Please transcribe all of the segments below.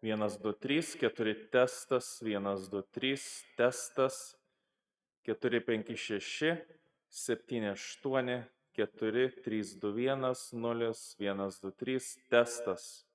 1, 2, 3, 4 testas, 1, 2, 3 testas, 4, 5, 6, 7, 8, 4, 3, 2, 1, 0, 1, 2, 3 testas.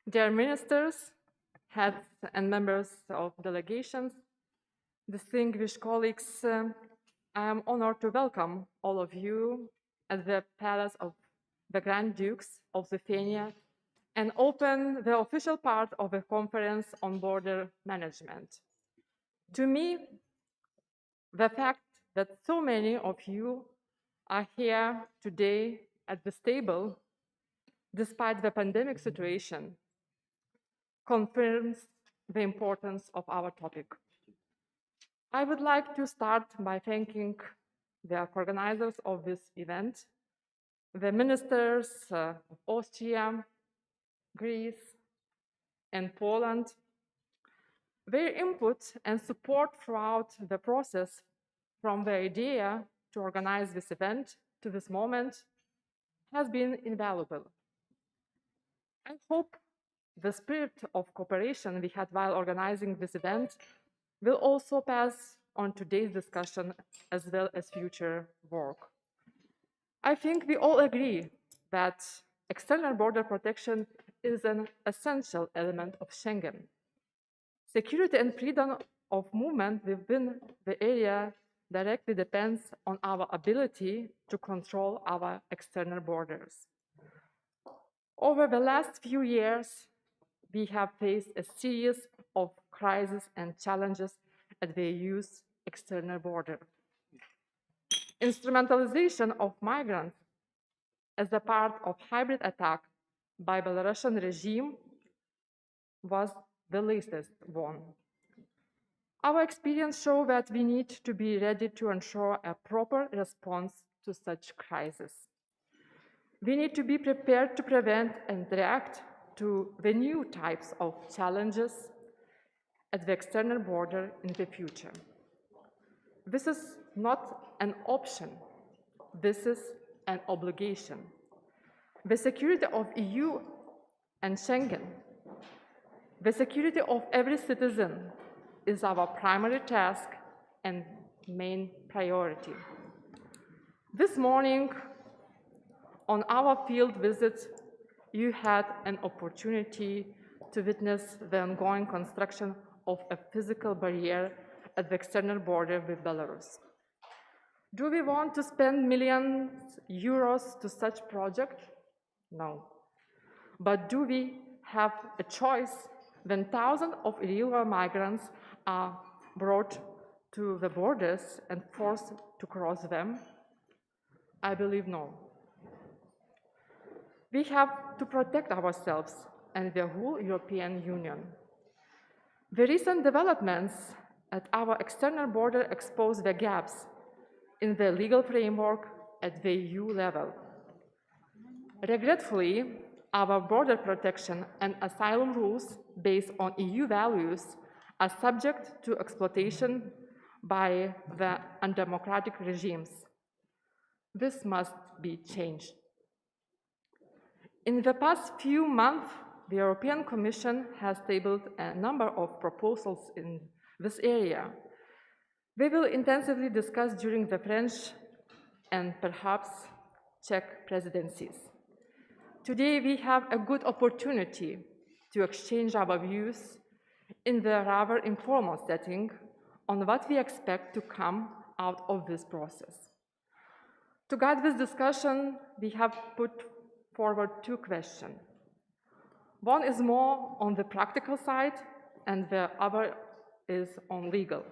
Dear ministers, heads and members of delegations, distinguished colleagues, I am honored to welcome all of you at the Palace of the Grand Dukes of Lithuania and open the official part of the Conference on Border Management. To me, the fact that so many of you are here today at this table, despite the pandemic situation, confirms the importance of our topic. I would like to start by thanking the organizers of this event, the ministers of Austria, Greece, and Poland. Their input and support throughout the process, from the idea to organize this event to this moment, has been invaluable. I hope the spirit of cooperation we had while organizing this event will also pass on today's discussion as well as future work. I think we all agree that external border protection is an essential element of Schengen. Security and freedom of movement within the area directly depends on our ability to control our external borders. Over the last few years, we have faced a series of crises and challenges at the EU's external border. Instrumentalization of migrants as a part of hybrid attack by Belarusian regime was the latest one. Our experience shows that we need to be ready to ensure a proper response to such crises. We need to be prepared to prevent and react to the new types of challenges at the external border in the future. This is not an option. This is an obligation. The security of EU and Schengen, the security of every citizen, is our primary task and main priority. This morning, on our field visit, you had an opportunity to witness the ongoing construction of a physical barrier at the external border with Belarus. Do we want to spend millions of euros to such project? No. But do we have a choice when thousands of illegal migrants are brought to the borders and forced to cross them? I believe no. We have to protect ourselves and the whole European Union. The recent developments at our external border expose the gaps in the legal framework at the EU level. Regretfully, our border protection and asylum rules based on EU values are subject to exploitation by the undemocratic regimes. This must be changed. In the past few months, the European Commission has tabled a number of proposals in this area. We will intensively discuss during the French and perhaps Czech presidencies. Today, we have a good opportunity to exchange our views in the rather informal setting on what we expect to come out of this process. To guide this discussion, we have put forward two questions. One is more on the practical side, and the other is on legal.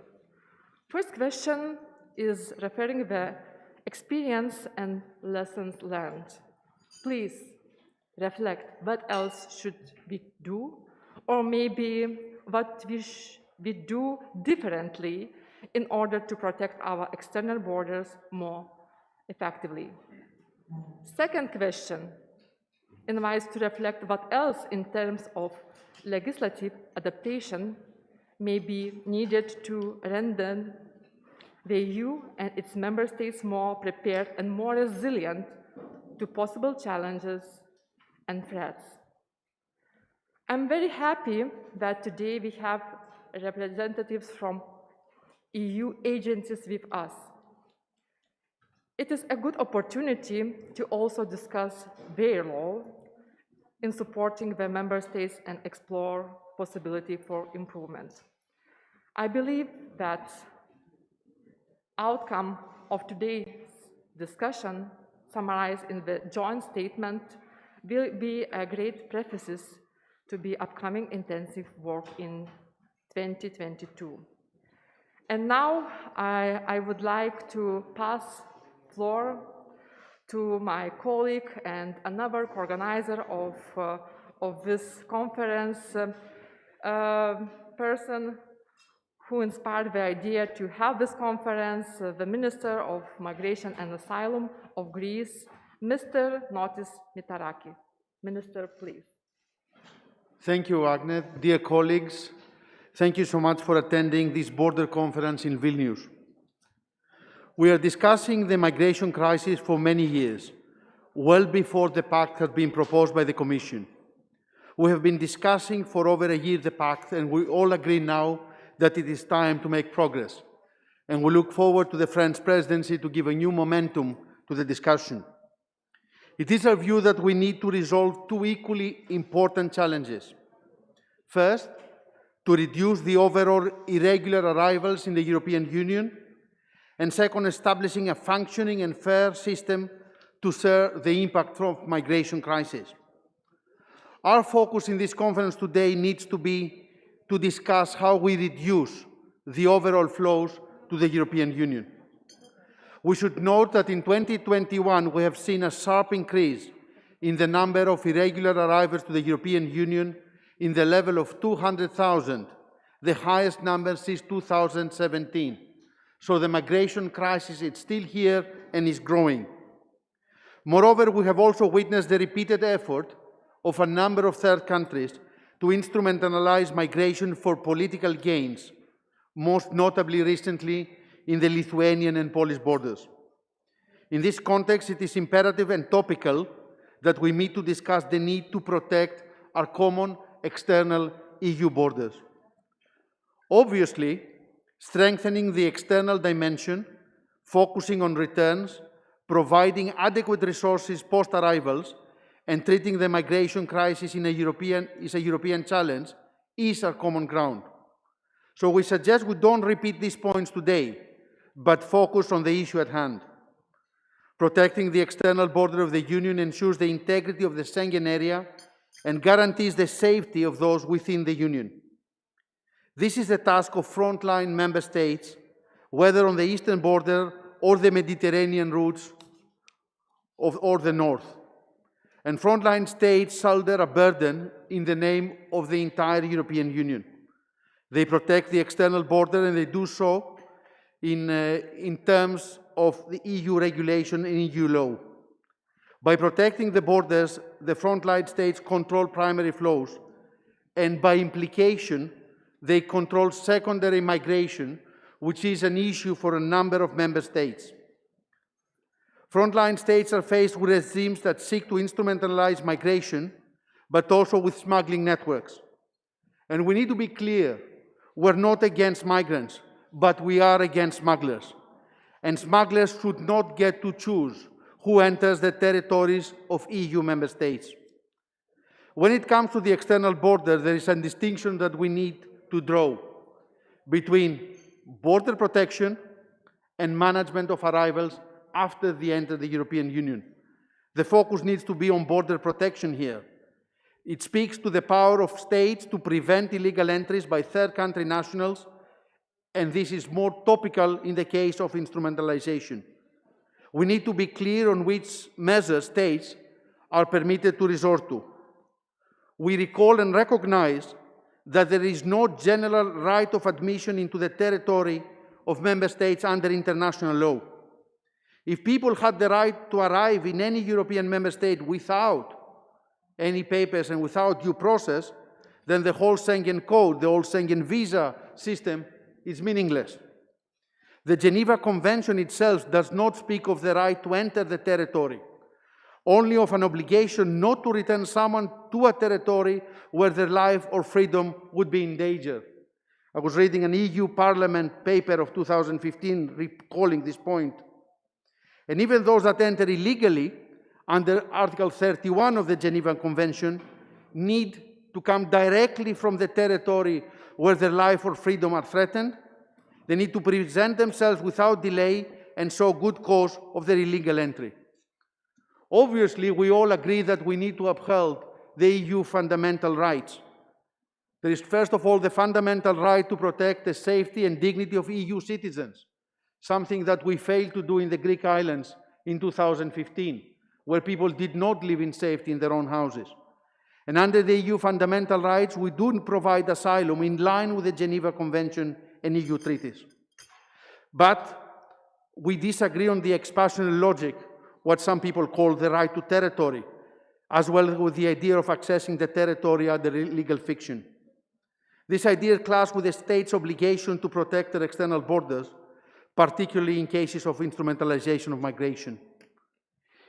First question is referring the experience and lessons learned. Please reflect what else should we do, or maybe what we do differently in order to protect our external borders more effectively. Second question invites to reflect what else in terms of legislative adaptation may be needed to render the EU and its member states more prepared and more resilient to possible challenges and threats. I'm very happy that today we have representatives from EU agencies with us. It is a good opportunity to also discuss their role in supporting the member states and explore possibility for improvement. I believe that outcome of today's discussion, summarized in the joint statement, will be a great preface to the upcoming intensive work in 2022. And now I would like to pass floor to my colleague and another organizer of this conference, person who inspired the idea to have this conference, the Minister of Migration and Asylum of Greece, Mr. Notis Mitaraki. Minister, please. Thank you, Agnes. Dear colleagues, thank you so much for attending this border conference in Vilnius. We are discussing the migration crisis for many years, well before the pact has been proposed by the Commission. We have been discussing for over a year the pact, and we all agree now that it is time to make progress. And we look forward to the French presidency to give a new momentum to the discussion. It is our view that we need to resolve two equally important challenges. First, to reduce the overall irregular arrivals in the European Union, and second, establishing a functioning and fair system to share the impact of migration crisis. Our focus in this conference today needs to be to discuss how we reduce the overall flows to the European Union. We should note that in 2021 we have seen a sharp increase in the number of irregular arrivals to the European Union in the level of 200,000, the highest number since 2017. So the migration crisis is still here and is growing. Moreover, we have also witnessed the repeated effort of a number of third countries to instrumentalize migration for political gains, most notably recently in the Lithuanian and Polish borders. In this context, it is imperative and topical that we meet to discuss the need to protect our common external EU borders. Obviously, strengthening the external dimension, focusing on returns, providing adequate resources post-arrivals, and treating the migration crisis is a European challenge, is our common ground. So we suggest we don't repeat these points today, but focus on the issue at hand. Protecting the external border of the Union ensures the integrity of the Schengen area and guarantees the safety of those within the Union. This is the task of frontline member states, whether on the eastern border or the Mediterranean routes or the north. And frontline states shoulder a burden in the name of the entire European Union. They protect the external border, and they do so in terms of the EU regulation and EU law. By protecting the borders, the frontline states control primary flows, and by implication, they control secondary migration, which is an issue for a number of member states. Frontline states are faced with regimes that seek to instrumentalize migration, but also with smuggling networks. And we need to be clear, we're not against migrants, but we are against smugglers. And smugglers should not get to choose who enters the territories of EU member states. When it comes to the external border, there is a distinction that we need to draw between border protection and management of arrivals after they enter the European Union. The focus needs to be on border protection here. It speaks to the power of states to prevent illegal entries by third country nationals, and this is more topical in the case of instrumentalization. We need to be clear on which measures states are permitted to resort to. We recall and recognize that there is no general right of admission into the territory of member states under international law. If people had the right to arrive in any European member state without any papers and without due process, then the whole Schengen Code, the whole Schengen visa system is meaningless. The Geneva Convention itself does not speak of the right to enter the territory, only of an obligation not to return someone to a territory where their life or freedom would be in danger. I was reading an EU Parliament paper of 2015 recalling this point. And even those that enter illegally, under Article 31 of the Geneva Convention, need to come directly from the territory where their life or freedom are threatened. They need to present themselves without delay and show good cause of their illegal entry. Obviously, we all agree that we need to uphold the EU fundamental rights. There is, first of all, the fundamental right to protect the safety and dignity of EU citizens, something that we failed to do in the Greek islands in 2015, where people did not live in safety in their own houses. And under the EU fundamental rights, we do provide asylum in line with the Geneva Convention and EU treaties. But we disagree on the expansionary logic, what some people call the right to territory, as well as with the idea of accessing the territory under legal fiction. This idea clashes with the state's obligation to protect their external borders, particularly in cases of instrumentalization of migration.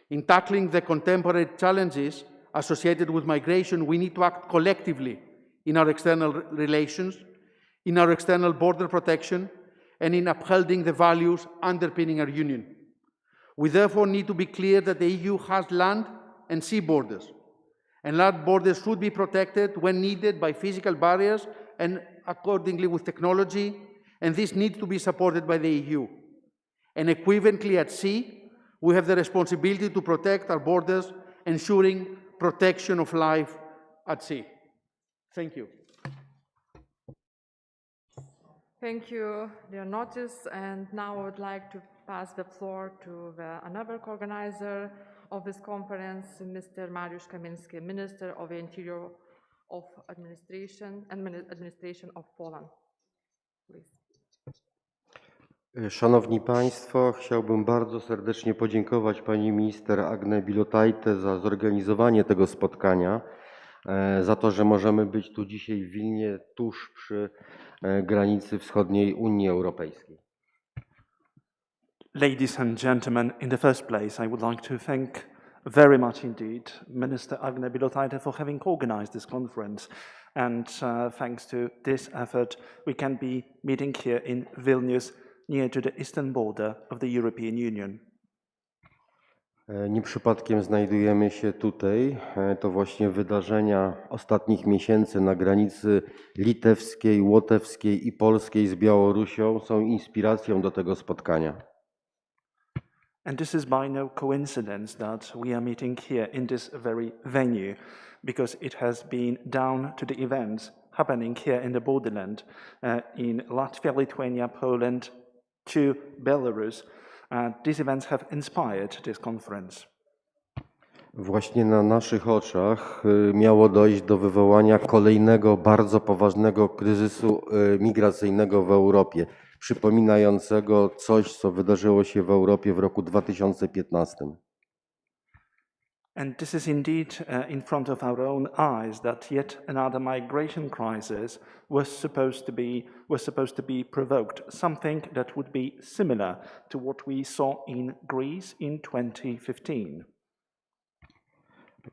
In tackling the contemporary challenges associated with migration, we need to act collectively in our external relations, in our external border protection, and in upholding the values underpinning our union. We therefore need to be clear that the EU has land and sea borders, and land borders should be protected when needed by physical barriers and accordingly with technology, and this needs to be supported by the EU. And equivalently at sea, we have the responsibility to protect our borders, ensuring protection of life at sea. Thank you. Thank you, dear Notis. And now I would like to pass the floor to another co-organizer of this conference, Mr. Mariusz Kamiński, Minister of the Interior of Administration of Poland. Please. Szanowni Państwo, chciałbym bardzo serdecznie podziękować pani minister Agne Bilotajte za zorganizowanie tego spotkania, za to, że możemy być tu dzisiaj w Wilnie, tuż przy granicy wschodniej Unii Europejskiej. Ladies and gentlemen, in the first place, I would like to thank very much indeed Minister Agne Bilotajte for having organized this conference. And thanks to this effort, we can be meeting here in Vilnius, near to the eastern border of the European Union. Nie przypadkiem znajdujemy się tutaj. To właśnie wydarzenia ostatnich miesięcy na granicy litewskiej, łotewskiej i polskiej z Białorusią są inspiracją do tego spotkania. And this is by no coincidence that we are meeting here in this very venue, because it has been down to the events happening here in the borderland in Latvia, Lithuania, Poland, to Belarus. These events have inspired this conference. Właśnie na naszych oczach miało dojść do wywołania kolejnego bardzo poważnego kryzysu migracyjnego w Europie, przypominającego coś, co wydarzyło się w Europie w roku 2015. And this is indeed in front of our own eyes that yet another migration crisis was supposed to be provoked, something that would be similar to what we saw in Greece in 2015.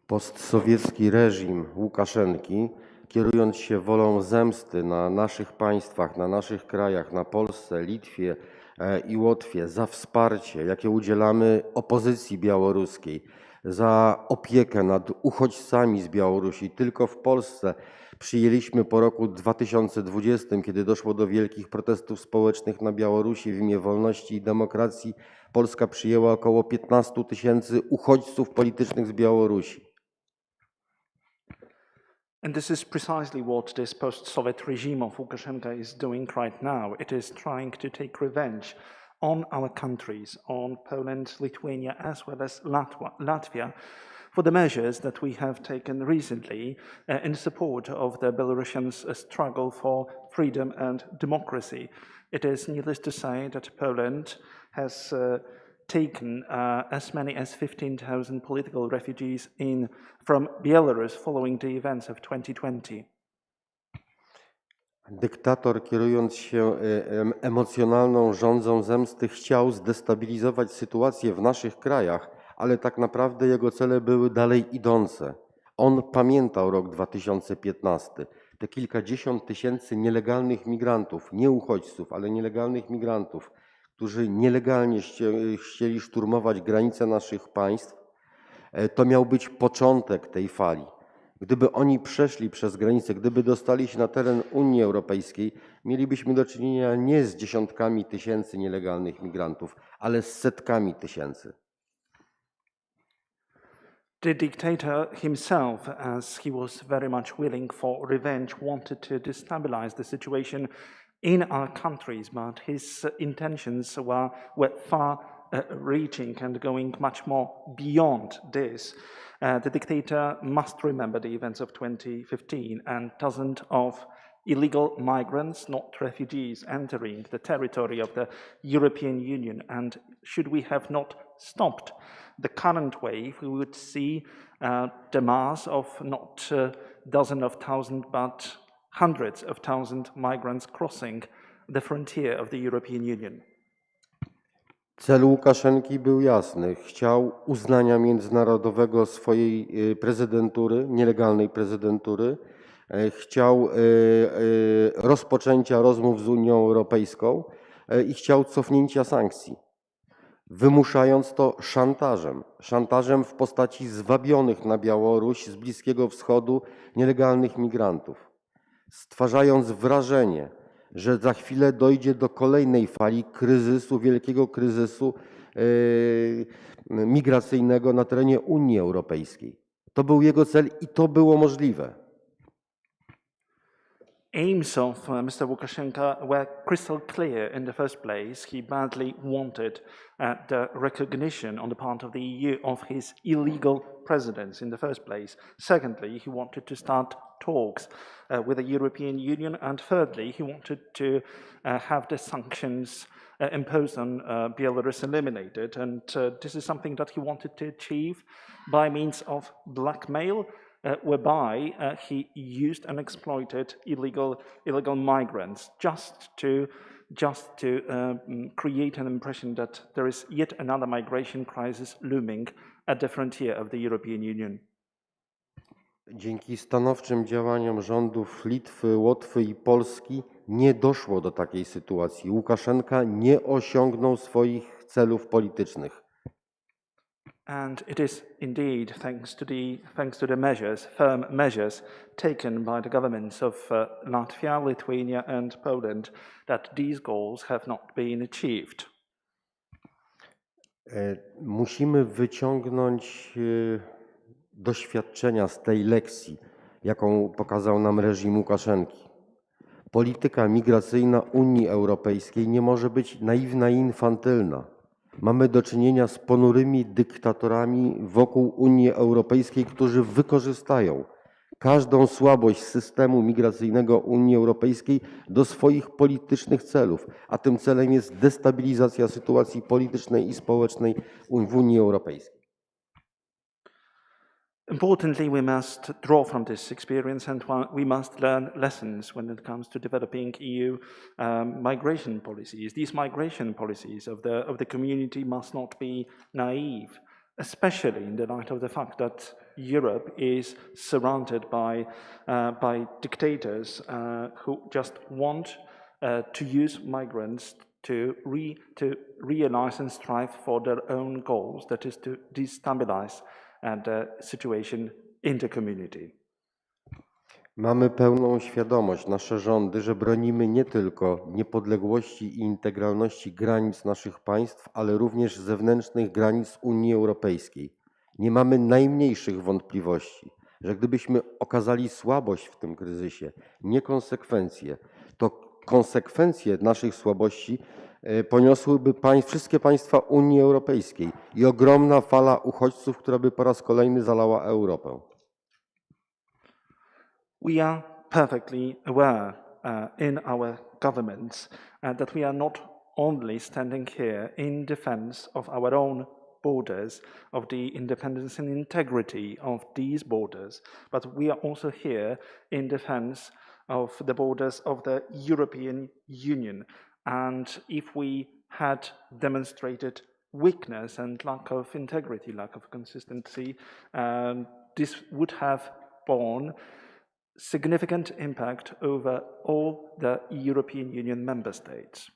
Postsowiecki reżim Łukaszenki, kierując się wolą zemsty na naszych państwach, na naszych krajach, na Polsce, Litwie i Łotwie, za wsparcie, jakie udzielamy opozycji białoruskiej, za opiekę nad uchodźcami z Białorusi. Tylko w Polsce przyjęliśmy po roku 2020, kiedy doszło do wielkich protestów społecznych na Białorusi w imię wolności i demokracji, Polska przyjęła około 15 000 uchodźców politycznych z Białorusi. And this is precisely what this post-Soviet regime of Lukashenko is doing right now. It is trying to take revenge on our countries, on Poland, Lithuania, as well as Latvia, for the measures that we have taken recently in support of the Belarusians' struggle for freedom and democracy. It is needless to say that Poland has taken as many as 15,000 political refugees from Belarus following the events of 2020. Dyktator, kierując się emocjonalną żądzą zemsty, chciał zdestabilizować sytuację w naszych krajach, ale tak naprawdę jego cele były dalej idące. On pamiętał rok 2015, te kilkadziesiąt tysięcy nielegalnych migrantów, nie uchodźców, ale nielegalnych migrantów, którzy nielegalnie chcieli szturmować granice naszych państw. To miał być początek tej fali. Gdyby oni przeszli przez granicę, gdyby dostali się na teren Unii Europejskiej, mielibyśmy do czynienia nie z dziesiątkami tysięcy nielegalnych migrantów, ale z setkami tysięcy. The dictator himself, as he was very much willing for revenge, wanted to destabilize the situation in our countries, but his intentions were far reaching and going much more beyond this. The dictator must remember the events of 2015 and dozens of illegal migrants, not refugees, entering the territory of the European Union. And should we have not stopped the current wave, we would see the mass of not dozens of thousands, but hundreds of thousands migrants crossing the frontier of the European Union. Cel Łukaszenki był jasny. Chciał uznania międzynarodowego swojej prezydentury, nielegalnej prezydentury. Chciał rozpoczęcia rozmów z Unią Europejską i chciał cofnięcia sankcji, wymuszając to szantażem. Szantażem w postaci zwabionych na Białoruś z Bliskiego Wschodu nielegalnych migrantów, stwarzając wrażenie, że za chwilę dojdzie do kolejnej fali kryzysu, wielkiego kryzysu migracyjnego na terenie Unii Europejskiej. To był jego cel i to było możliwe. Aims of Mr. Lukashenko were crystal clear in the first place. He badly wanted the recognition on the part of the EU of his illegal presence in the first place. Secondly, he wanted to start talks with the European Union. And thirdly, he wanted to have the sanctions imposed on Belarus eliminated. And this is something that he wanted to achieve by means of blackmail, whereby he used and exploited illegal migrants just to create an impression that there is yet another migration crisis looming at the frontier of the European Union. Dzięki stanowczym działaniom rządów Litwy, Łotwy i Polski nie doszło do takiej sytuacji. Łukaszenka nie osiągnął swoich celów politycznych. And it is indeed thanks to the measures, firm measures taken by the governments of Latvia, Lithuania and Poland that these goals have not been achieved. Musimy wyciągnąć doświadczenia z tej lekcji, jaką pokazał nam reżim Łukaszenki. Polityka migracyjna Unii Europejskiej nie może być naiwna i infantylna. Mamy do czynienia z ponurymi dyktatorami wokół Unii Europejskiej, którzy wykorzystają każdą słabość systemu migracyjnego Unii Europejskiej do swoich politycznych celów, a tym celem jest destabilizacja sytuacji politycznej i społecznej w Unii Europejskiej. Importantly, we must draw from this experience and we must learn lessons when it comes to developing EU migration policies. These migration policies of the community must not be naive, especially in the light of the fact that Europe is surrounded by dictators who just want to use migrants to realize and strive for their own goals, that is to destabilize the situation in the community. Mamy pełną świadomość, nasze rządy, że bronimy nie tylko niepodległości i integralności granic naszych państw, ale również zewnętrznych granic Unii Europejskiej. Nie mamy najmniejszych wątpliwości, że gdybyśmy okazali słabość w tym kryzysie, niekonsekwencje, to konsekwencje naszych słabości poniosłyby wszystkie państwa Unii Europejskiej i ogromna fala uchodźców, która by po raz kolejny zalała Europę. We are perfectly aware in our governments that we are not only standing here in defense of our own borders, of the independence and integrity of these borders, but we are also here in defense of the borders of the European Union. And if we had demonstrated weakness and lack of integrity, lack of consistency, this would have borne significant impact over all the European Union member states.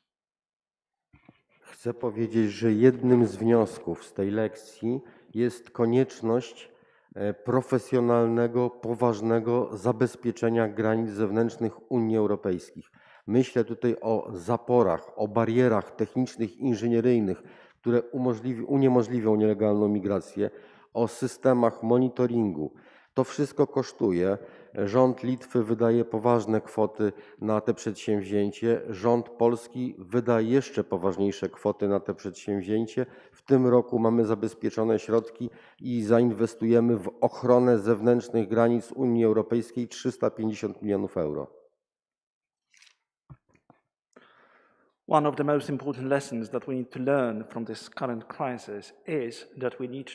Chcę powiedzieć, że jednym z wniosków z tej lekcji jest konieczność profesjonalnego, poważnego zabezpieczenia granic zewnętrznych Unii Europejskiej. Myślę tutaj o zaporach, o barierach technicznych, inżynieryjnych, które uniemożliwią nielegalną migrację, o systemach monitoringu. To wszystko kosztuje. Rząd Litwy wydaje poważne kwoty na te przedsięwzięcie. Rząd polski wyda jeszcze poważniejsze kwoty na te przedsięwzięcie. W tym roku mamy zabezpieczone środki i zainwestujemy w ochronę zewnętrznych granic Unii Europejskiej 350 milionów euro. One of the most important lessons that we need to learn from this current crisis is that we need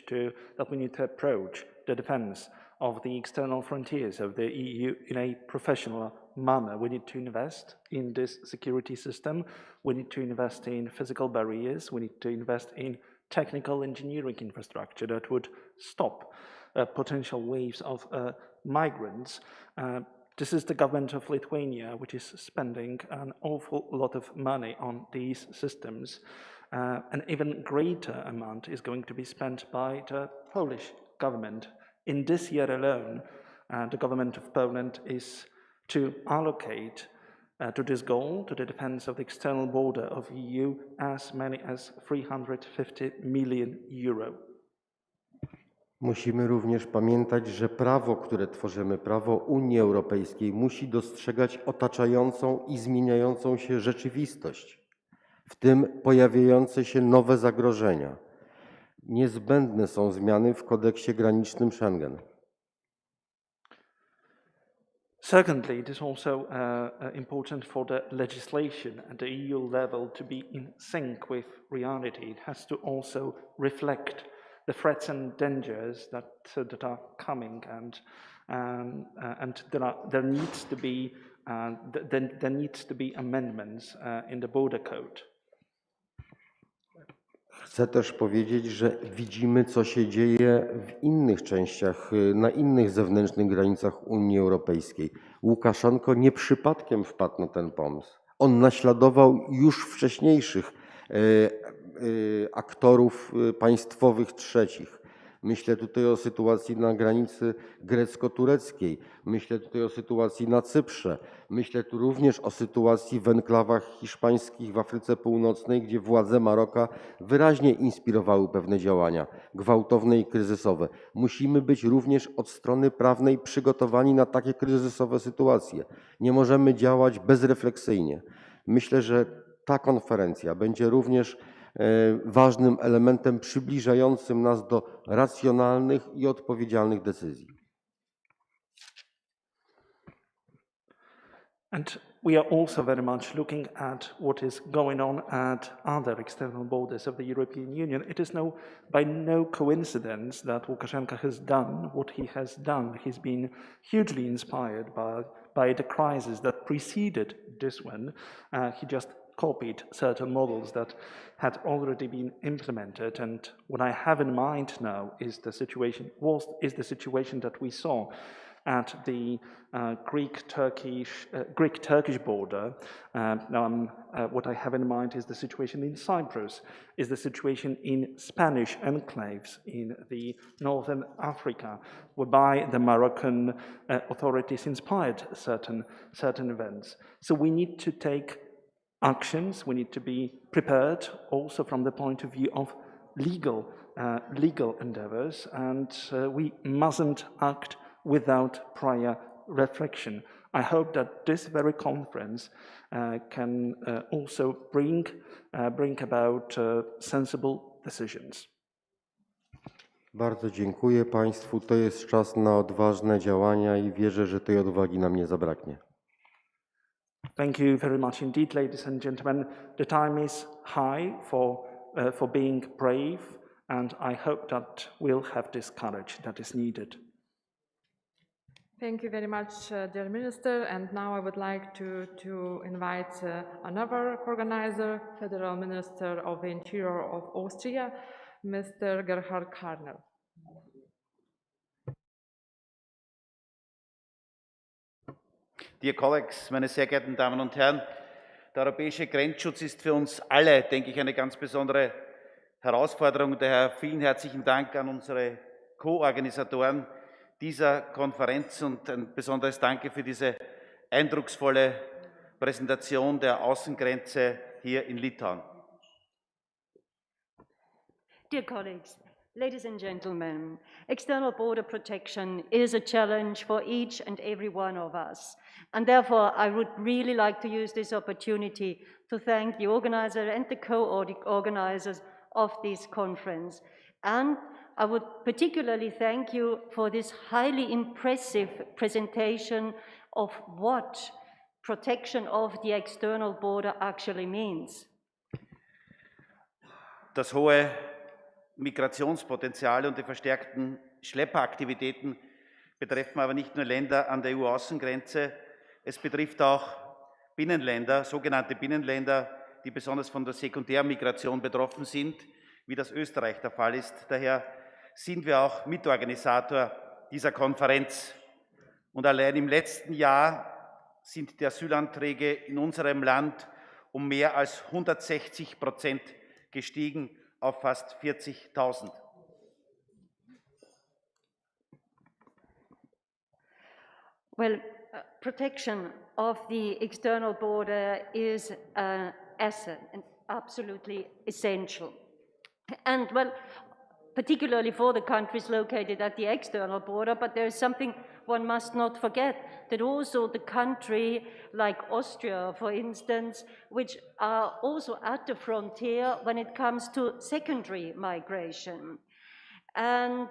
to approach the defense of the external frontiers of the EU in a professional manner. We need to invest in this security system. We need to invest in physical barriers. We need to invest in technical engineering infrastructure that would stop potential waves of migrants. This is the government of Lithuania, which is spending an awful lot of money on these systems. An even greater amount is going to be spent by the Polish government. In this year alone, the government of Poland is to allocate to this goal, to the defense of the external border of EU, as many as 350 million euro. Musimy również pamiętać, że prawo, które tworzymy, prawo Unii Europejskiej, musi dostrzegać otaczającą i zmieniającą się rzeczywistość, w tym pojawiające się nowe zagrożenia. Niezbędne są zmiany w kodeksie granicznym Schengen. Secondly, it is also important for the legislation at the EU level to be in sync with reality. It has to also reflect the threats and dangers that are coming, and there needs to be amendments in the border code. Chcę też powiedzieć, że widzimy, co się dzieje w innych częściach, na innych zewnętrznych granicach Unii Europejskiej. Łukaszenko nie przypadkiem wpadł na ten pomysł. On naśladował już wcześniejszych aktorów państwowych trzecich. Myślę tutaj o sytuacji na granicy grecko-tureckiej, myślę tutaj o sytuacji na Cyprze, myślę tu również o sytuacji w enklawach hiszpańskich w Afryce Północnej, gdzie władze Maroka wyraźnie inspirowały pewne działania gwałtowne i kryzysowe. Musimy być również od strony prawnej przygotowani na takie kryzysowe sytuacje. Nie możemy działać bezrefleksyjnie. Myślę, że ta konferencja będzie również ważnym elementem przybliżającym nas do racjonalnych i odpowiedzialnych decyzji. And we are also very much looking at what is going on at other external borders of the European Union. It is by no coincidence that Lukashenko has done what he has done. He's been hugely inspired by the crisis that preceded this one. He just copied certain models that had already been implemented, and what I have in mind now is the situation that we saw at the Greek-Turkish border. What I have in mind is the situation in Cyprus, is the situation in Spanish enclaves in the northern Africa, whereby the Moroccan authorities inspired certain events. So we need to take actions. We need to be prepared also from the point of view of legal endeavors, and we mustn't act without prior reflection. I hope that this very conference can also bring about sensible decisions. Bardzo dziękuję Państwu. To jest czas na odważne działania i wierzę, że tej odwagi nam nie zabraknie. Thank you very much indeed, ladies and gentlemen. The time is high for being brave, and I hope that we'll have this courage that is needed. Thank you very much, dear Minister. And now I would like to invite another organizer, Federal Minister of the Interior of Austria, Mr. Gerhard Karner. Dear colleagues, meine sehr geehrten Damen und Herren, der europäische Grenzschutz ist für uns alle, denke ich, eine ganz besondere Herausforderung. Daher vielen herzlichen Dank an unsere Co-Organisatoren dieser Konferenz und ein besonderes Danke für diese eindrucksvolle Präsentation der Außengrenze hier in Litauen. Dear colleagues, ladies and gentlemen, external border protection is a challenge for each and every one of us. And therefore, I would really like to use this opportunity to thank the organizer and the co-organizers of this conference. And I would particularly thank you for this highly impressive presentation of what protection of the external border actually means. Das hohe Migrationspotenzial und die verstärkten Schlepperaktivitäten betreffen aber nicht nur Länder an der EU-Außengrenze, es betrifft auch Binnenländer, sogenannte Binnenländer, die besonders von der Sekundärmigration betroffen sind, wie das Österreich der Fall ist. Daher sind wir auch Mitorganisator dieser Konferenz. Und allein im letzten Jahr sind die Asylanträge in unserem Land um mehr als 160% gestiegen auf fast 40.000. Well, protection of the external border is an asset and absolutely essential. And well, particularly for the countries located at the external border, but there is something one must not forget, that also the country like Austria, for instance, which are also at the frontier when it comes to secondary migration. And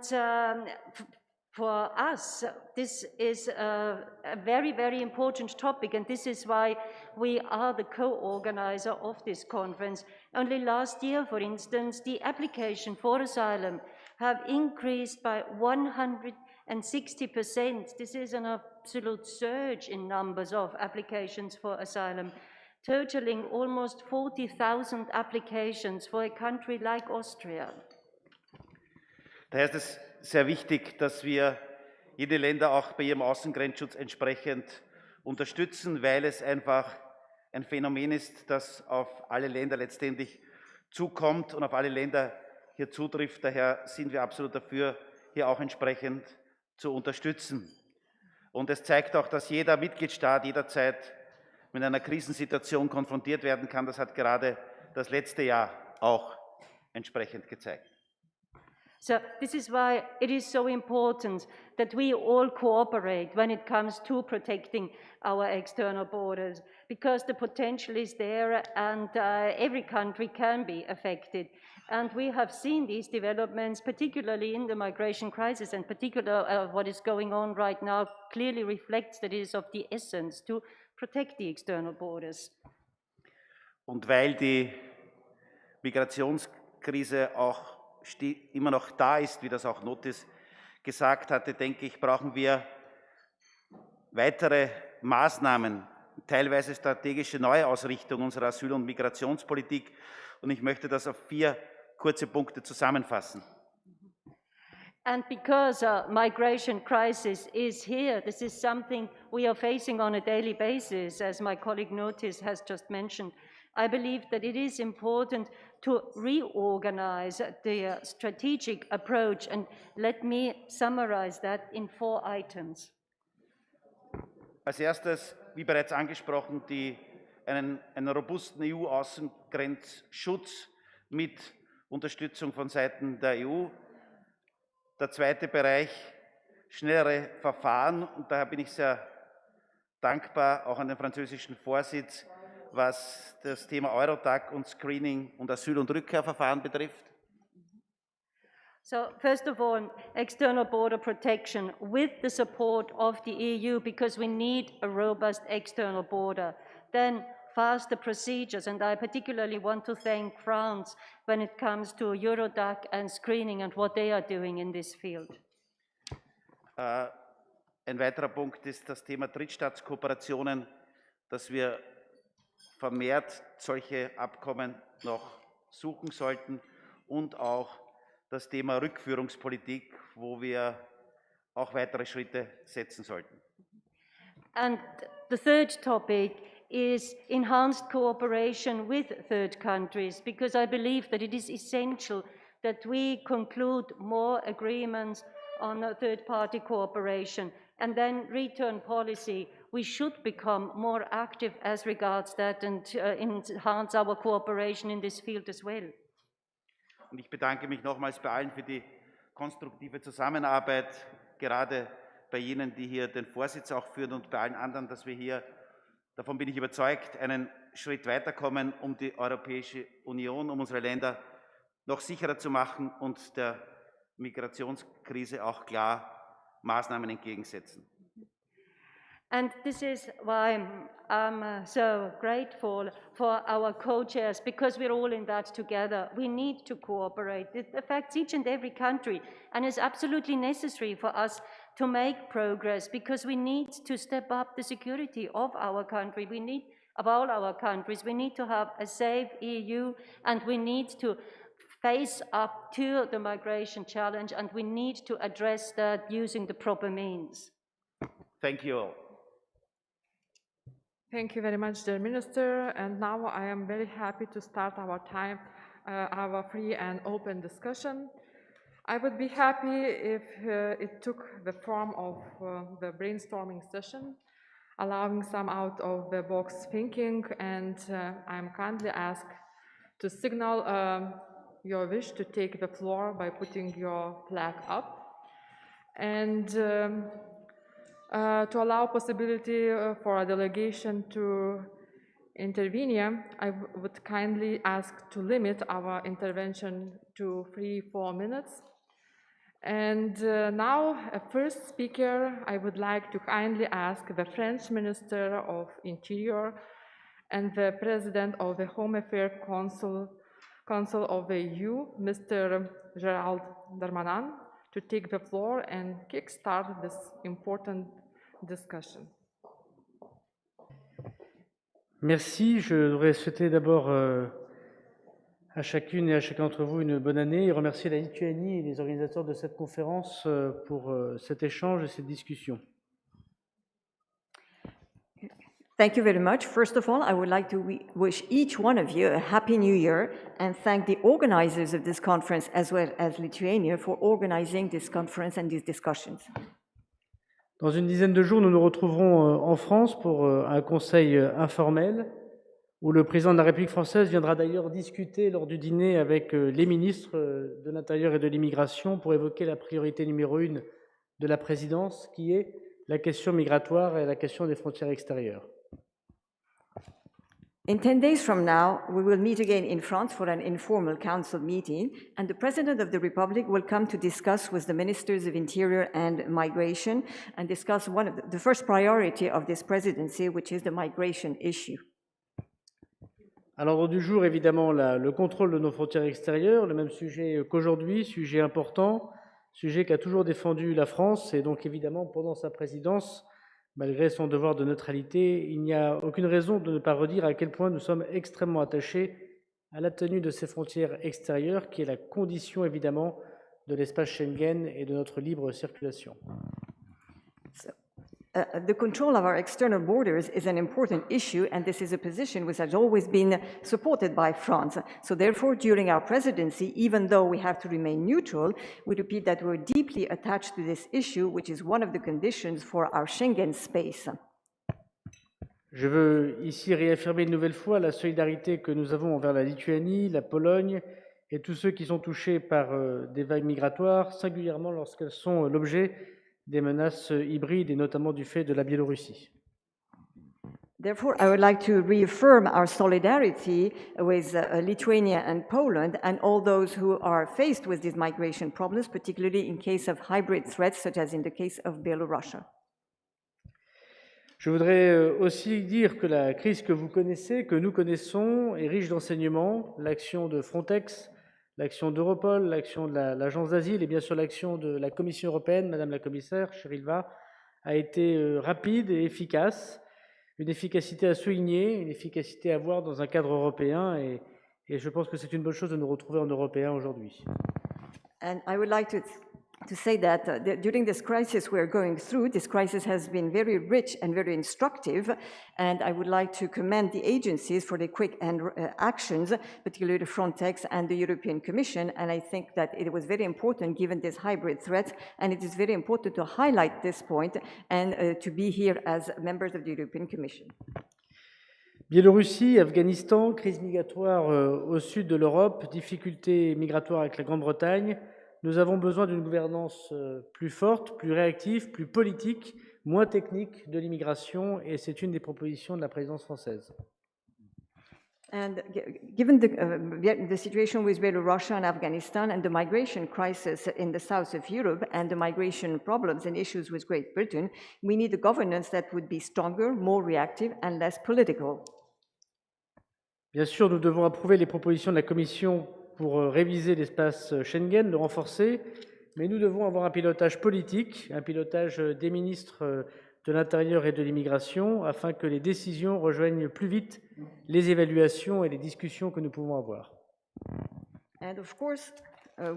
for us, this is a very, very important topic, and this is why we are the co-organizer of this conference. Only last year, for instance, the application for asylum have increased by 160%. This is an absolute surge in numbers of applications for asylum, totaling almost 40,000 applications for a country like Austria. Daher ist es sehr wichtig, dass wir jene Länder auch bei ihrem Außengrenzschutz entsprechend unterstützen, weil es einfach ein Phänomen ist, das auf alle Länder letztendlich zukommt und auf alle Länder hier zutrifft. Daher sind wir absolut dafür, hier auch entsprechend zu unterstützen. Und es zeigt auch, dass jeder Mitgliedstaat jederzeit mit einer Krisensituation konfrontiert werden kann. Das hat gerade das letzte Jahr auch entsprechend gezeigt. So this is why it is so important that we all cooperate when it comes to protecting our external borders, because the potential is there and every country can be affected. And we have seen these developments, particularly in the migration crisis, and particularly what is going on right now clearly reflects that it is of the essence to protect the external borders. Und weil die Migrationskrise auch immer noch da ist, wie das auch Notis gesagt hatte, denke ich, brauchen wir weitere Maßnahmen, teilweise strategische Neuausrichtung unserer Asyl- und Migrationspolitik. Und ich möchte das auf 4 kurze Punkte zusammenfassen. And because migration crisis is here, this is something we are facing on a daily basis, as my colleague Notis has just mentioned. I believe that it is important to reorganize the strategic approach, and let me summarize that in 4 items. Als erstes, wie bereits angesprochen, einen robusten EU-Außengrenzschutz mit Unterstützung von Seiten der EU. Der zweite Bereich, schnellere Verfahren, und daher bin ich sehr dankbar auch an den französischen Vorsitz, was das Thema Eurodac und Screening und Asyl- und Rückkehrverfahren betrifft. So, first of all, external border protection with the support of the EU, because we need a robust external border. Then, faster procedures, and I particularly want to thank France when it comes to Eurodac and screening and what they are doing in this field. Ein weiterer Punkt ist das Thema Drittstaatskooperationen, dass wir vermehrt solche Abkommen noch suchen sollten, und auch das Thema Rückführungspolitik, wo wir auch weitere Schritte setzen sollten. And the third topic is enhanced cooperation with third countries, because I believe that it is essential that we conclude more agreements on third-party cooperation, and then return policy. We should become more active as regards that and enhance our cooperation in this field as well. Und ich bedanke mich nochmals bei allen für die konstruktive Zusammenarbeit, gerade bei jenen, die hier den Vorsitz auch führen und bei allen anderen, dass wir hier, davon bin ich überzeugt, einen Schritt weiterkommen, um die Europäische Union, um unsere Länder noch sicherer zu machen und der Migrationskrise auch klar Maßnahmen entgegensetzen. And this is why I'm so grateful for our co-chairs, because we're all in that together. We need to cooperate. It affects each and every country, and it's absolutely necessary for us to make progress, because we need to step up the security of our country. We need, of all our countries, we need to have a safe EU, and we need to face up to the migration challenge, and we need to address that using the proper means. Thank you all. Thank you very much, dear Minister. And now I am very happy to start our free and open discussion. I would be happy if it took the form of the brainstorming session, allowing some out-of-the-box thinking, and I'm kindly asked to signal your wish to take the floor by putting your flag up, and to allow possibility for a delegation to intervene, I would kindly ask to limit our intervention to 3-4 minutes. And now, a first speaker, I would like to kindly ask the French Minister of Interior and the President of the Home Affairs Council of the EU, Mr. Gérald Darmanin, to take the floor and kickstart this important discussion. Merci. Je voudrais souhaiter d'abord à chacune et à chacun d'entre vous une bonne année et remercier la Lituanie et les organisateurs de cette conférence pour cet échange et cette discussion. Thank you very much. First of all, I would like to wish each one of you a happy new year and thank the organizers of this conference as well as Lithuania for organizing this conference and these discussions. Dans une dizaine de jours, nous nous retrouverons en France pour un conseil informel où le président de la République française viendra d'ailleurs discuter lors du dîner avec les ministres de l'Intérieur et de l'Immigration pour évoquer la priorité numéro 1 de la présidence, qui est la question migratoire et la question des frontières extérieures. In 10 days from now, we will meet again in France for an informal council meeting, and the President of the Republic will come to discuss with the Ministers of Interior and Migration and discuss one of the first priority of this presidency, which is the migration issue. À l'ordre du jour, évidemment, le contrôle de nos frontières extérieures, le même sujet qu'aujourd'hui, sujet important, sujet qu'a toujours défendu la France, et donc évidemment, pendant sa présidence, malgré son devoir de neutralité, il n'y a aucune raison de ne pas redire à quel point nous sommes extrêmement attachés à la tenue de ces frontières extérieures, qui est la condition évidemment de l'espace Schengen et de notre libre circulation. The control of our external borders is an important issue, and this is a position which has always been supported by France. So therefore, during our presidency, even though we have to remain neutral, we repeat that we're deeply attached to this issue, which is one of the conditions for our Schengen space. Je veux ici réaffirmer une nouvelle fois la solidarité que nous avons envers la Lituanie, la Pologne et tous ceux qui sont touchés par des vagues migratoires, singulièrement lorsqu'elles sont l'objet des menaces hybrides et notamment du fait de la Biélorussie. Therefore, I would like to reaffirm our solidarity with Lithuania and Poland and all those who are faced with these migration problems, particularly in case of hybrid threats, such as in the case of Belarus. Je voudrais aussi dire que la crise que vous connaissez, que nous connaissons, est riche d'enseignements. L'action de Frontex, l'action d'Europol, l'action de l'Agence d'asile et bien sûr l'action de la Commission européenne, Madame la Commissaire, chère Ylva, a été rapide et efficace. Une efficacité à souligner, une efficacité à voir dans un cadre européen et je pense que c'est une bonne chose de nous retrouver en Européens aujourd'hui. And I would like to to say that during this crisis we're going through, this crisis has been very rich and very instructive, and I would like to commend the agencies for their quick actions, particularly Frontex and the European Commission, and I think that it was very important given this hybrid threat, and it is very important to highlight this point and to be here as members of the European Commission. Biélorussie, Afghanistan, crise migratoire au sud de l'Europe, difficultés migratoires avec la Grande-Bretagne. Nous avons besoin d'une gouvernance plus forte, plus réactive, plus politique, moins technique de l'immigration, et c'est une des propositions de la présidence française. And given the situation with Belarus and Afghanistan and the migration crisis in the south of Europe and the migration problems and issues with Great Britain, we need a governance that would be stronger, more reactive and less political. Bien sûr, nous devons approuver les propositions de la Commission pour réviser l'espace Schengen, le renforcer, mais nous devons avoir un pilotage politique, un pilotage des ministres de l'Intérieur et de l'Immigration, afin que les décisions rejoignent plus vite les évaluations et les discussions que nous pouvons avoir. And of course,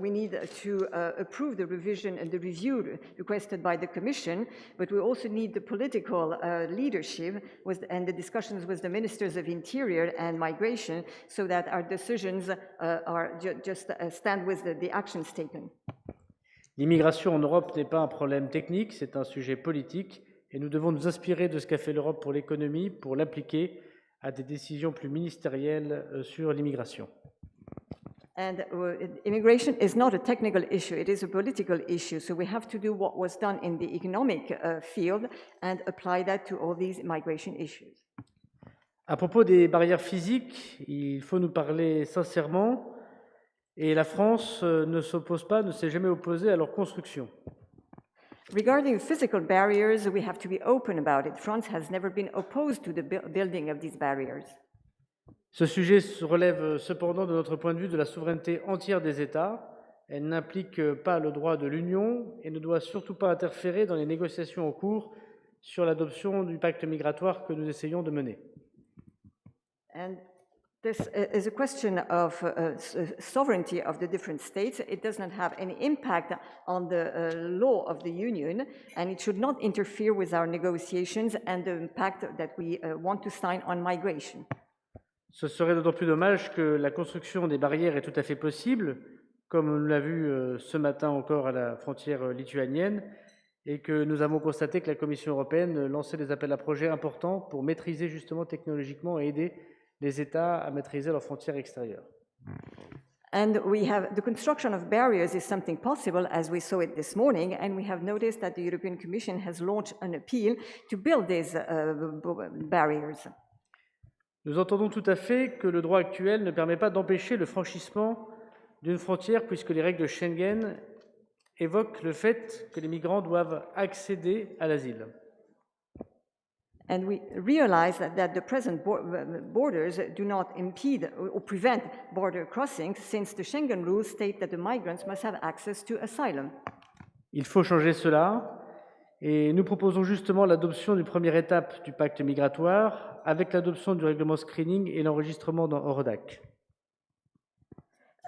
we need to approve the revision and the review requested by the Commission, but we also need the political leadership and the discussions with the Ministers of Interior and Migration so that our decisions stand with the actions taken. L'immigration en Europe n'est pas un problème technique, c'est un sujet politique, et nous devons nous inspirer de ce qu'a fait l'Europe pour l'économie, pour l'appliquer à des décisions plus ministérielles sur l'immigration. And immigration is not a technical issue, it is a political issue. So we have to do what was done in the economic field and apply that to all these migration issues. À propos des barrières physiques, il faut nous parler sincèrement, et la France ne s'oppose pas, ne s'est jamais opposée à leur construction. Regarding physical barriers, we have to be open about it. France has never been opposed to the building of these barriers. Ce sujet relève cependant de notre point de vue de la souveraineté entière des États. Elle n'implique pas le droit de l'Union et ne doit surtout pas interférer dans les négociations en cours sur l'adoption du pacte migratoire que nous essayons de mener. And this is a question of sovereignty of the different states. It does not have any impact on the law of the Union, and it should not interfere with our negotiations and the pact that we want to sign on migration. Ce serait d'autant plus dommage que la construction des barrières est tout à fait possible, comme on l'a vu ce matin encore à la frontière lituanienne, et que nous avons constaté que la Commission européenne lançait des appels à projets importants pour maîtriser justement technologiquement et aider les États à maîtriser leurs frontières extérieures. And the construction of barriers is something possible, as we saw it this morning, and we have noticed that the European Commission has launched an appeal to build these barriers. Nous entendons tout à fait que le droit actuel ne permet pas d'empêcher le franchissement d'une frontière puisque les règles de Schengen évoquent le fait que les migrants doivent accéder à l'asile. And we realize that the present borders do not impede or prevent border crossings since the Schengen rules state that the migrants must have access to asylum. Il faut changer cela et nous proposons justement l'adoption d'une première étape du pacte migratoire avec l'adoption du règlement screening et l'enregistrement dans Eurodac.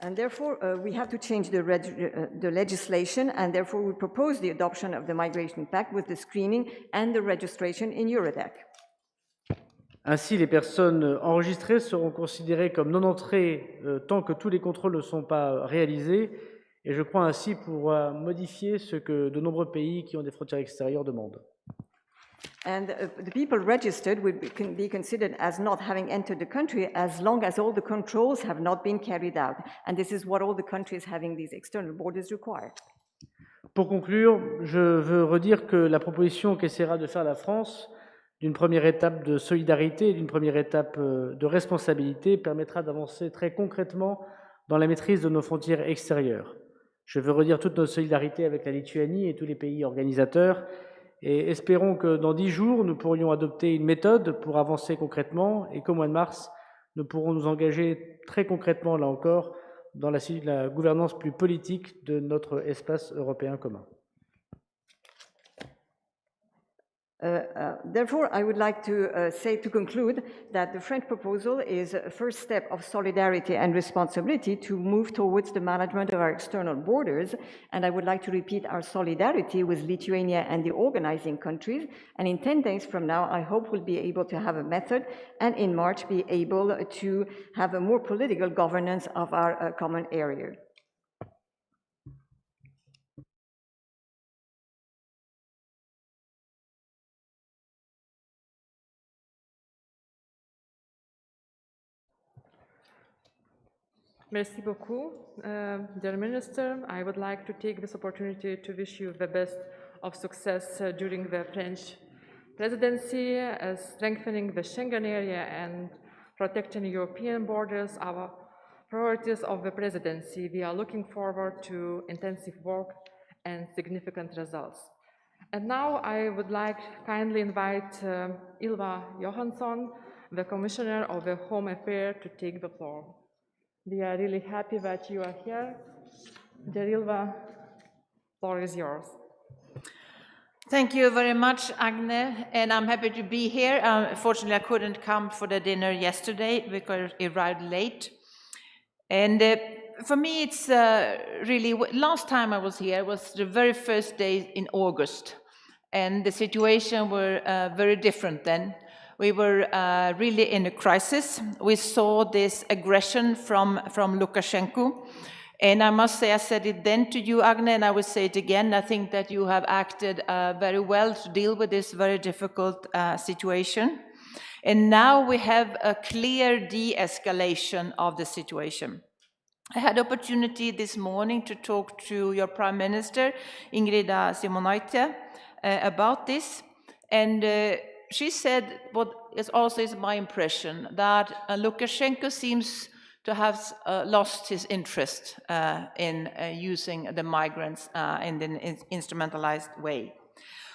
And therefore, we have to change the legislation, and therefore we propose the adoption of the Migration Pact with the screening and the registration in Eurodac. Ainsi, les personnes enregistrées seront considérées comme non entrées tant que tous les contrôles ne sont pas réalisés, et je crois ainsi pouvoir modifier ce que de nombreux pays qui ont des frontières extérieures demandent. And the people registered would be considered as not having entered the country as long as all the controls have not been carried out. And this is what all the countries having these external borders require. Pour conclure, je veux redire que la proposition qu'essaiera de faire la France d'une première étape de solidarité et d'une première étape de responsabilité permettra d'avancer très concrètement dans la maîtrise de nos frontières extérieures. Je veux redire toute notre solidarité avec la Lituanie et tous les pays organisateurs. Et espérons que dans 10 jours, nous pourrions adopter une méthode pour avancer concrètement et qu'au mois de mars, nous pourrons nous engager très concrètement, là encore, dans la gouvernance plus politique de notre espace européen commun. Therefore, I would like to say to conclude that the French proposal is a first step of solidarity and responsibility to move towards the management of our external borders. And I would like to repeat our solidarity with Lithuania and the organizing countries. And in 10 days from now, I hope we'll be able to have a method, and in March be able to have a more political governance of our common area. Merci beaucoup, dear Minister. I would like to take this opportunity to wish you the best of success during the French presidency, strengthening the Schengen area and protecting European borders, our priorities of the presidency. We are looking forward to intensive work and significant results. And now I would like kindly invite Ylva Johansson, the Commissioner of the Home Affairs, to take the floor. We are really happy that you are here. Dear Ylva, the floor is yours. Thank you very much, Agne, and I'm happy to be here. Unfortunately, I couldn't come for the dinner yesterday because it arrived late. And for me, it's really, last time I was here was the very first day in August, and the situation were very different then. We were really in a crisis. We saw this aggression from Lukashenko. And I must say, I said it then to you, Agne, and I will say it again. I think that you have acted very well to deal with this very difficult situation. And now we have a clear de-escalation of the situation. I had opportunity this morning to talk to your Prime Minister, Ingrida Šimonytė, about this. And she said, what is also is my impression, that Lukashenko seems to have lost his interest in using the migrants in an instrumentalized way.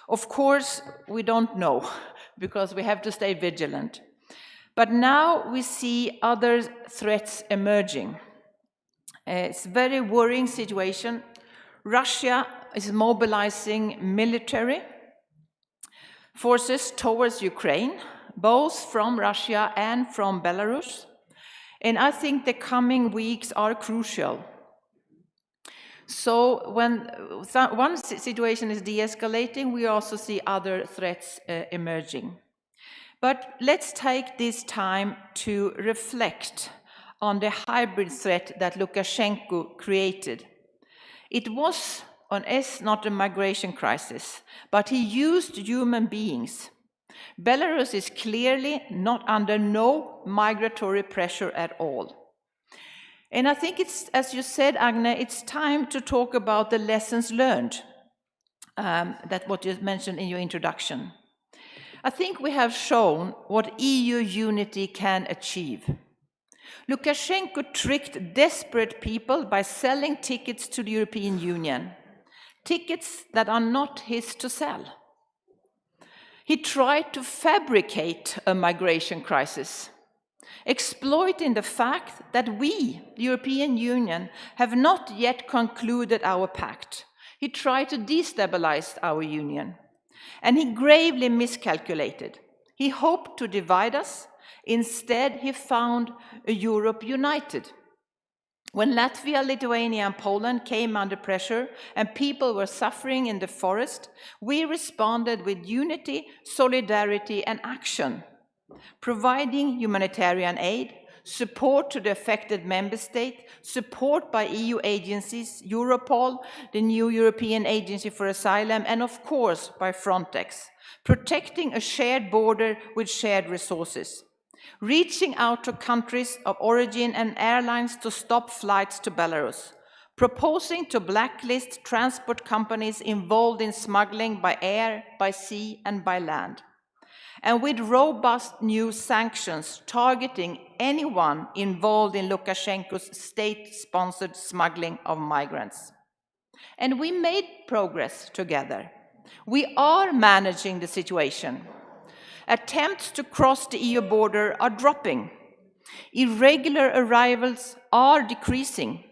Of course, we don't know, because we have to stay vigilant. But now we see other threats emerging. It's a very worrying situation. Russia is mobilizing military forces towards Ukraine, both from Russia and from Belarus. And I think the coming weeks are crucial. So when one situation is de-escalating, we also see other threats emerging. But let's take this time to reflect on the hybrid threat that Lukashenko created. It was not a migration crisis, but he used human beings. Belarus is clearly not under no migratory pressure at all. And I think it's, as you said, Agne, it's time to talk about the lessons learned, that what you mentioned in your introduction. I think we have shown what EU unity can achieve. Lukashenko tricked desperate people by selling tickets to the European Union, tickets that are not his to sell. He tried to fabricate a migration crisis, exploiting the fact that we, the European Union, have not yet concluded our pact. He tried to destabilize our union, and he gravely miscalculated. He hoped to divide us. Instead, he found a Europe united. When Latvia, Lithuania, and Poland came under pressure and people were suffering in the forest, we responded with unity, solidarity, and action, providing humanitarian aid, support to the affected member state, support by EU agencies, Europol, the new European Agency for Asylum, and of course by Frontex, protecting a shared border with shared resources, reaching out to countries of origin and airlines to stop flights to Belarus, proposing to blacklist transport companies involved in smuggling by air, by sea, and by land, and with robust new sanctions targeting anyone involved in Lukashenko's state-sponsored smuggling of migrants. And we made progress together. We are managing the situation. Attempts to cross the EU border are dropping. Irregular arrivals are decreasing.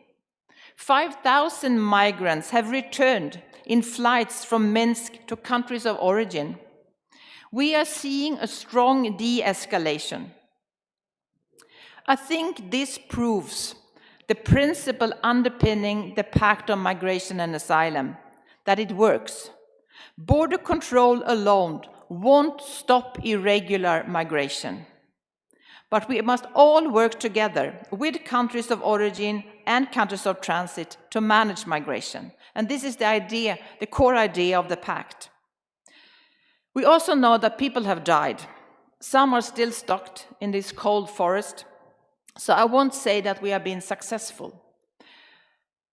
5,000 migrants have returned in flights from Minsk to countries of origin. We are seeing a strong de-escalation. I think this proves the principle underpinning the Pact on Migration and Asylum, that it works. Border control alone won't stop irregular migration. But we must all work together with countries of origin and countries of transit to manage migration. And this is the idea, the core idea of the pact. We also know that people have died. Some are still stuck in this cold forest. So I won't say that we have been successful.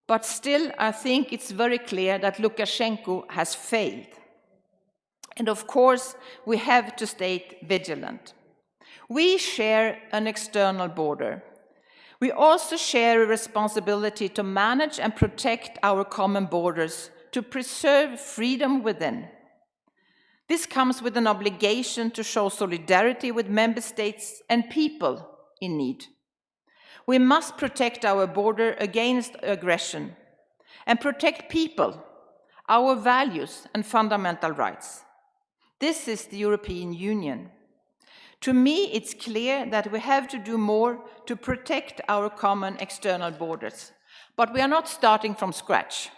But still, I think it's very clear that Lukashenko has failed. And of course, we have to stay vigilant. We share an external border. We also share a responsibility to manage and protect our common borders, to preserve freedom within. This comes with an obligation to show solidarity with member states and people in need. We must protect our border against aggression and protect people, our values and fundamental rights. This is the European Union. To me, it's clear that we have to do more to protect our common external borders. But we are not starting from scratch.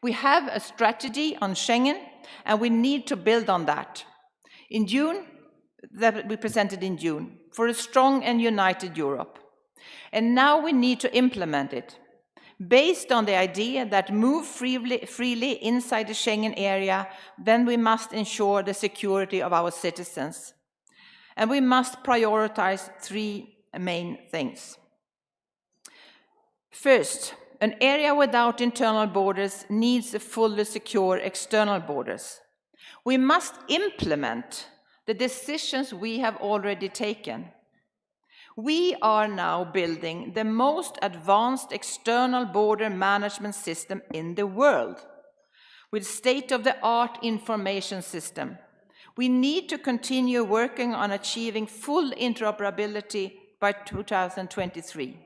We have a strategy on Schengen, and we need to build on that. In June, that we presented in June, for a strong and united Europe. And now we need to implement it, based on the idea that move freely inside the Schengen area, then we must ensure the security of our citizens. And we must prioritize three main things. First, an area without internal borders needs a fully secure external borders. We must implement the decisions we have already taken. We are now building the most advanced external border management system in the world, with state-of-the-art information system. We need to continue working on achieving full interoperability by 2023.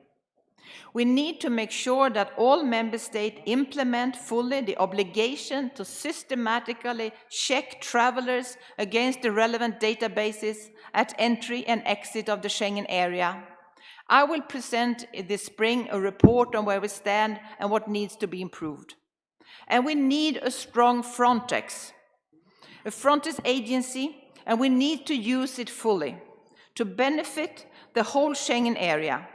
We need to make sure that all member states implement fully the obligation to systematically check travelers against the relevant databases at entry and exit of the Schengen area. I will present this spring a report on where we stand and what needs to be improved. And we need a strong Frontex, a Frontex agency, and we need to use it fully to benefit the whole Schengen area.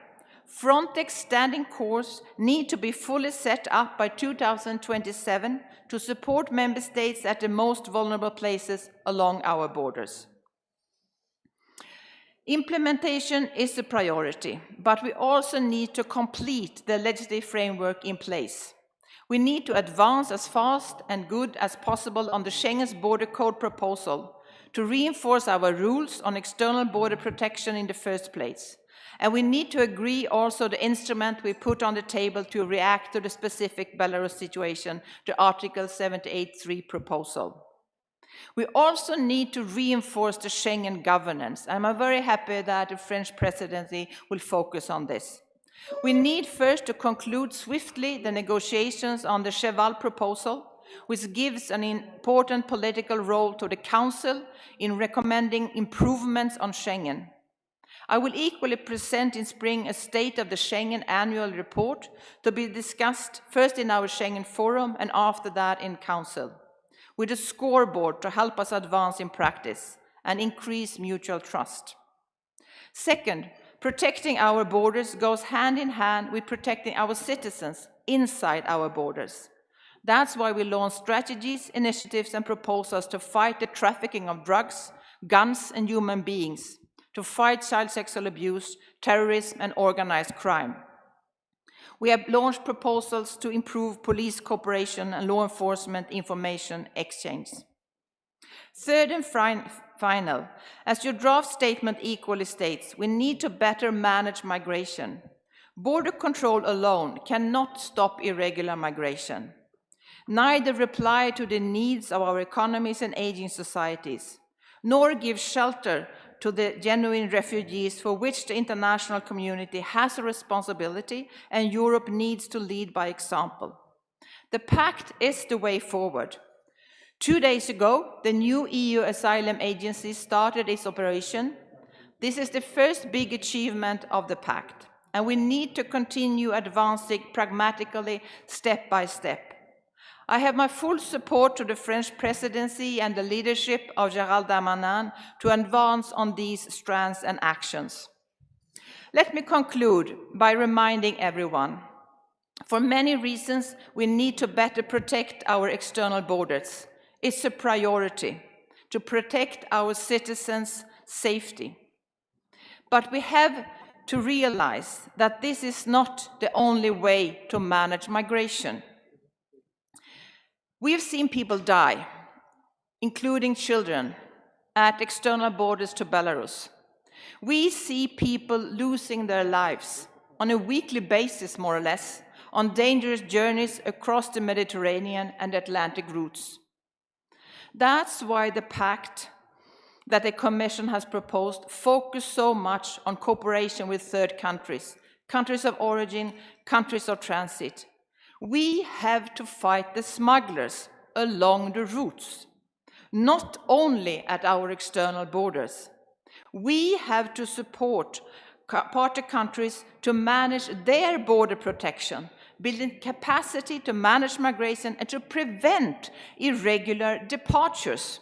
Frontex standing course need to be fully set up by 2027 to support member states at the most vulnerable places along our borders. Implementation is a priority, but we also need to complete the legislative framework in place. We need to advance as fast and good as possible on the Schengen's border code proposal to reinforce our rules on external border protection in the first place. And we need to agree also the instrument we put on the table to react to the specific Belarus situation, the Article 78.3 proposal. We also need to reinforce the Schengen governance. I'm very happy that the French presidency will focus on this. We need first to conclude swiftly the negotiations on the Cheval proposal, which gives an important political role to the Council in recommending improvements on Schengen. I will equally present in spring a State of the Schengen annual report to be discussed first in our Schengen Forum and after that in Council, with a scoreboard to help us advance in practice and increase mutual trust. Second, protecting our borders goes hand in hand with protecting our citizens inside our borders. That's why we launch strategies, initiatives, and proposals to fight the trafficking of drugs, guns, and human beings, to fight child sexual abuse, terrorism, and organized crime. We have launched proposals to improve police cooperation and law enforcement information exchange. Third and final, as your draft statement equally states, we need to better manage migration. Border control alone cannot stop irregular migration, neither reply to the needs of our economies and aging societies, nor give shelter to the genuine refugees for which the international community has a responsibility and Europe needs to lead by example. The pact is the way forward. 2 days ago, the new EU Asylum Agency started its operation. This is the first big achievement of the pact, and we need to continue advancing pragmatically step by step. I have my full support to the French presidency and the leadership of Gérald Darmanin to advance on these strands and actions. Let me conclude by reminding everyone, for many reasons, we need to better protect our external borders. It's a priority to protect our citizens' safety. But we have to realize that this is not the only way to manage migration. We have seen people die, including children, at external borders to Belarus. We see people losing their lives on a weekly basis, more or less, on dangerous journeys across the Mediterranean and Atlantic routes. That's why the pact that the Commission has proposed focuses so much on cooperation with third countries, countries of origin, countries of transit. We have to fight the smugglers along the routes, not only at our external borders. We have to support partner countries to manage their border protection, building capacity to manage migration and to prevent irregular departures.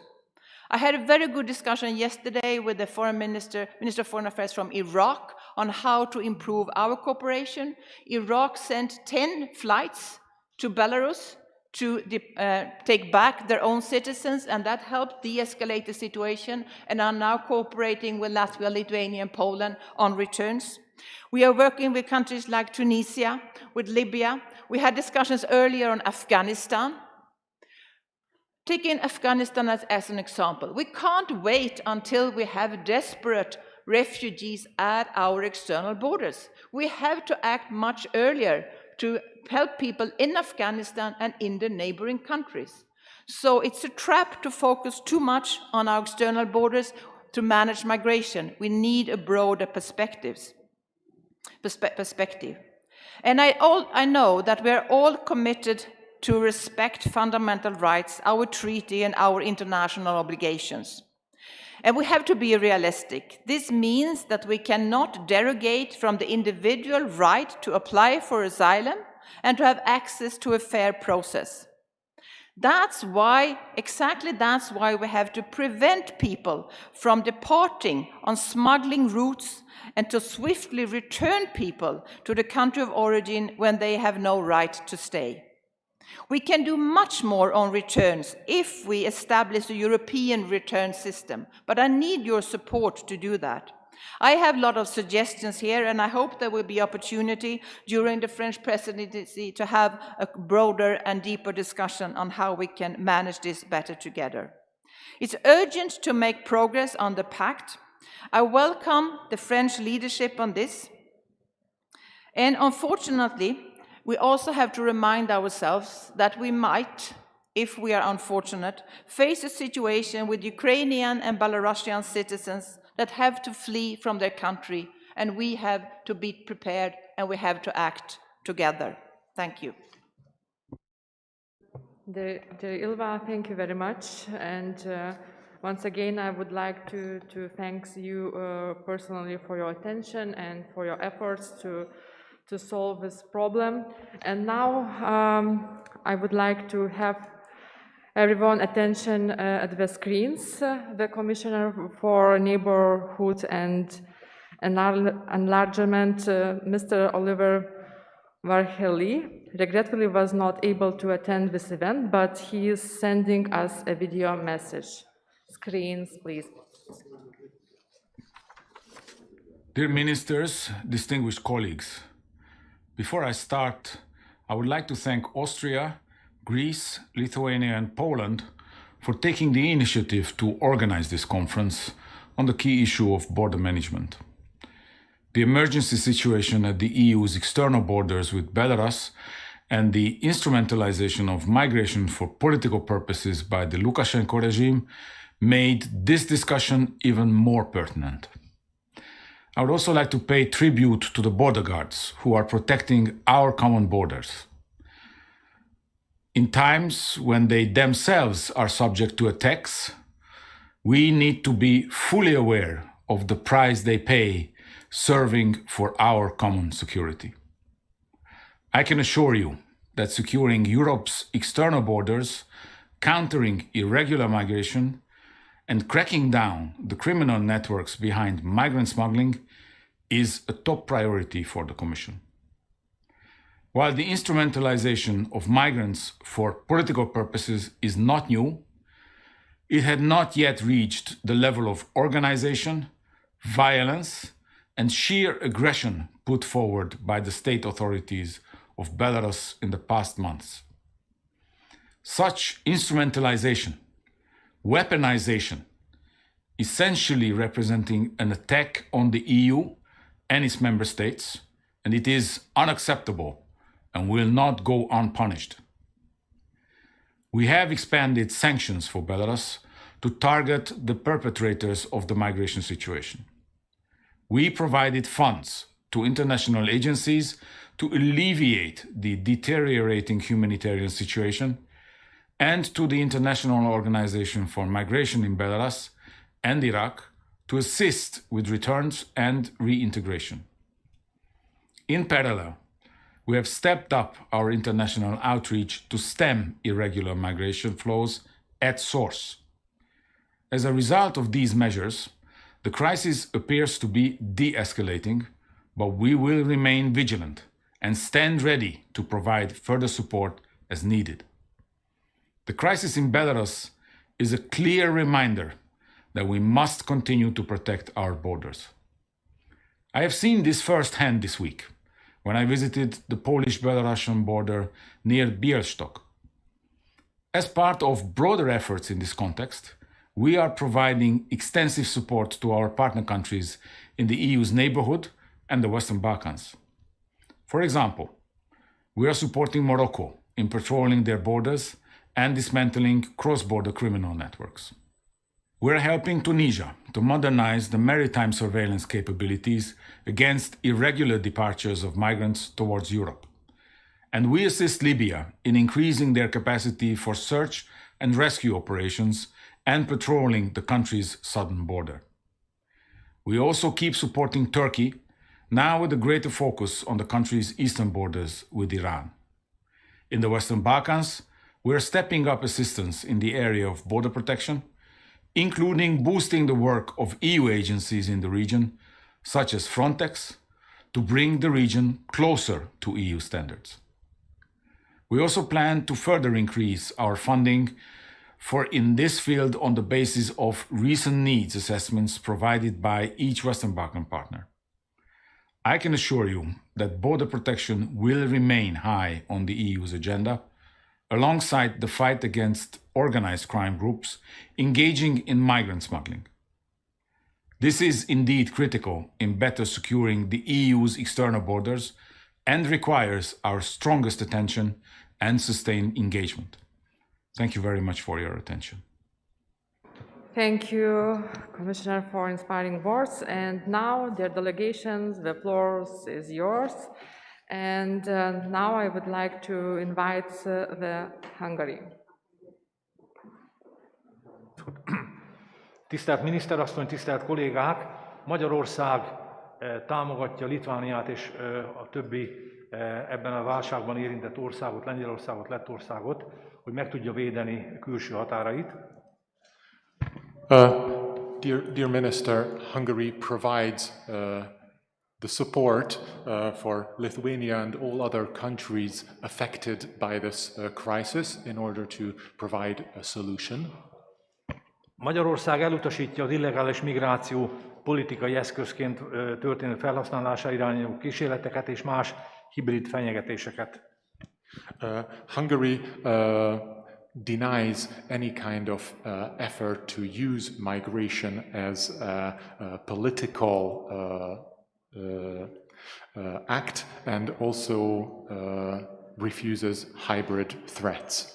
I had a very good discussion yesterday with the Minister of Foreign Affairs from Iraq on how to improve our cooperation. Iraq sent 10 flights to Belarus to take back their own citizens, and that helped de-escalate the situation, and are now cooperating with Latvia, Lithuania, and Poland on returns. We are working with countries like Tunisia, with Libya. We had discussions earlier on Afghanistan. Taking Afghanistan as an example, we can't wait until we have desperate refugees at our external borders. We have to act much earlier to help people in Afghanistan and in the neighboring countries. So it's a trap to focus too much on our external borders to manage migration. We need a broader perspective. And I know that we are all committed to respect fundamental rights, our treaty and our international obligations. And we have to be realistic. This means that we cannot derogate from the individual right to apply for asylum and to have access to a fair process. Exactly that's why we have to prevent people from departing on smuggling routes and to swiftly return people to the country of origin when they have no right to stay. We can do much more on returns if we establish a European return system, but I need your support to do that. I have a lot of suggestions here, and I hope there will be opportunity during the French presidency to have a broader and deeper discussion on how we can manage this better together. It's urgent to make progress on the pact. I welcome the French leadership on this. And unfortunately, we also have to remind ourselves that we might, if we are unfortunate, face a situation with Ukrainian and Belarusian citizens that have to flee from their country, and we have to be prepared and we have to act together. Thank you. Dear Ilva, thank you very much. And once again, I would like to thank you personally for your attention and for your efforts to solve this problem. And now I would like to have everyone attention at the screens. The Commissioner for Neighborhood and Enlargement, Mr. Oliver Varhelyi, regretfully was not able to attend this event, but he is sending us a video message. Screens, please. Dear Ministers, distinguished colleagues, before I start, I would like to thank Austria, Greece, Lithuania, and Poland for taking the initiative to organize this conference on the key issue of border management. The emergency situation at the EU's external borders with Belarus and the instrumentalization of migration for political purposes by the Lukashenko regime made this discussion even more pertinent. I would also like to pay tribute to the border guards who are protecting our common borders. In times when they themselves are subject to attacks, we need to be fully aware of the price they pay serving for our common security. I can assure you that securing Europe's external borders, countering irregular migration, and cracking down the criminal networks behind migrant smuggling is a top priority for the Commission. While the instrumentalization of migrants for political purposes is not new, it had not yet reached the level of organization, violence, and sheer aggression put forward by the state authorities of Belarus in the past months. Such instrumentalization, weaponization, essentially representing an attack on the EU and its member states, and it is unacceptable and will not go unpunished. We have expanded sanctions for Belarus to target the perpetrators of the migration situation. We provided funds to international agencies to alleviate the deteriorating humanitarian situation and to the International Organization for Migration in Belarus and Iraq to assist with returns and reintegration. In parallel, we have stepped up our international outreach to stem irregular migration flows at source. As a result of these measures, the crisis appears to be de-escalating, but we will remain vigilant and stand ready to provide further support as needed. The crisis in Belarus is a clear reminder that we must continue to protect our borders. I have seen this firsthand this week when I visited the Polish-Belarusian border near Białystok. As part of broader efforts in this context, we are providing extensive support to our partner countries in the EU's neighborhood and the Western Balkans. For example, we are supporting Morocco in patrolling their borders and dismantling cross-border criminal networks. We are helping Tunisia to modernize the maritime surveillance capabilities against irregular departures of migrants towards Europe. And we assist Libya in increasing their capacity for search and rescue operations and patrolling the country's southern border. We also keep supporting Turkey, now with a greater focus on the country's eastern borders with Iran. In the Western Balkans, we are stepping up assistance in the area of border protection, including boosting the work of EU agencies in the region, such as Frontex, to bring the region closer to EU standards. We also plan to further increase our funding in this field on the basis of recent needs assessments provided by each Western Balkan partner. I can assure you that border protection will remain high on the EU's agenda, alongside the fight against organized crime groups engaging in migrant smuggling. This is indeed critical in better securing the EU's external borders and requires our strongest attention and sustained engagement. Thank you very much for your attention. Thank you, Commissioner, for inspiring words. And now, dear delegations, the floor is yours. And now I would like to invite the Hungary. Tisztelt miniszterasszony, tisztelt kollégák! Magyarország támogatja Litvániát és a többi ebben a válságban érintett országot, Lengyelországot, Lettországot, hogy meg tudja védeni külső határait. Dear Minister, Hungary provides the support for Lithuania and all other countries affected by this crisis in order to provide a solution. Magyarország elutasítja az illegális migráció politikai eszközként történő felhasználásra irányuló kísérleteket és más hibrid fenyegetéseket. Hungary denies any kind of effort to use migration as a political act and also refuses hybrid threats.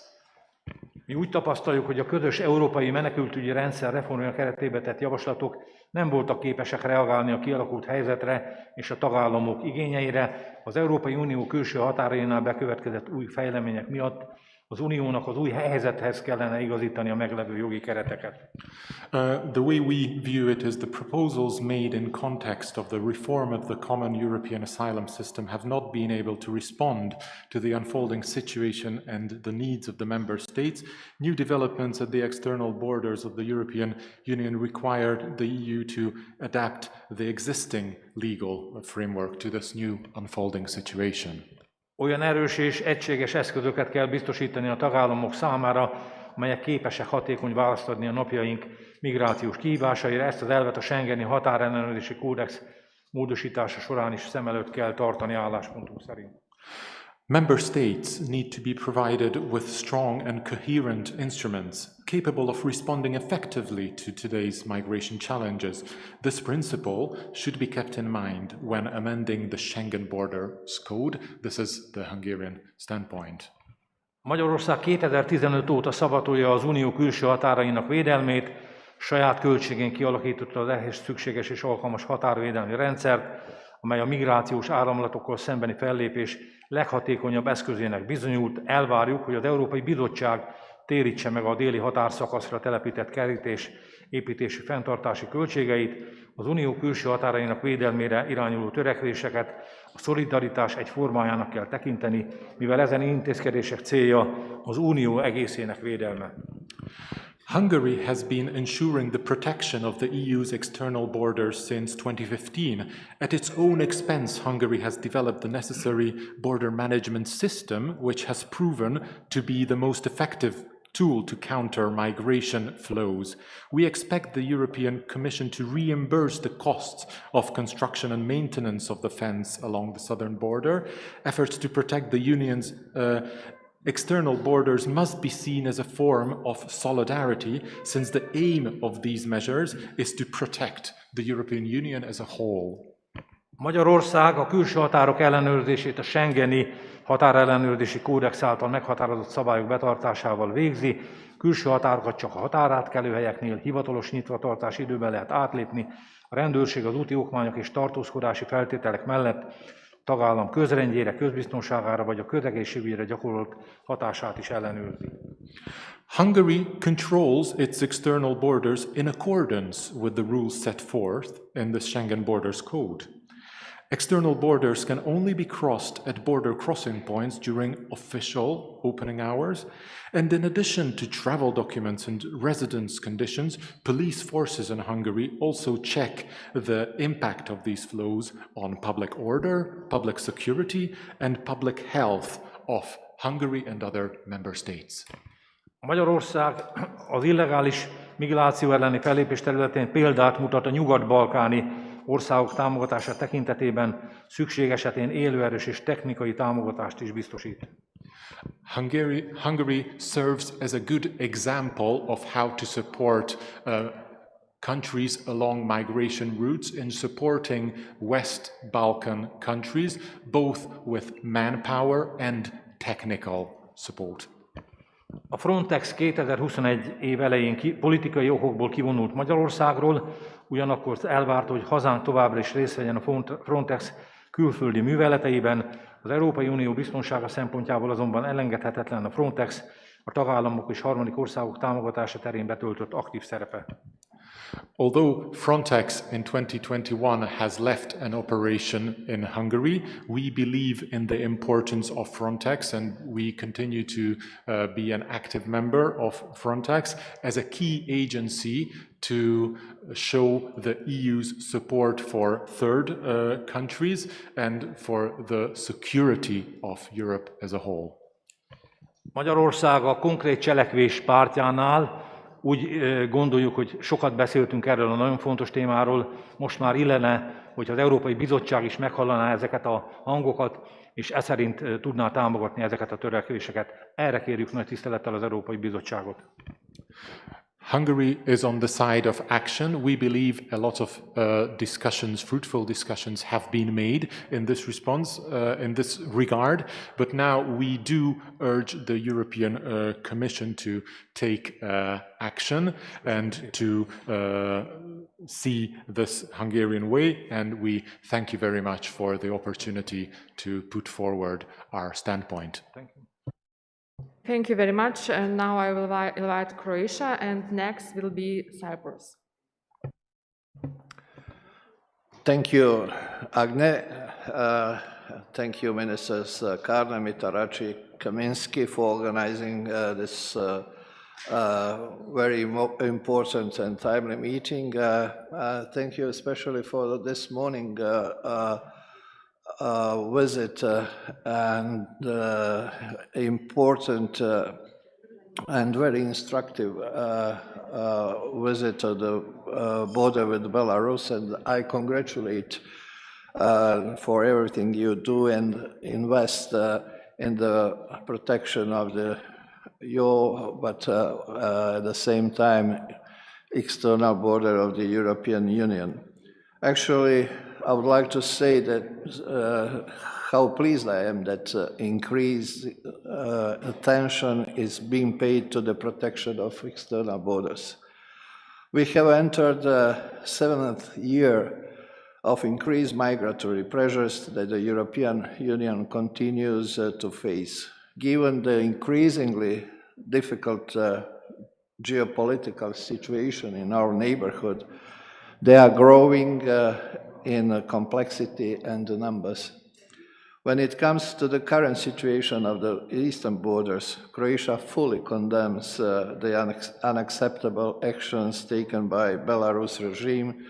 Mi úgy tapasztaljuk, hogy a közös európai menekültügyi rendszer reformja keretében tett javaslatok nem voltak képesek reagálni a kialakult helyzetre és a tagállamok igényeire. Az Európai Unió külső határainál bekövetkezett új fejlemények miatt az uniónak az új helyzethez kellene igazítani a meglevő jogi kereteket. The way we view it is the proposals made in context of the reform of the common European asylum system have not been able to respond to the unfolding situation and the needs of the member states. New developments at the external borders of the European Union required the EU to adapt the existing legal framework to this new unfolding situation. Olyan erős és egységes eszközöket kell biztosítani a tagállamok számára, amelyek képesek hatékony választ adni a napjaink migrációs kihívásaira. Ezt az elvet a Schengeni határellenőrzési kódex módosítása során is szem előtt kell tartani álláspontunk szerint. Member states need to be provided with strong and coherent instruments capable of responding effectively to today's migration challenges. This principle should be kept in mind when amending the Schengen Borders Code. This is the Hungarian standpoint. Magyarország 2015 óta szavatolja az unió külső határainak védelmét, saját költségén kialakította az ehhez szükséges és alkalmas határvédelmi rendszert, amely a migrációs áramlatokkal szembeni fellépés leghatékonyabb eszközének bizonyult. Elvárjuk, hogy az Európai Bizottság térítse meg a déli határszakaszra telepített kerítés építési fenntartási költségeit, az unió külső határainak védelmére irányuló törekvéseket a szolidaritás egy formájának kell tekinteni, mivel ezen intézkedések célja az unió egészének védelme. Hungary has been ensuring the protection of the EU's external borders since 2015. At its own expense, Hungary has developed the necessary border management system, which has proven to be the most effective tool to counter migration flows. We expect the European Commission to reimburse the costs of construction and maintenance of the fence along the southern border. Efforts to protect the Union's external borders must be seen as a form of solidarity, since the aim of these measures is to protect the European Union as a whole. Magyarország a külső határok ellenőrzését a Schengeni határellenőrzési kódex által meghatározott szabályok betartásával végzi. Külső határokat csak a határátkelőhelyeknél hivatalos nyitvatartási időben lehet átlépni. A rendőrség az úti okmányok és tartózkodási feltételek mellett tagállam közrendjére, közbiztonságára vagy a közegészségügyre gyakorolt hatását is ellenőrzi. Hungary controls its external borders in accordance with the rules set forth in the Schengen Borders Code. External borders can only be crossed at border crossing points during official opening hours, and in addition to travel documents and residence conditions, police forces in Hungary also check the impact of these flows on public order, public security, and public health of Hungary and other member states. Magyarország az illegális migráció elleni fellépés területén példát mutat a nyugat-balkáni országok támogatása tekintetében, szükség esetén élőerős és technikai támogatást is biztosít. Hungary serves as a good example of how to support countries along migration routes in supporting West Balkan countries, both with manpower and technical support. A Frontex 2021 év elején politikai okokból kivonult Magyarországról, ugyanakkor elvárta, hogy hazánk továbbra is részt vegyen a Frontex külföldi műveleteiben. Az Európai Unió biztonsága szempontjából azonban elengedhetetlen a Frontex, a tagállamok és harmadik országok támogatása terén betöltött aktív szerepe. Although Frontex in 2021 has left an operation in Hungary, we believe in the importance of Frontex, and we continue to be an active member of Frontex as a key agency to show the EU's support for third countries and for the security of Europe as a whole. Magyarország a konkrét cselekvés pártjánál. Úgy gondoljuk, hogy sokat beszéltünk erről a nagyon fontos témáról, most már illene, hogy az Európai Bizottság is meghallaná ezeket a hangokat, és e szerint tudná támogatni ezeket a törekvéseket. Erre kérjük nagy tisztelettel az Európai Bizottságot. Hungary is on the side of action. We believe a lot of fruitful discussions have been made in this response, in this regard, but now we do urge the European Commission to take action and to see this Hungarian way, and we thank you very much for the opportunity to put forward our standpoint. Thank you. Thank you very much. And now I will invite Croatia, and next will be Cyprus. Thank you, Agne. Thank you, Ministers Karna, Mitarachi, Kaminsky, for organizing this very important and timely meeting. Thank you especially for this morning visit and important and very instructive visit to the border with Belarus, and I congratulate for everything you do and invest in the protection of your, but at the same time, external border of the European Union. Actually, I would like to say that how pleased I am that increased attention is being paid to the protection of external borders. We have entered the 7th year of increased migratory pressures that the European Union continues to face. Given the increasingly difficult geopolitical situation in our neighborhood, they are growing in complexity and numbers. When it comes to the current situation of the eastern borders, Croatia fully condemns the unacceptable actions taken by Belarus regime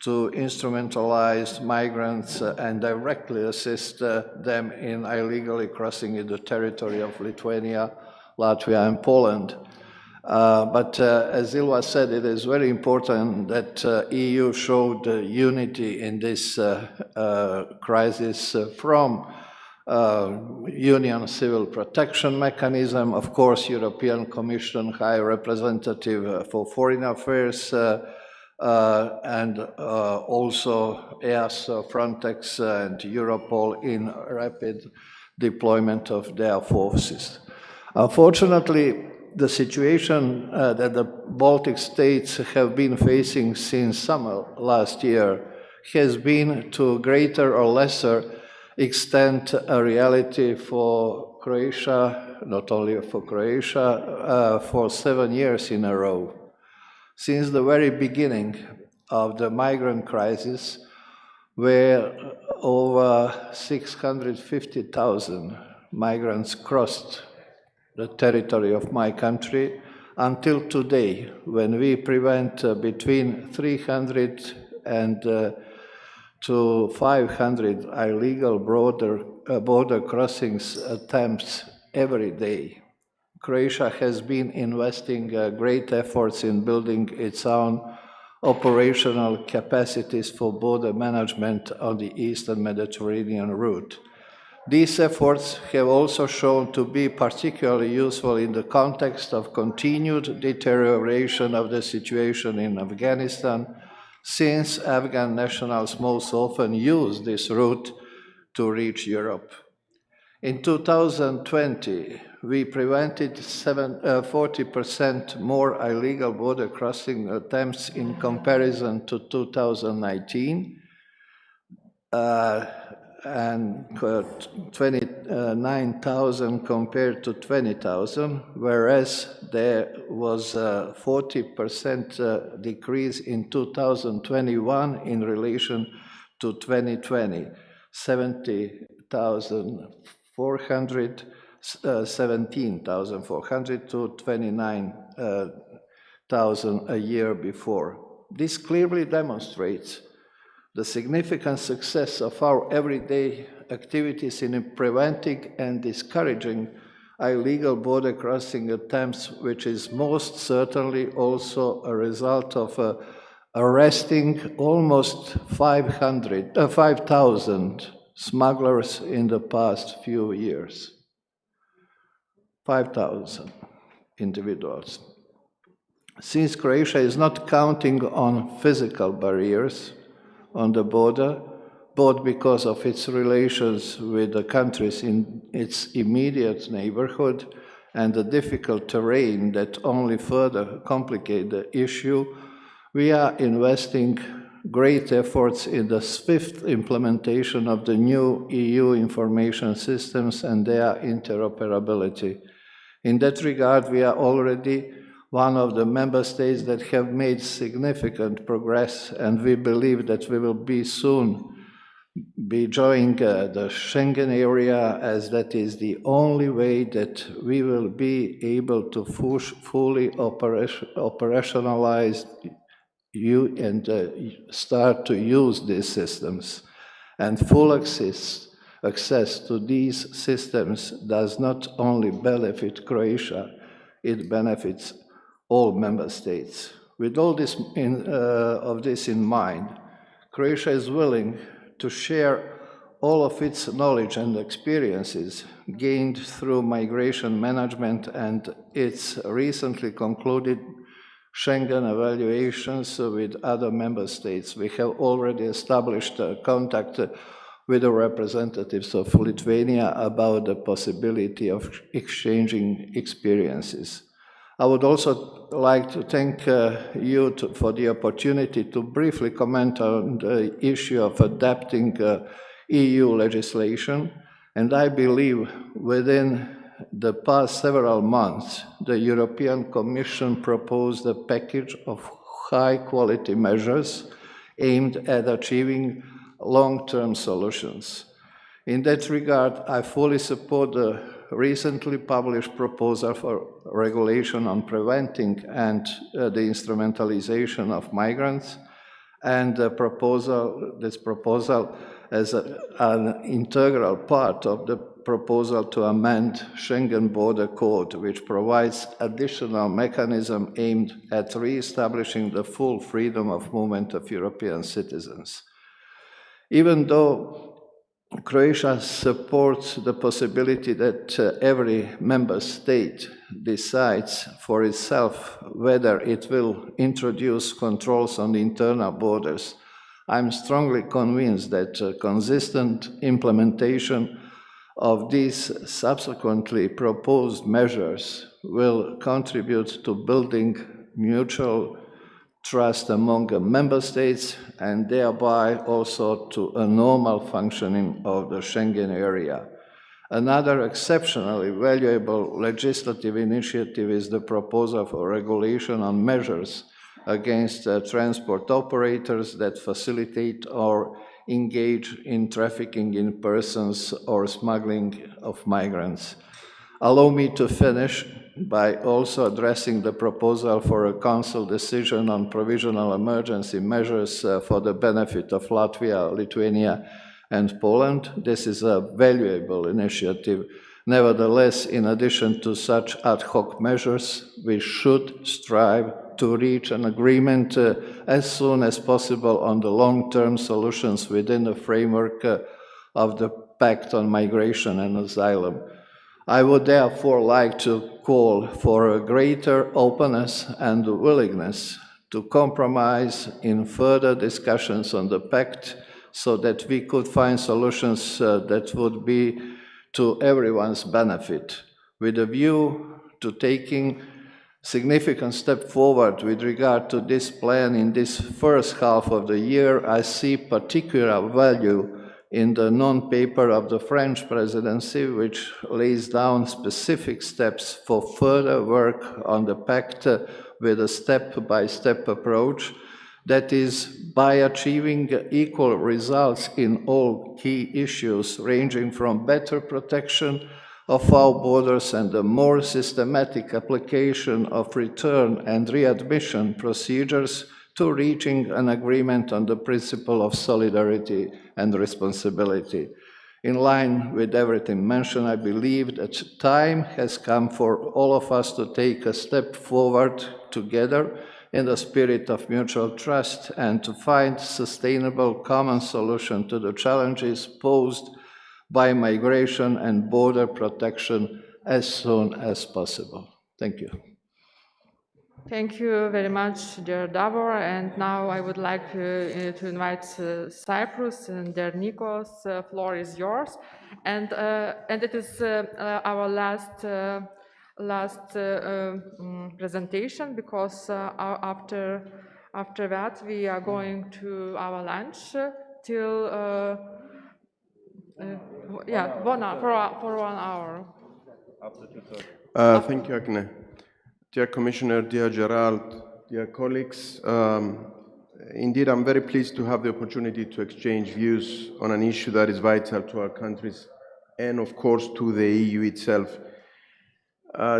to instrumentalize migrants and directly assist them in illegally crossing the territory of Lithuania, Latvia, and Poland. But as Ilva said, it is very important that EU showed unity in this crisis from Union Civil Protection Mechanism, of course, European Commission High Representative for Foreign Affairs, and also EASO, Frontex, and Europol in rapid deployment of their forces. Unfortunately, the situation that the Baltic states have been facing since summer last year has been to greater or lesser extent a reality for Croatia, not only for Croatia, for 7 years in a row. Since the very beginning of the migrant crisis, where over 650,000 migrants crossed the territory of my country, until today, when we prevent between 300 and to 500 illegal border crossings attempts every day. Croatia has been investing great efforts in building its own operational capacities for border management on the Eastern Mediterranean route. These efforts have also shown to be particularly useful in the context of continued deterioration of the situation in Afghanistan, since Afghan nationals most often use this route to reach Europe. In 2020, we prevented 40% more illegal border crossing attempts in comparison to 2019, and 29,000 compared to 20,000, whereas there was a 40% decrease in 2021 in relation to 2020, 17,400 to 29,000 a year before. This clearly demonstrates the significant success of our everyday activities in preventing and discouraging illegal border crossing attempts, which is most certainly also a result of arresting almost 5,000 smugglers in the past few years. 5,000 individuals. Since Croatia is not counting on physical barriers on the border, both because of its relations with the countries in its immediate neighborhood and the difficult terrain that only further complicate the issue, we are investing great efforts in the swift implementation of the new EU information systems and their interoperability. In that regard, we are already one of the member states that have made significant progress, and we believe that we will be soon be joining the Schengen area, as that is the only way that we will be able to fully operationalize and start to use these systems. And full access to these systems does not only benefit Croatia, it benefits all member states. With all this of this in mind, Croatia is willing to share all of its knowledge and experiences gained through migration management and its recently concluded Schengen evaluations with other member states. We have already established contact with the representatives of Lithuania about the possibility of exchanging experiences. I would also like to thank you for the opportunity to briefly comment on the issue of adapting EU legislation. And I believe within the past several months, the European Commission proposed a package of high-quality measures aimed at achieving long-term solutions. In that regard, I fully support the recently published proposal for regulation on preventing and the instrumentalization of migrants, and this proposal as an integral part of the proposal to amend Schengen Border Code, which provides additional mechanism aimed at re-establishing the full freedom of movement of European citizens. Even though Croatia supports the possibility that every member state decides for itself whether it will introduce controls on the internal borders, I'm strongly convinced that consistent implementation of these subsequently proposed measures will contribute to building mutual trust among member states and thereby also to a normal functioning of the Schengen area. Another exceptionally valuable legislative initiative is the proposal for regulation on measures against transport operators that facilitate or engage in trafficking in persons or smuggling of migrants. Allow me to finish by also addressing the proposal for a Council decision on provisional emergency measures for the benefit of Latvia, Lithuania, and Poland. This is a valuable initiative. Nevertheless, in addition to such ad hoc measures, we should strive to reach an agreement as soon as possible on the long-term solutions within the framework of the Pact on Migration and Asylum. I would therefore like to call for a greater openness and willingness to compromise in further discussions on the Pact so that we could find solutions that would be to everyone's benefit. With a view to taking significant step forward with regard to this plan in this first half of the year, I see particular value in the non-paper of the French presidency, which lays down specific steps for further work on the pact with a step-by-step approach, that is, by achieving equal results in all key issues, ranging from better protection of our borders and a more systematic application of return and readmission procedures to reaching an agreement on the principle of solidarity and responsibility. In line with everything mentioned, I believe that time has come for all of us to take a step forward together in the spirit of mutual trust and to find sustainable common solution to the challenges posed by migration and border protection as soon as possible. Thank you. Thank you very much, dear Davor. And now I would like to invite Cyprus and dear Nikos. Floor is yours. And it is our last presentation, because after that we are going to our lunch till 1 hour, for 1 hour. After 2:30. Thank you, Agne. Dear Commissioner, dear Gerald, dear colleagues, indeed, I'm very pleased to have the opportunity to exchange views on an issue that is vital to our countries and, of course, to the EU itself.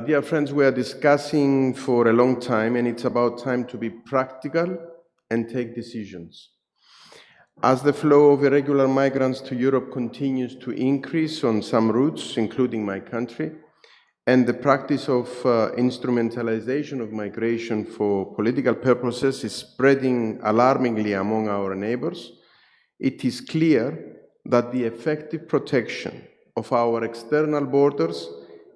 Dear friends, we are discussing for a long time, and it's about time to be practical and take decisions. As the flow of irregular migrants to Europe continues to increase on some routes, including my country, and the practice of instrumentalization of migration for political purposes is spreading alarmingly among our neighbors, it is clear that the effective protection of our external borders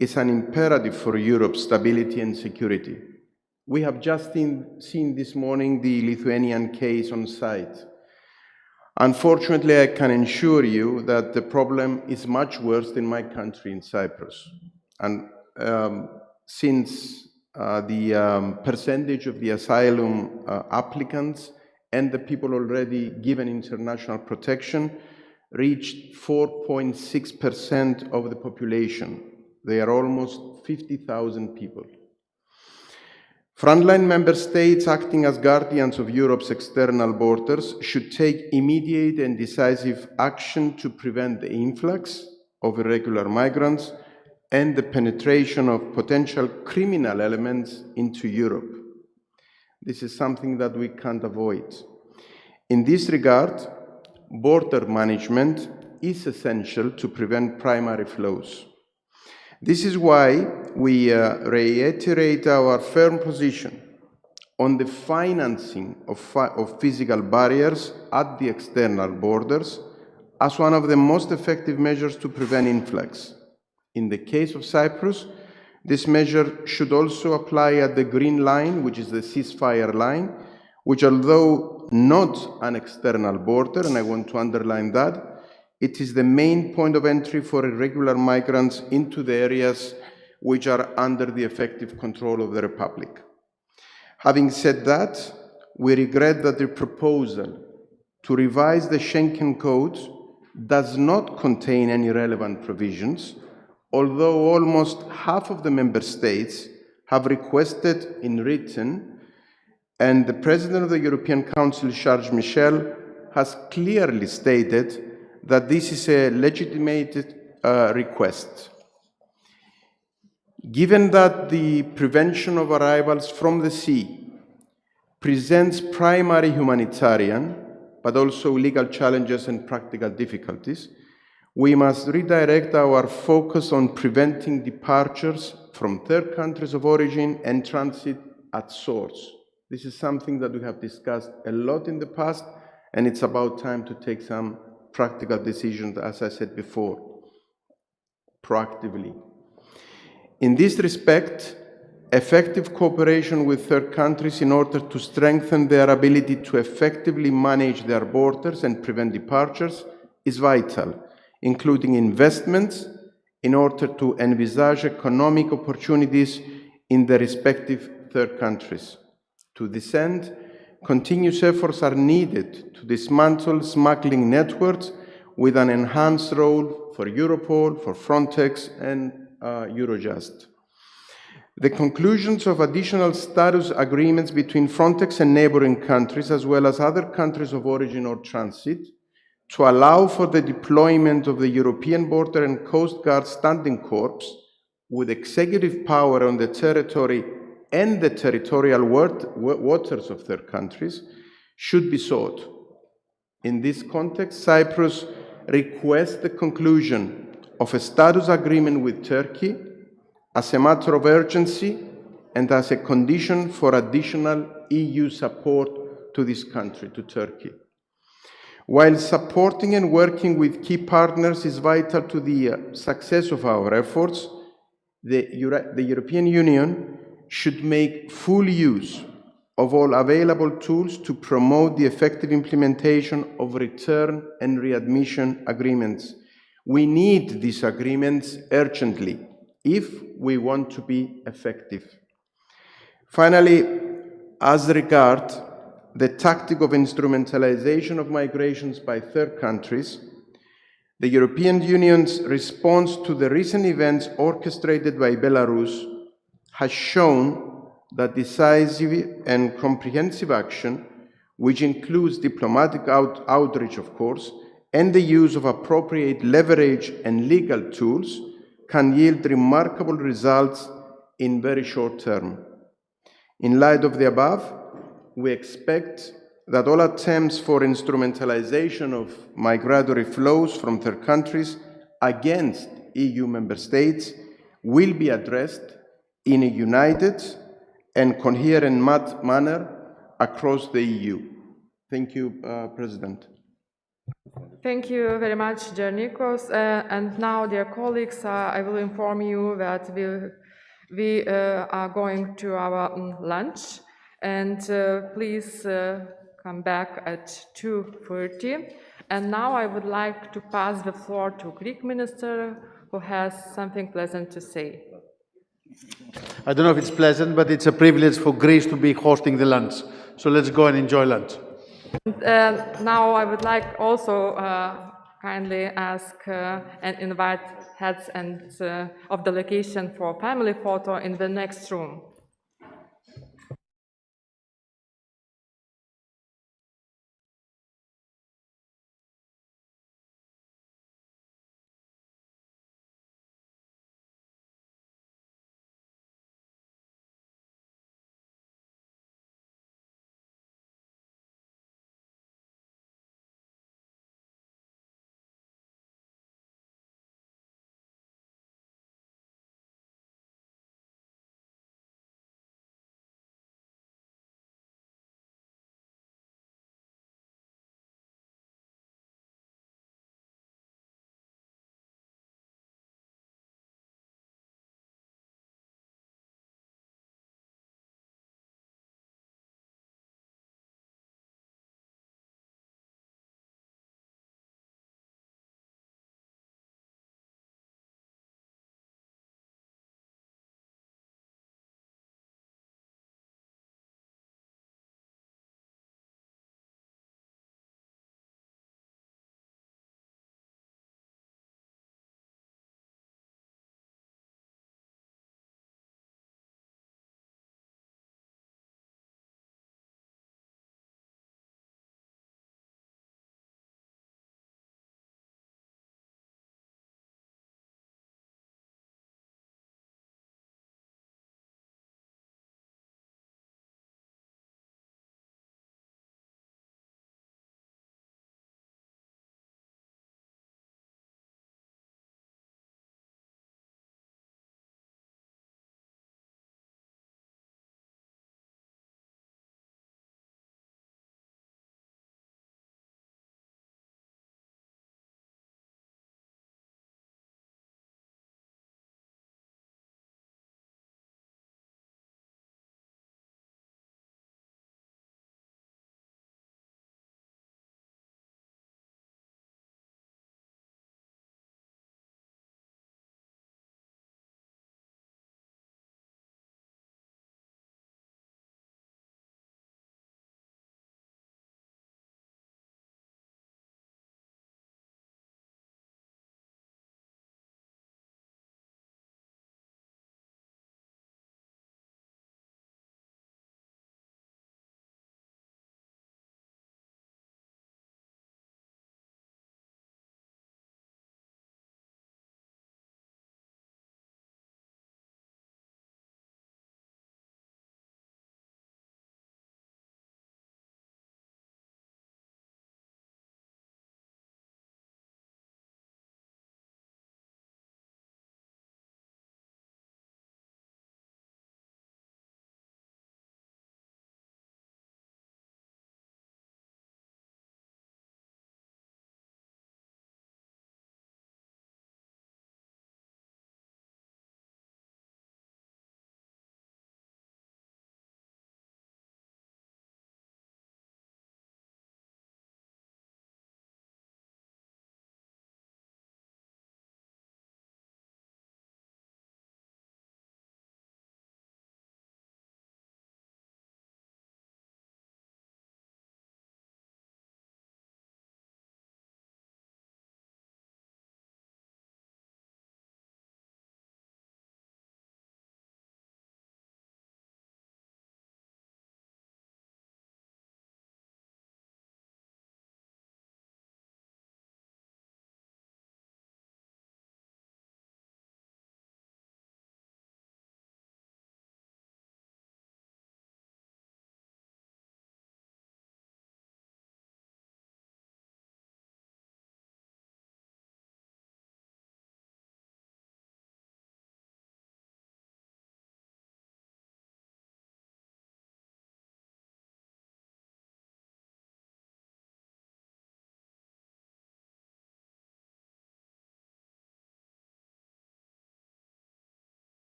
is an imperative for Europe's stability and security. We have just seen this morning the Lithuanian case on site. Unfortunately, I can assure you that the problem is much worse in my country, in Cyprus. And since the percentage of the asylum applicants and the people already given international protection reached 4.6% of the population. They are almost 50,000 people. Frontline member states acting as guardians of Europe's external borders should take immediate and decisive action to prevent the influx of irregular migrants and the penetration of potential criminal elements into Europe. This is something that we can't avoid. In this regard, border management is essential to prevent primary flows. This is why we reiterate our firm position on the financing of physical barriers at the external borders as one of the most effective measures to prevent influx. In the case of Cyprus, this measure should also apply at the Green Line, which is the ceasefire line, which, although not an external border, and I want to underline that, it is the main point of entry for irregular migrants into the areas which are under the effective control of the Republic. Having said that, we regret that the proposal to revise the Schengen Code does not contain any relevant provisions, although almost half of the member states have requested in written, and the President of the European Council, Charles Michel, has clearly stated that this is a legitimate request. Given that the prevention of arrivals from the sea presents primary humanitarian, but also legal challenges and practical difficulties, we must redirect our focus on preventing departures from third countries of origin and transit at source. This is something that we have discussed a lot in the past, and it's about time to take some practical decisions, as I said before, proactively. In this respect, effective cooperation with third countries in order to strengthen their ability to effectively manage their borders and prevent departures is vital, including investments in order to envisage economic opportunities in the respective third countries. To this end, continuous efforts are needed to dismantle smuggling networks with an enhanced role for Europol, for Frontex, and Eurojust. The conclusions of additional status agreements between Frontex and neighboring countries, as well as other countries of origin or transit, to allow for the deployment of the European Border and Coast Guard Standing Corps with executive power on the territory and the territorial waters of third countries should be sought. In this context, Cyprus requests the conclusion of a status agreement with Turkey as a matter of urgency and as a condition for additional EU support to this country, to Turkey. While supporting and working with key partners is vital to the success of our efforts, the European Union should make full use of all available tools to promote the effective implementation of return and readmission agreements. We need these agreements urgently if we want to be effective. Finally, as regards the tactic of instrumentalization of migrations by third countries, The European Union's response to the recent events orchestrated by Belarus has shown that decisive and comprehensive action, which includes diplomatic outreach, of course, and the use of appropriate leverage and legal tools, can yield remarkable results in very short term. In light of the above, we expect that all attempts for instrumentalization of migratory flows from third countries against EU member states will be addressed in a united and coherent manner across the EU. Thank you, President. Thank you very much, dear Nikos. And now, dear colleagues, I will inform you that we are going to our lunch. And please come back at 2:30. And now I would like to pass the floor to Greek minister, who has something pleasant to say. I don't know if it's pleasant, but it's a privilege for Greece to be hosting the lunch. So let's go and enjoy lunch. Now I would like also kindly ask and invite heads and of delegation for family photo in the next room.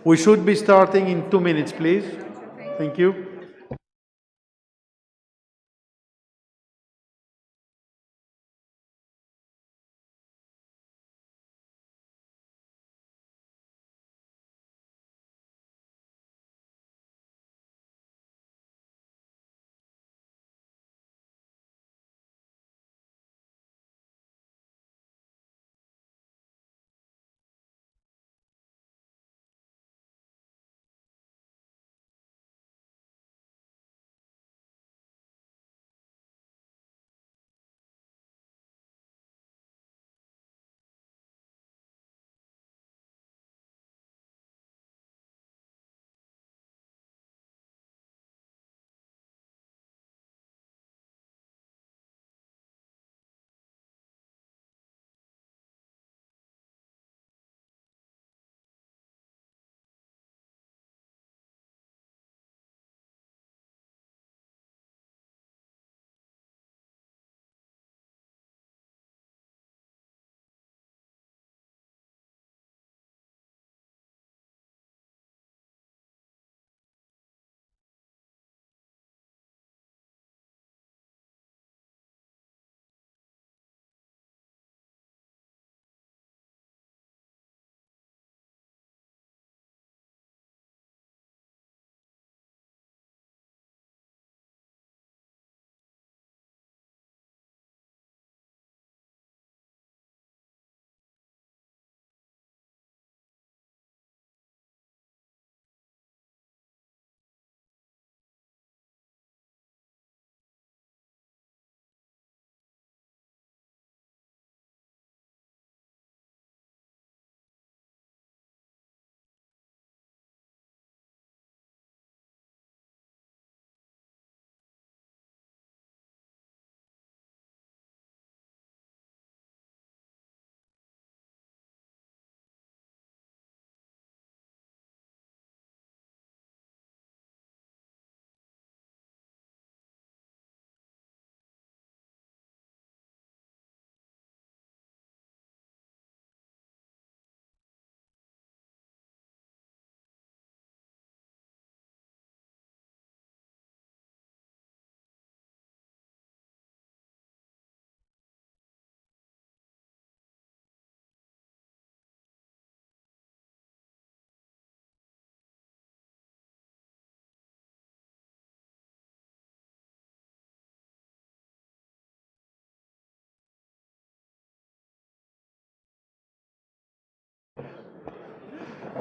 We should be starting in 2 minutes, please. Thank you.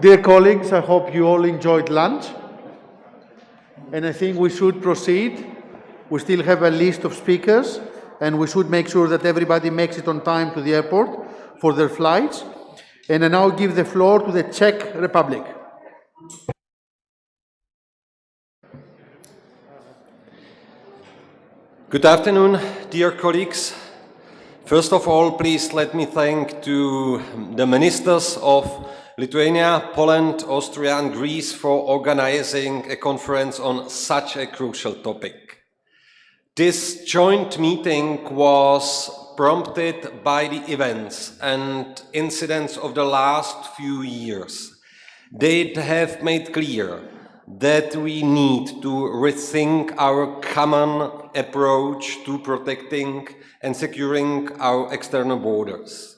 Dear colleagues, I hope you all enjoyed lunch. And I think we should proceed. We still have a list of speakers, and we should make sure that everybody makes it on time to the airport for their flights. And I now give the floor to the Czech Republic. Good afternoon, dear colleagues. First of all, please let me thank to the ministers of Lithuania, Poland, Austria and Greece for organizing a conference on such a crucial topic. This joint meeting was prompted by the events and incidents of the last few years. They have made clear that we need to rethink our common approach to protecting and securing our external borders.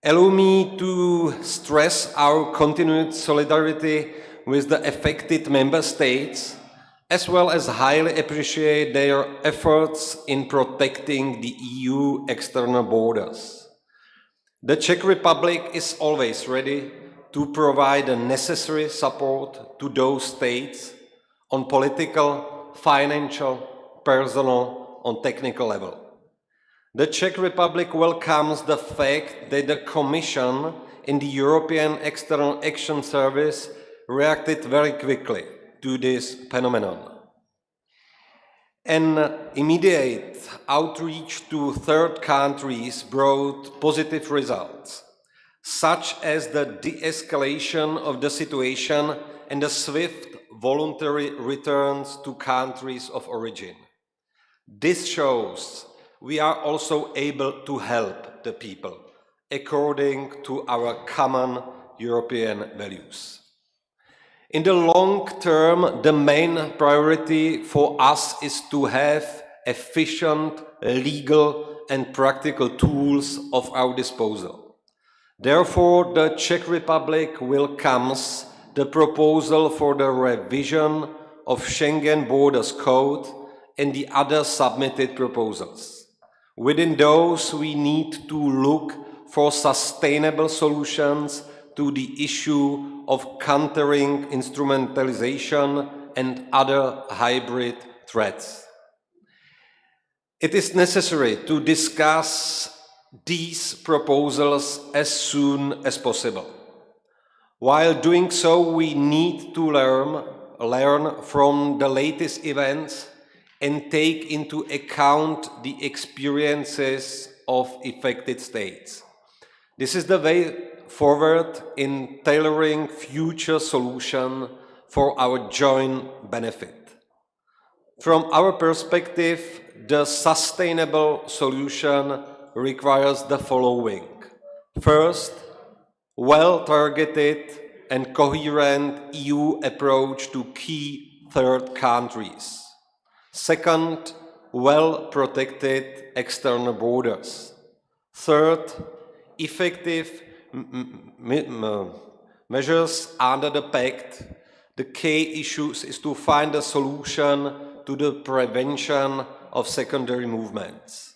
Allow me to stress our continued solidarity with the affected member states, as well as highly appreciate their efforts in protecting the EU external borders. The Czech Republic is always ready to provide the necessary support to those states on political, financial, personal, and technical level. The Czech Republic welcomes the fact that the Commission in the European External Action Service reacted very quickly to this phenomenon. An immediate outreach to third countries brought positive results, such as the de-escalation of the situation and the swift voluntary returns to countries of origin. This shows we are also able to help the people according to our common European values. In the long term, the main priority for us is to have efficient, legal and practical tools of our disposal. Therefore, the Czech Republic welcomes the proposal for the revision of Schengen Borders Code and the other submitted proposals. Within those, we need to look for sustainable solutions to the issue of countering instrumentalization and other hybrid threats. It is necessary to discuss these proposals as soon as possible. While doing so, we need to learn from the latest events and take into account the experiences of affected states. This is the way forward in tailoring future solutions for our joint benefit. From our perspective, the sustainable solution requires the following. First, well-targeted and coherent EU approach to key third countries. Second, well-protected external borders. Third, effective measures under the pact. The key issue is to find a solution to the prevention of secondary movements.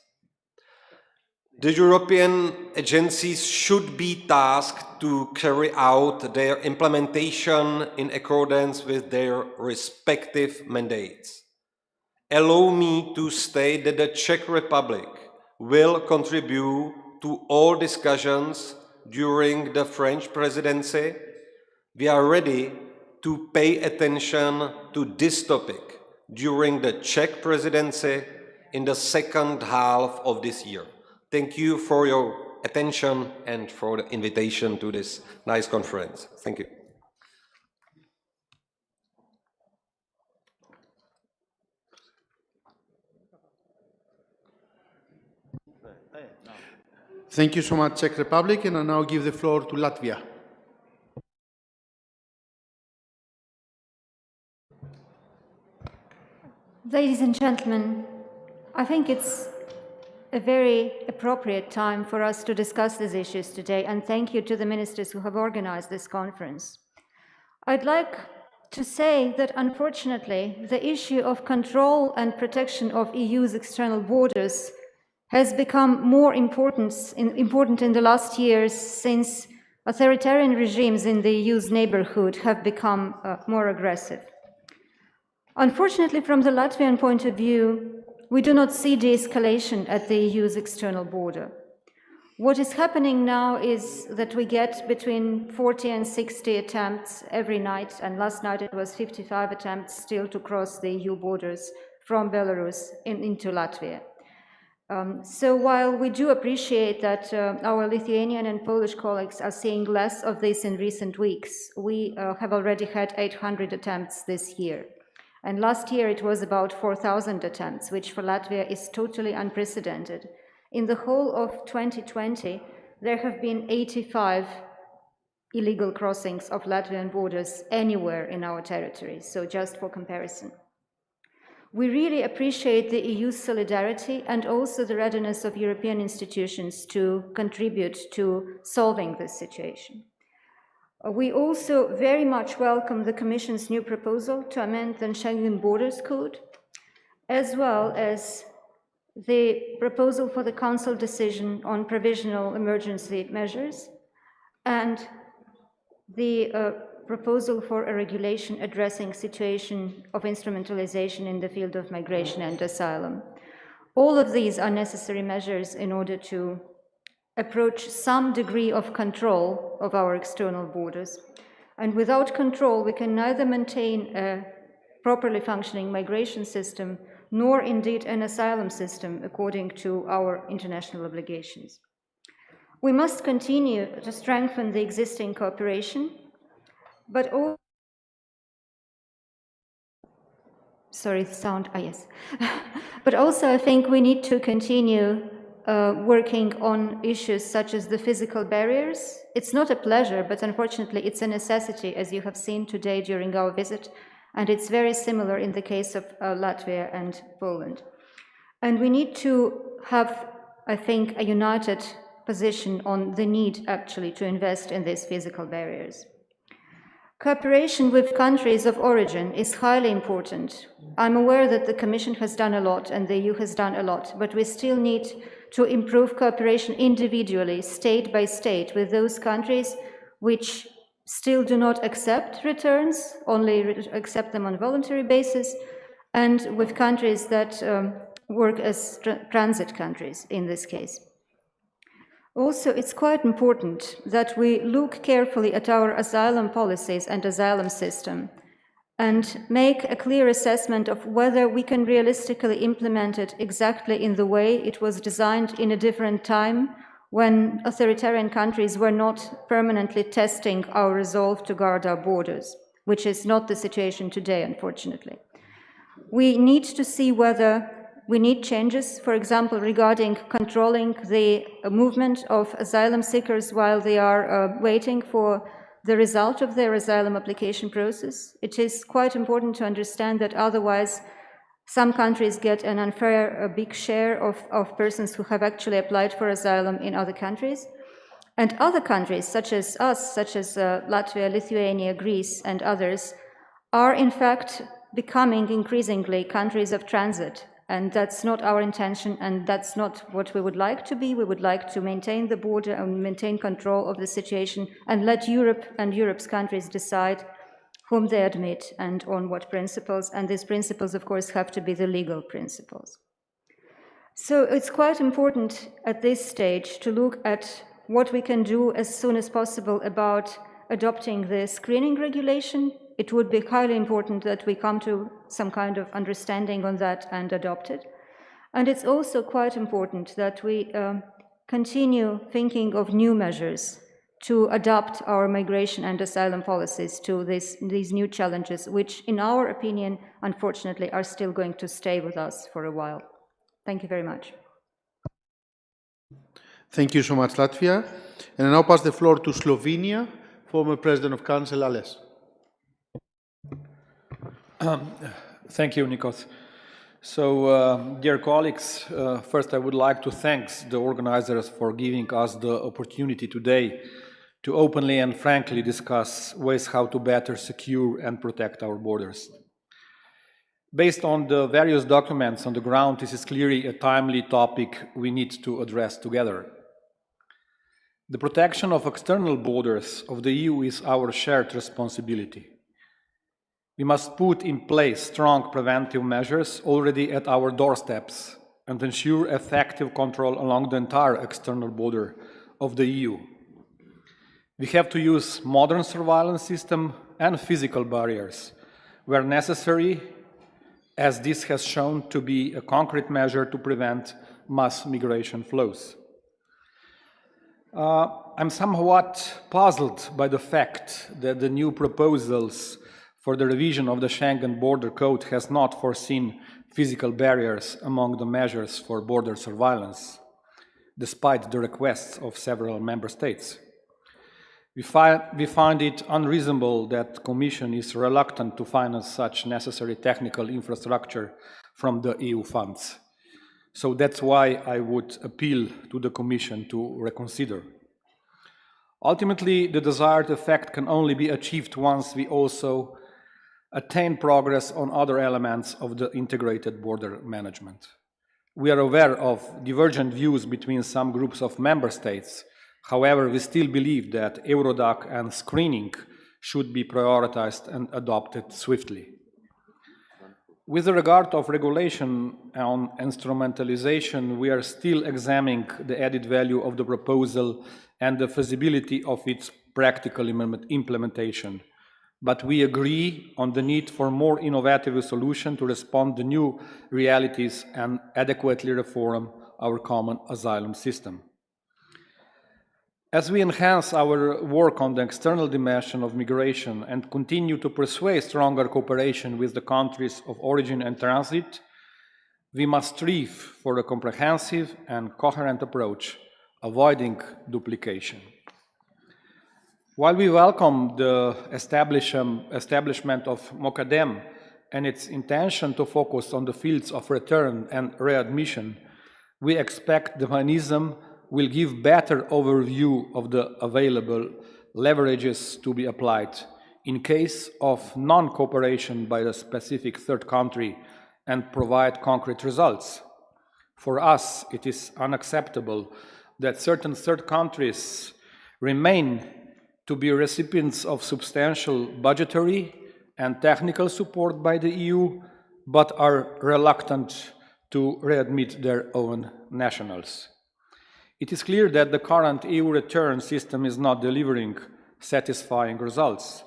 The European agencies should be tasked to carry out their implementation in accordance with their respective mandates. Allow me to state that the Czech Republic will contribute to all discussions during the French presidency. We are ready to pay attention to this topic during the Czech presidency in the second half of this year. Thank you for your attention and for the invitation to this nice conference. Thank you. Thank you so much, Czech Republic, and I now give the floor to Latvia. Ladies and gentlemen, I think it's a very appropriate time for us to discuss these issues today, and thank you to the ministers who have organized this conference. I'd like to say that unfortunately, the issue of control and protection of EU's external borders has become more important in the last years since authoritarian regimes in the EU's neighborhood have become more aggressive. Unfortunately, from the Latvian point of view, we do not see de-escalation at the EU's external border. What is happening now is that we get between 40 and 60 attempts every night, and last night it was 55 attempts still to cross the EU borders from Belarus into Latvia. So while we do appreciate that our Lithuanian and Polish colleagues are seeing less of this in recent weeks, we have already had 800 attempts this year. And last year it was about 4,000 attempts, which for Latvia is totally unprecedented. In the whole of 2020, there have been 85 illegal crossings of Latvian borders anywhere in our territory, so just for comparison. We really appreciate the EU's solidarity and also the readiness of European institutions to contribute to solving this situation. We also very much welcome the Commission's new proposal to amend the Schengen Borders Code, as well as the proposal for the Council decision on provisional emergency measures, and the proposal for a regulation addressing situation of instrumentalization in the field of migration and asylum. All of these are necessary measures in order to approach some degree of control of our external borders. And without control, we can neither maintain a properly functioning migration system, nor indeed an asylum system according to our international obligations. We must continue to strengthen the existing cooperation, but also, but also I think we need to continue working on issues such as the physical barriers. It's not a pleasure, but unfortunately it's a necessity, as you have seen today during our visit, and it's very similar in the case of Latvia and Poland. And we need to have, I think, a united position on the need actually to invest in these physical barriers. Cooperation with countries of origin is highly important. I'm aware that the Commission has done a lot and the EU has done a lot, but we still need to improve cooperation individually, state by state, with those countries which still do not accept returns, only accept them on a voluntary basis, and with countries that work as transit countries in this case. Also, it's quite important that we look carefully at our asylum policies and asylum system and make a clear assessment of whether we can realistically implement it exactly in the way it was designed in a different time when authoritarian countries were not permanently testing our resolve to guard our borders, which is not the situation today, unfortunately. We need to see whether we need changes, for example, regarding controlling the movement of asylum seekers while they are waiting for the result of their asylum application process. It is quite important to understand that otherwise some countries get an unfair, big share of persons who have actually applied for asylum in other countries. And other countries, such as us, such as Latvia, Lithuania, Greece, and others, are in fact becoming increasingly countries of transit. And that's not our intention, and that's not what we would like to be. We would like to maintain the border and maintain control of the situation and let Europe and Europe's countries decide whom they admit and on what principles. And these principles, of course, have to be the legal principles. So it's quite important at this stage to look at what we can do as soon as possible about adopting the screening regulation. It would be highly important that we come to some kind of understanding on that and adopt it. And it's also quite important that we continue thinking of new measures to adapt our migration and asylum policies to these new challenges, which, in our opinion, unfortunately, are still going to stay with us for a while. Thank you very much. Thank you so much, Latvia. And I now pass the floor to Slovenia, former President of Council, Ales. Thank you, Nikos. So, dear colleagues, first I would like to thank the organizers for giving us the opportunity today to openly and frankly discuss ways how to better secure and protect our borders. Based on the various documents on the ground, this is clearly a timely topic we need to address together. The protection of external borders of the EU is our shared responsibility. We must put in place strong preventive measures already at our doorsteps and ensure effective control along the entire external border of the EU. We have to use modern surveillance systems and physical barriers where necessary, as this has shown to be a concrete measure to prevent mass migration flows. I'm somewhat puzzled by the fact that the new proposals for the revision of the Schengen Border Code has not foreseen physical barriers among the measures for border surveillance, despite the requests of several member states. We find it unreasonable that the Commission is reluctant to finance such necessary technical infrastructure from the EU funds. So that's why I would appeal to the Commission to reconsider. Ultimately, the desired effect can only be achieved once we also attain progress on other elements of the integrated border management. We are aware of divergent views between some groups of member states. However, we still believe that Eurodac and screening should be prioritized and adopted swiftly. With regard to regulation on instrumentalization, we are still examining the added value of the proposal and the feasibility of its practical implementation. But we agree on the need for more innovative solutions to respond to new realities and adequately reform our common asylum system. As we enhance our work on the external dimension of migration and continue to persuade stronger cooperation with the countries of origin and transit, We must strive for a comprehensive and coherent approach, avoiding duplication. While we welcome the establishment of MOCADEM and its intention to focus on the fields of return and readmission, we expect the mechanism will give better overview of the available leverages to be applied in case of non-cooperation by the specific third country and provide concrete results. For us, it is unacceptable that certain third countries remain to be recipients of substantial budgetary and technical support by the EU, but are reluctant to readmit their own nationals. It is clear that the current EU return system is not delivering satisfying results.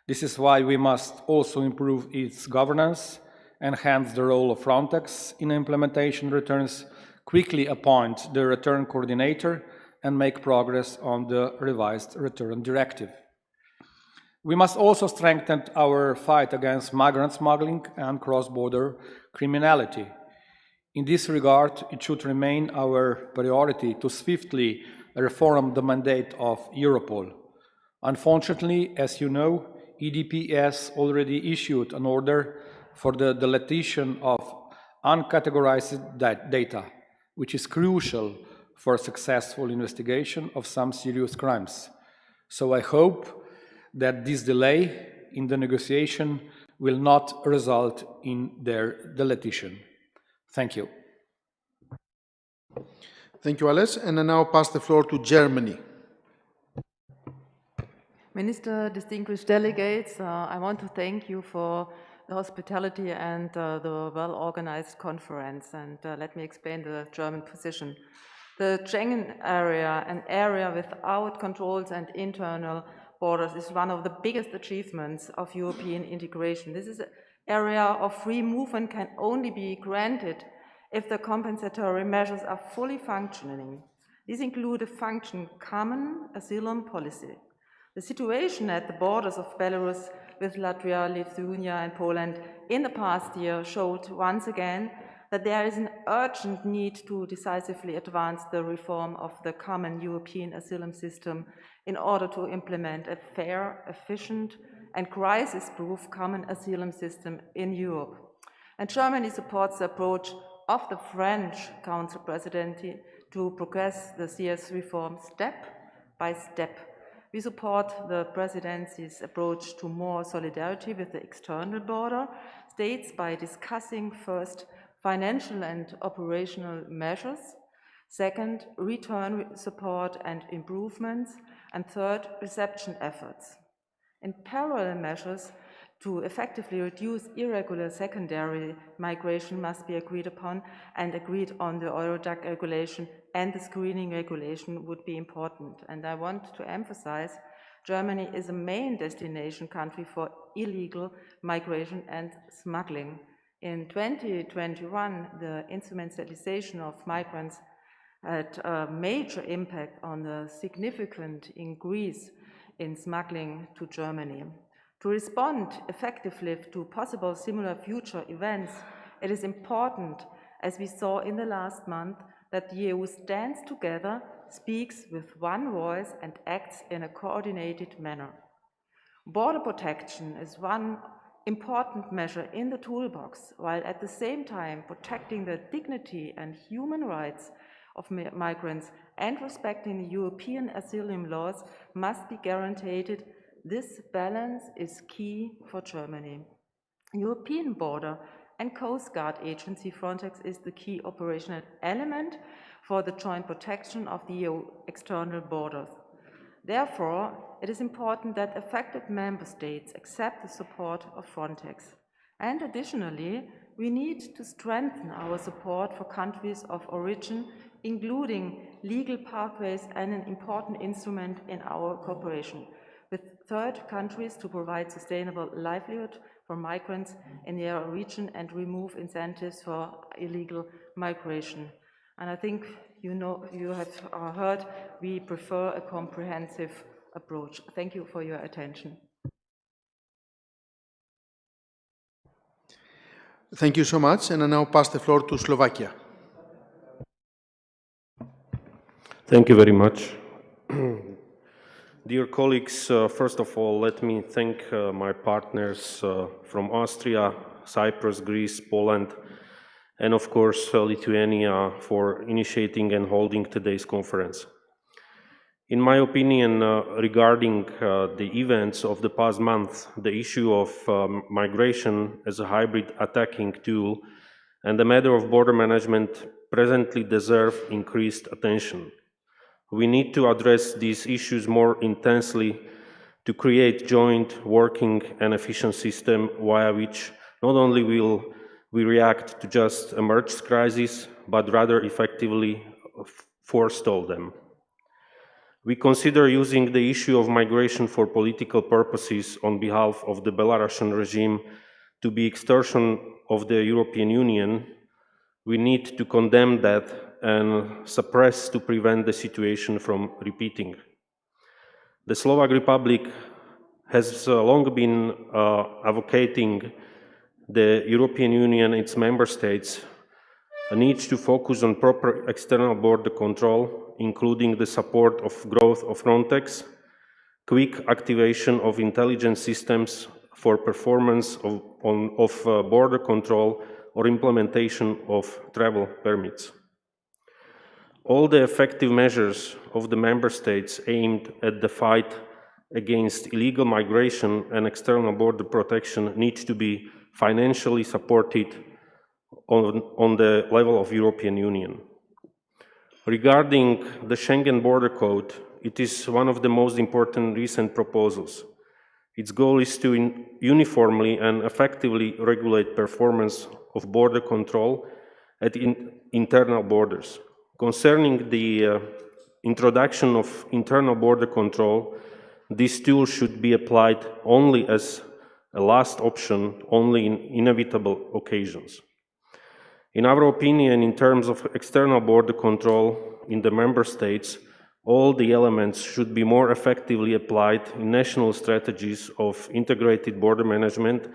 This is why we must also improve its governance, enhance the role of Frontex in implementation returns, quickly appoint the return coordinator, and make progress on the revised return directive. We must also strengthen our fight against migrant smuggling and cross-border criminality. In this regard, it should remain our priority to swiftly reform the mandate of Europol. Unfortunately, as you know, EDPS already issued an order for the deletion of uncategorized data, which is crucial for successful investigation of some serious crimes. So I hope that this delay in the negotiation will not result in their deletion. Thank you. Thank you, Ales. And I now pass the floor to Germany. Minister, distinguished delegates, I want to thank you for the hospitality and the well-organized conference. And let me explain the German position. The Schengen area, an area without controls and internal borders, is one of the biggest achievements of European integration. This is an area of free movement can only be granted if the compensatory measures are fully functioning. These include a common asylum policy. The situation at the borders of Belarus with Latvia, Lithuania, and Poland in the past year showed once again that there is an urgent need to decisively advance the reform of the common European asylum system in order to implement a fair, efficient, and crisis-proof common asylum system in Europe. And Germany supports the approach of the French Council Presidency to progress the CS reform step by step. We support the Presidency's approach to more solidarity with the external border states by discussing first financial and operational measures, second, return support and improvements, and third, reception efforts. In parallel, measures to effectively reduce irregular secondary migration must be agreed upon, and agreed on the Eurodac regulation and the screening regulation would be important. And I want to emphasize Germany is a main destination country for illegal migration and smuggling. In 2021, the instrumentalization of migrants had a major impact on the significant increase in smuggling to Germany. To respond effectively to possible similar future events, it is important, as we saw in the last month, that the EU stands together, speaks with one voice, and acts in a coordinated manner. Border protection is one important measure in the toolbox, while at the same time protecting the dignity and human rights of migrants and respecting the European asylum laws must be guaranteed. This balance is key for Germany. European Border and Coast Guard Agency Frontex is the key operational element for the joint protection of the EU external borders. Therefore, it is important that affected member states accept the support of Frontex. And additionally, we need to strengthen our support for countries of origin, including legal pathways and an important instrument in our cooperation with third countries to provide sustainable livelihood for migrants in their region and remove incentives for illegal migration. And I think you have heard we prefer a comprehensive approach. Thank you for your attention. Thank you so much, and I now pass the floor to Slovakia. Thank you very much. Dear colleagues, first of all, let me thank my partners from Austria, Cyprus, Greece, Poland, and of course Lithuania for initiating and holding today's conference. In my opinion, regarding the events of the past month, the issue of migration as a hybrid attacking tool and the matter of border management presently deserve increased attention. We need to address these issues more intensely to create joint working and efficient system via which not only will we react to just emerged crises, but rather effectively forestall them. We consider using the issue of migration for political purposes on behalf of the Belarusian regime to be extortion of the European Union. We need to condemn that and suppress to prevent the situation from repeating. The Slovak Republic has long been advocating the European Union, its member states, needs to focus on proper external border control, including the support of growth of Frontex, quick activation of intelligence systems for performance of border control or implementation of travel permits. All the effective measures of the member states aimed at the fight against illegal migration and external border protection need to be financially supported on the level of European Union. Regarding the Schengen Border Code, it is one of the most important recent proposals. Its goal is to uniformly and effectively regulate performance of border control at internal borders. Concerning the introduction of internal border control, this tool should be applied only as a last option, only in inevitable occasions. In our opinion, in terms of external border control in the member states, all the elements should be more effectively applied in national strategies of integrated border management,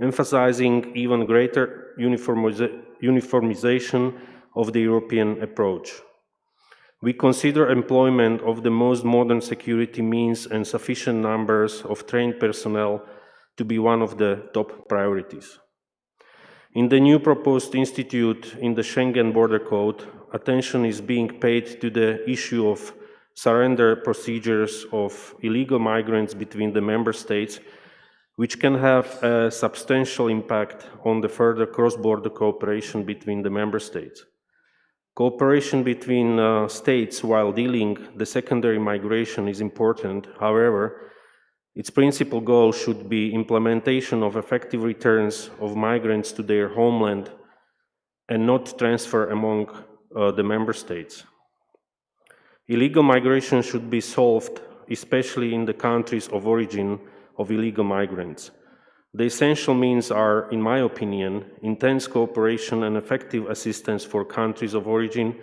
emphasizing even greater uniformization of the European approach. We consider employment of the most modern security means and sufficient numbers of trained personnel to be one of the top priorities. In the new proposed institute in the Schengen Border Code, attention is being paid to the issue of surrender procedures of illegal migrants between the member states, which can have a substantial impact on the further cross-border cooperation between the member states. Cooperation between states while dealing the secondary migration is important. However, its principal goal should be implementation of effective returns of migrants to their homeland and not transfer among the member states. Illegal migration should be solved, especially in the countries of origin of illegal migrants. The essential means are, in my opinion, intense cooperation and effective assistance for countries of origin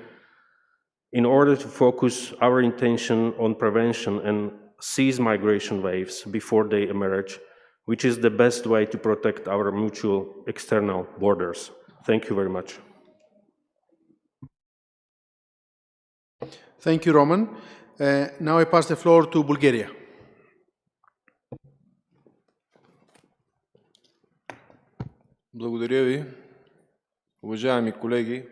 in order to focus our intention on prevention and seize migration waves before they emerge, which is the best way to protect our mutual external borders. Thank you very much. Thank you, Roman. Now I pass the floor to Bulgaria. Благодаря ви. Уважаеми колеги,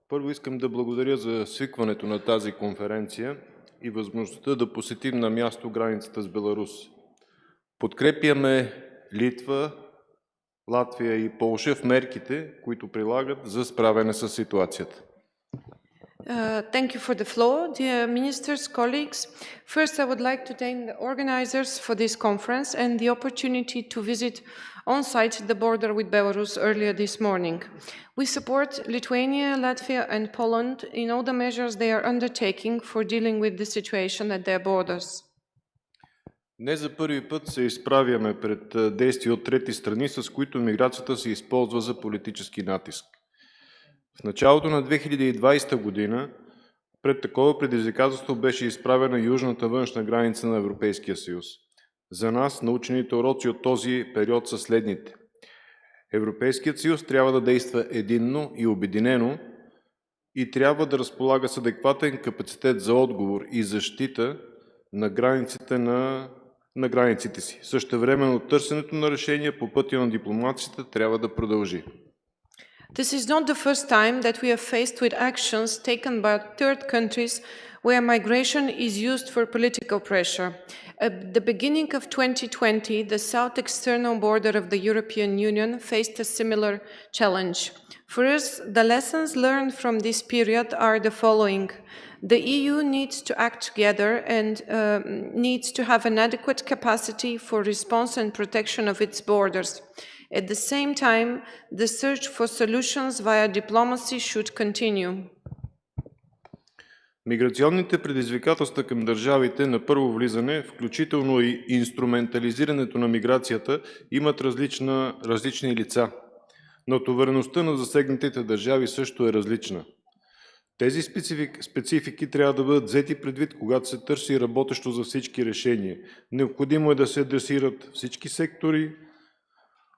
първо искам да благодаря за свикването на тази конференция и възможността да посетим на място границата с Беларус. Подкрепяме Литва, Латвия и Полша в мерките, които прилагат за справяне с ситуацията. Thank you for the floor, dear ministers, colleagues. First, I would like to thank the organizers for this conference and the opportunity to visit on-site the border with Belarus earlier this morning. We support Lithuania, Latvia and Poland in all the measures they are undertaking for dealing with the situation at their borders. Не за първи път се изправяме пред действия от трети страни, с които миграцията се използва за политически натиск. В началото на 2020 година пред такова предизвикателство беше изправена южната външна граница на Европейския съюз. За нас научените уроци от този период са следните. Европейският съюз трябва да действа единно и обединено и трябва да разполага с адекватен капацитет за отговор и защита на границите си. Същевременно търсенето на решения по пътя на дипломацията трябва да продължи. This is not the first time that we are faced with actions taken by third countries where migration is used for political pressure. At the beginning of 2020, the south external border of the European Union faced a similar challenge. For us, the lessons learned from this period are the following. The EU needs to act together and needs to have an adequate capacity for response and protection of its borders. At the same time, the search for solutions via diplomacy should continue. Миграционните предизвикателства към държавите на първо влизане, включително и инструментализирането на миграцията, имат различни лица. Натовареността на засегнатите държави също е различна. Тези специфики трябва да бъдат взети предвид, когато се търси работещо за всички решения. Необходимо е да се адресират всички сектори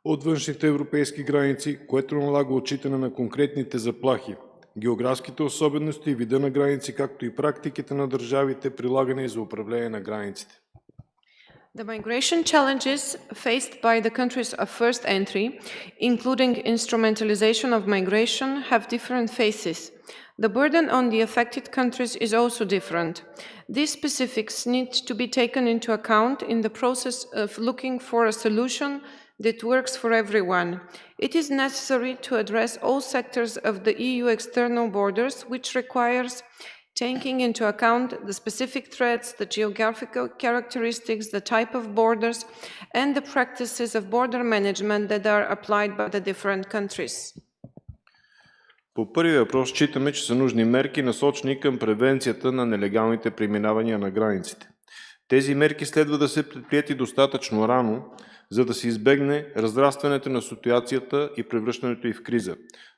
от външните европейски граници, което налага отчитане на конкретните заплахи, географските особености и вида на граници, както и практиките на държавите, прилагани за управление на границите. The migration challenges faced by the countries of first entry, including instrumentalization of migration, have different faces. The burden on the affected countries is also different. These specifics need to be taken into account in the process of looking for a solution that works for everyone. It is necessary to address all sectors of the EU external borders, which requires taking into account the specific threats, the geographical characteristics, the type of borders, and the practices of border management that are applied by the different countries. По първия въпрос считаме, че са нужни мерки, насочени към превенцията на нелегалните преминавания на границите. Тези мерки следва да се предприети достатъчно рано, за да се избегне разрастването на ситуацията и превръщането й в криза.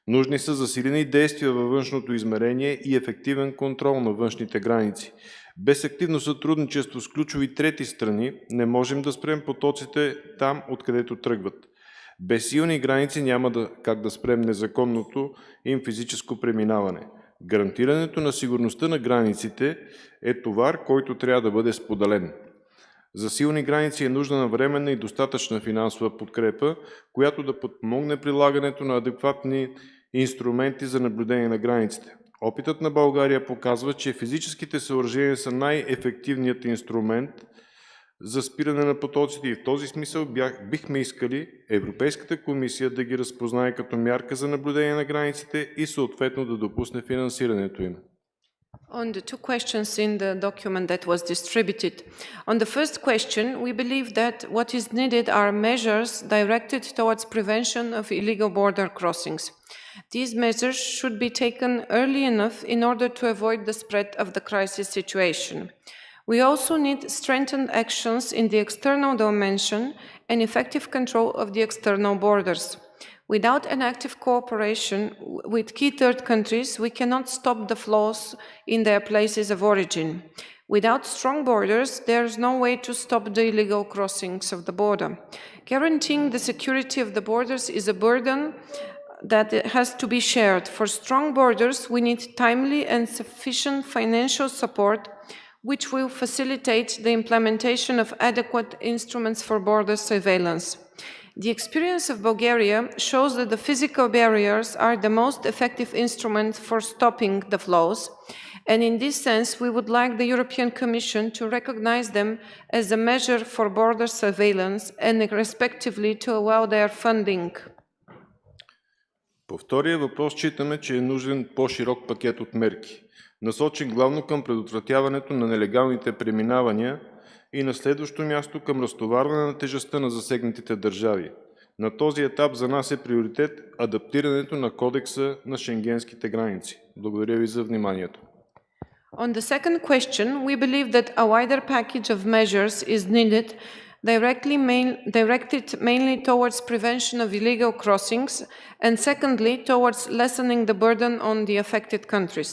Нужни са засилени действия във външното измерение и ефективен контрол на външните граници. Без активно сътрудничество с ключови трети страни не можем да спрем потоците там, откъдето тръгват. Без силни граници няма как да спрем незаконното им физическо преминаване. Гарантирането на сигурността на границите е товар, който трябва да бъде споделен. За силни граници е нужна навременна и достатъчна финансова подкрепа, която да подпомогне прилагането на адекватни инструменти за наблюдение на границите. Опитът на България показва, че физическите съоръжения са най-ефективният инструмент за спиране на потоците и в този смисъл бихме искали Европейската комисия да ги разпознае като мярка за наблюдение на границите и съответно да допусне финансирането им. On the two questions in the document that was distributed. On the first question, we believe that what is needed are measures directed towards prevention of illegal border crossings. These measures should be taken early enough in order to avoid the spread of the crisis situation. We also need strengthened actions in the external dimension and effective control of the external borders. Without an active cooperation with key third countries, we cannot stop the flows in their places of origin. Without strong borders, there is no way to stop the illegal crossings of the border. Guaranteeing the security of the borders is a burden that has to be shared. For strong borders, we need timely and sufficient financial support, which will facilitate the implementation of adequate instruments for border surveillance. The experience of Bulgaria shows that the physical barriers are the most effective instrument for stopping the flows, and in this sense, we would like the European Commission to recognize them as a measure for border surveillance and respectively to allow their funding. По втория въпрос считаме, че е нужен по-широк пакет от мерки, насочен главно към предотвратяването на нелегалните преминавания и на следващо място към разтоварване на тежестта на засегнатите държави. На този етап за нас е приоритет адаптирането на кодекса на шенгенските граници. Благодаря ви за вниманието. On the second question, we believe that a wider package of measures is needed directed mainly towards prevention of illegal crossings and secondly towards lessening the burden on the affected countries.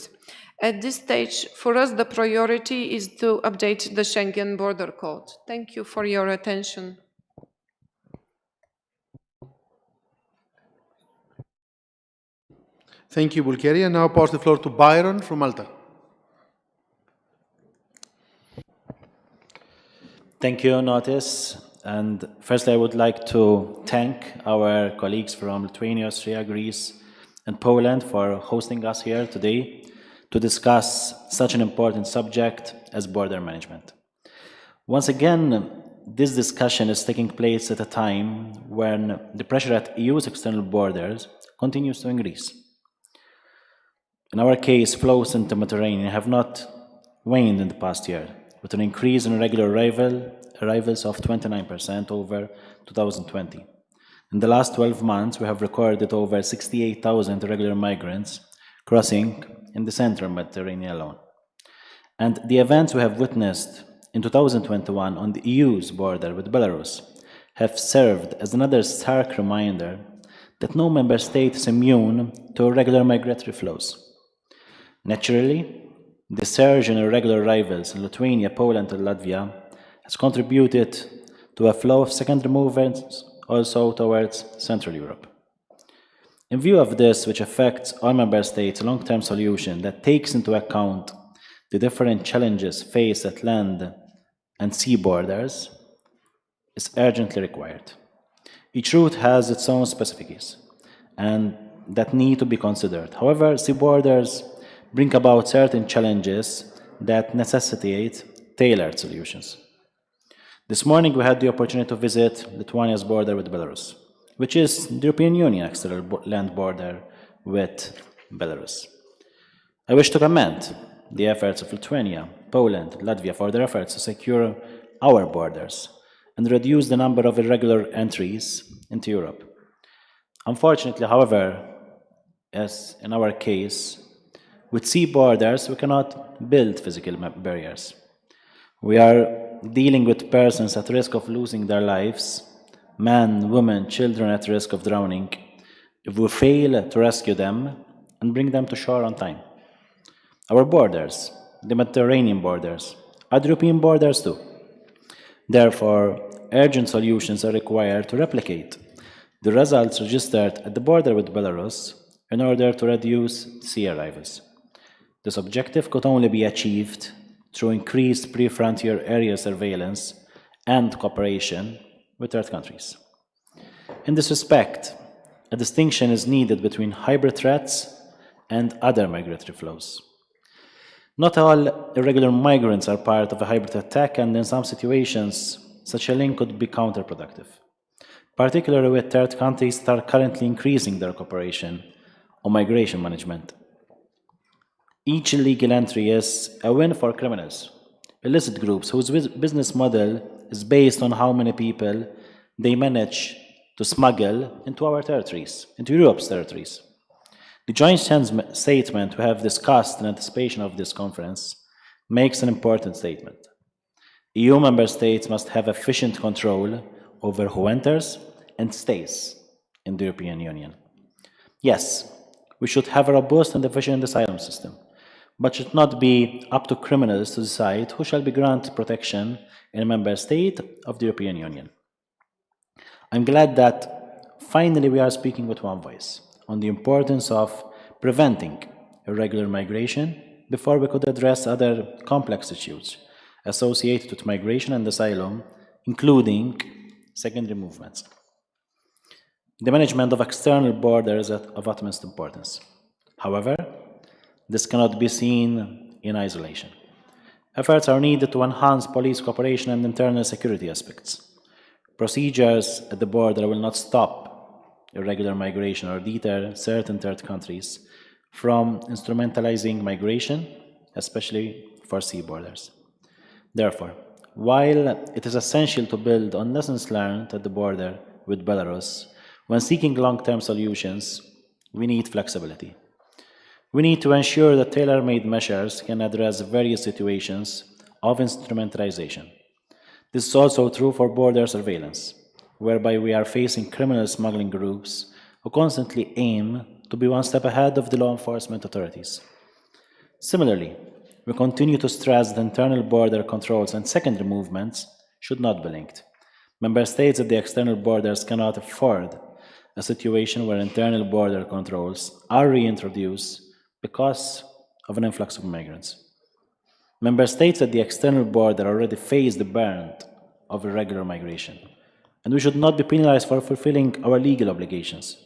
At this stage, for us, the priority is to update the Schengen Border Code. Thank you for your attention. Thank you, Bulgaria. Now pass the floor to Byron from Malta. Thank you, Notice. And firstly, I would like to thank our colleagues from Lithuania, Austria, Greece, and Poland for hosting us here today to discuss such an important subject as border management. Once again, this discussion is taking place at a time when the pressure at EU's external borders continues to increase. In our case, flows into the Mediterranean have not waned in the past year, with an increase in irregular arrivals of 29% over 2020. In the last 12 months, we have recorded over 68,000 irregular migrants crossing in the central Mediterranean alone. And the events we have witnessed in 2021 on the EU's border with Belarus have served as another stark reminder that no member state is immune to irregular migratory flows. Naturally, the surge in irregular arrivals in Lithuania, Poland, and Latvia has contributed to a flow of secondary movements also towards Central Europe. In view of this, which affects all member states, a long-term solution that takes into account the different challenges faced at land and sea borders is urgently required. Each route has its own specificities and that need to be considered. However, sea borders bring about certain challenges that necessitate tailored solutions. This morning we had the opportunity to visit Lithuania's border with Belarus, which is the European Union external land border with Belarus. I wish to commend the efforts of Lithuania, Poland, Latvia for their efforts to secure our borders and reduce the number of irregular entries into Europe. Unfortunately, however, as in our case, with sea borders, we cannot build physical barriers. We are dealing with persons at risk of losing their lives, men, women, children at risk of drowning, if we fail to rescue them and bring them to shore on time. Our borders, the Mediterranean borders, are the European borders too. Therefore, urgent solutions are required to replicate the results registered at the border with Belarus in order to reduce sea arrivals. This objective could only be achieved through increased pre-frontier area surveillance and cooperation with third countries. In this respect, a distinction is needed between hybrid threats and other migratory flows. Not all irregular migrants are part of a hybrid attack, and in some situations, such a link could be counterproductive, particularly with third countries that are currently increasing their cooperation on migration management. Each illegal entry is a win for criminals, illicit groups whose business model is based on how many people they manage to smuggle into our territories, into Europe's territories. The joint statement we have discussed in anticipation of this conference makes an important statement. EU member states must have efficient control over who enters and stays in the European Union. Yes, we should have a robust and efficient asylum system, but should not be up to criminals to decide who shall be granted protection in a member state of the European Union. I'm glad that finally we are speaking with one voice on the importance of preventing irregular migration before we could address other complex issues associated with migration and asylum, including secondary movements. The management of external borders is of utmost importance. However, this cannot be seen in isolation. Efforts are needed to enhance police cooperation and internal security aspects. Procedures at the border will not stop irregular migration or deter certain third countries from instrumentalizing migration, especially for sea borders. Therefore, while it is essential to build on lessons learned at the border with Belarus, when seeking long-term solutions, we need flexibility. We need to ensure that tailor-made measures can address various situations of instrumentalization. This is also true for border surveillance, whereby we are facing criminal smuggling groups who constantly aim to be one step ahead of the law enforcement authorities. Similarly, we continue to stress that internal border controls and secondary movements should not be linked. Member states at the external borders cannot afford a situation where internal border controls are reintroduced because of an influx of migrants. Member states at the external border already face the burden of irregular migration, and we should not be penalized for fulfilling our legal obligations,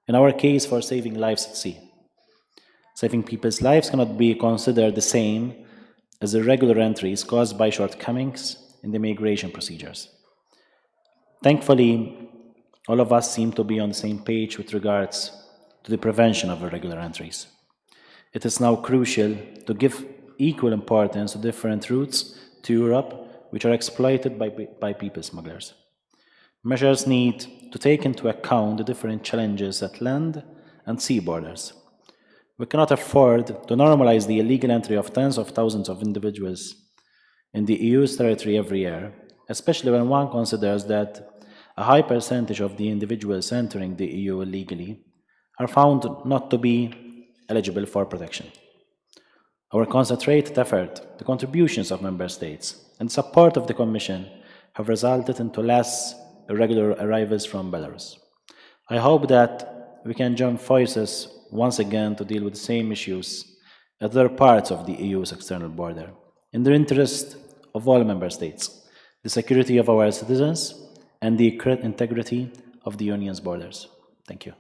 in our case for saving lives at sea. Saving people's lives cannot be considered the same as irregular entries caused by shortcomings in the migration procedures. Thankfully, all of us seem to be on the same page with regards to the prevention of irregular entries. It is now crucial to give equal importance to different routes to Europe which are exploited by people smugglers. Measures need to take into account the different challenges at land and sea borders. We cannot afford to normalize the illegal entry of tens of thousands of individuals in the EU's territory every year, especially when one considers that a high percentage of the individuals entering the EU illegally are found not to be eligible for protection. Our concentrated effort, the contributions of Member States, and support of the Commission have resulted into less irregular arrivals from Belarus. I hope that we can join forces once again to deal with the same issues at other parts of the EU's external border, in the interest of all Member States, the security of our citizens, and the integrity of the Union's borders. Thank you.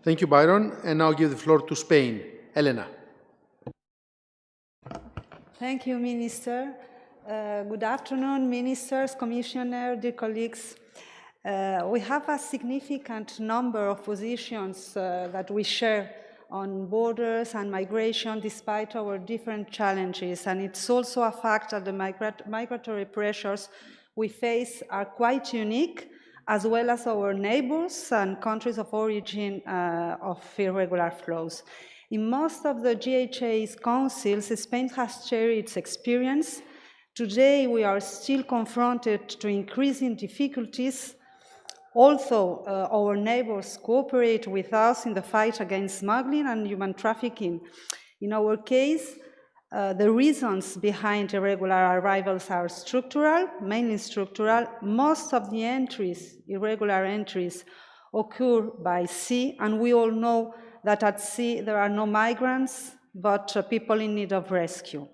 Thank you, Byron. And now give the floor to Spain. Elena. Thank you, Minister. Good afternoon, Ministers, Commissioner, dear colleagues. We have a significant number of positions that we share on borders and migration despite our different challenges. And it's also a fact that the migratory pressures we face are quite unique, as well as our neighbors and countries of origin of irregular flows. In most of the GHA's councils, Spain has shared its experience. Today, we are still confronted to increasing difficulties, although our neighbors cooperate with us in the fight against smuggling and human trafficking. In our case, the reasons behind irregular arrivals are structural, mainly structural. Most of the entries, irregular entries, occur by sea, and we all know that at sea there are no migrants, but people in need of rescue,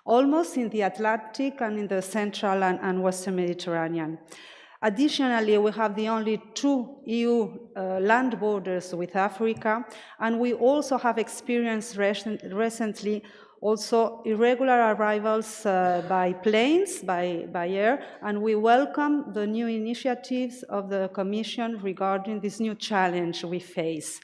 almost in the Atlantic and in the Central and Western Mediterranean. Additionally, we have the only two EU land borders with Africa, and we also have experienced recently also irregular arrivals by planes, by air, and we welcome the new initiatives of the Commission regarding this new challenge we face.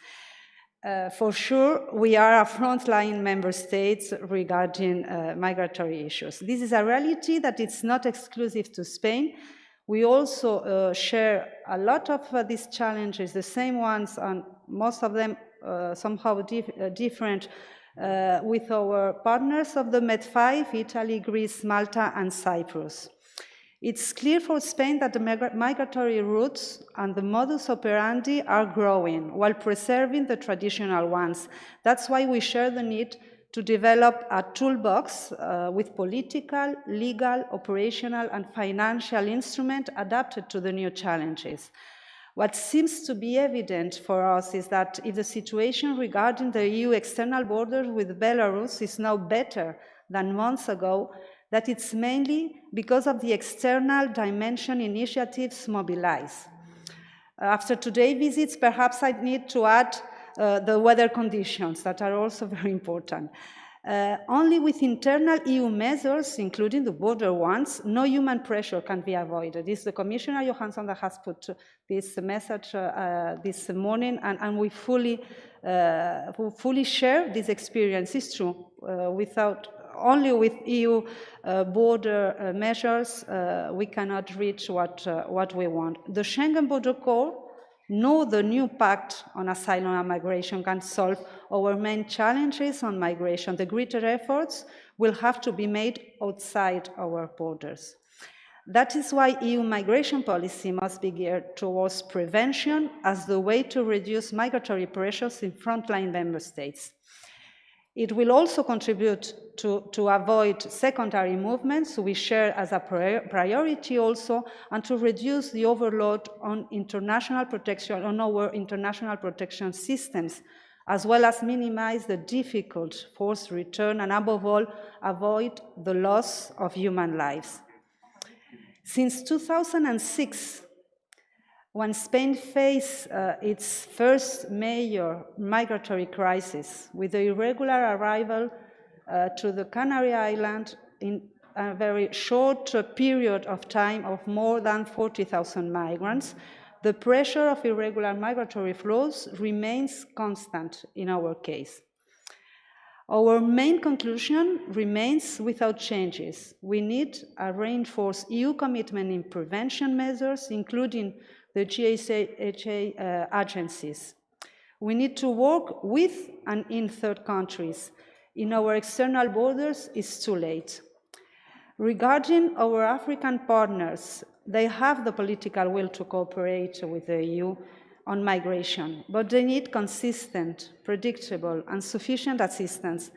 For sure, we are a frontline member states regarding migratory issues. This is a reality that it's not exclusive to Spain. We also share a lot of these challenges, the same ones, and most of them somehow different with our partners of the Med5, Italy, Greece, Malta, and Cyprus. It's clear for Spain that the migratory routes and the modus operandi are growing while preserving the traditional ones. That's why we share the need to develop a toolbox with political, legal, operational, and financial instruments adapted to the new challenges. What seems to be evident for us is that if the situation regarding the EU external border with Belarus is now better than months ago, that it's mainly because of the external dimension initiatives mobilized. After today's visits, perhaps I need to add the weather conditions that are also very important. Only with internal EU measures, including the border ones, no human pressure can be avoided. This is the Commissioner Johansson that has put this message this morning, and we fully share this experience. It's true. Only with EU border measures, we cannot reach what we want. The Schengen Border Code, nor the new pact on asylum and migration can solve our main challenges on migration. The greater efforts will have to be made outside our borders. That is why EU migration policy must be geared towards prevention as the way to reduce migratory pressures in frontline member states. It will also contribute to avoid secondary movements, we share as a priority also, and to reduce the overload on international protection, on our international protection systems, as well as minimize the difficult forced return, and above all, avoid the loss of human lives. Since 2006, when Spain faced its first major migratory crisis with the irregular arrival to the Canary Islands in a very short period of time of more than 40,000 migrants, the pressure of irregular migratory flows remains constant in our case. Our main conclusion remains without changes. We need a reinforced EU commitment in prevention measures, including the GHA agencies. We need to work with and in third countries. In our external borders, it's too late. Regarding our African partners, they have the political will to cooperate with the EU on migration, but they need consistent, predictable, and sufficient assistance.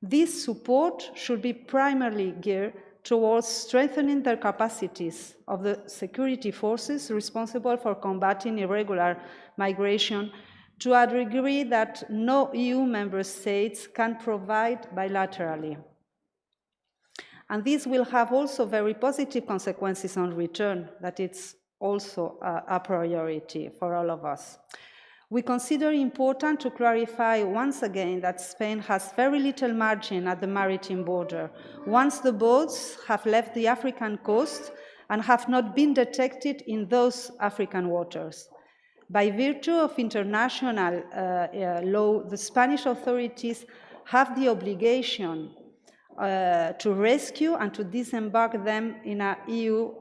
This support should be primarily geared towards strengthening their capacities of the security forces responsible for combating irregular migration to a degree that no EU member states can provide bilaterally. And this will have also very positive consequences on return, that it's also a priority for all of us. We consider it important to clarify once again that Spain has very little margin at the maritime border. Once the boats have left the African coast and have not been detected in those African waters. By virtue of international law, the Spanish authorities have the obligation to rescue and to disembark them in an EU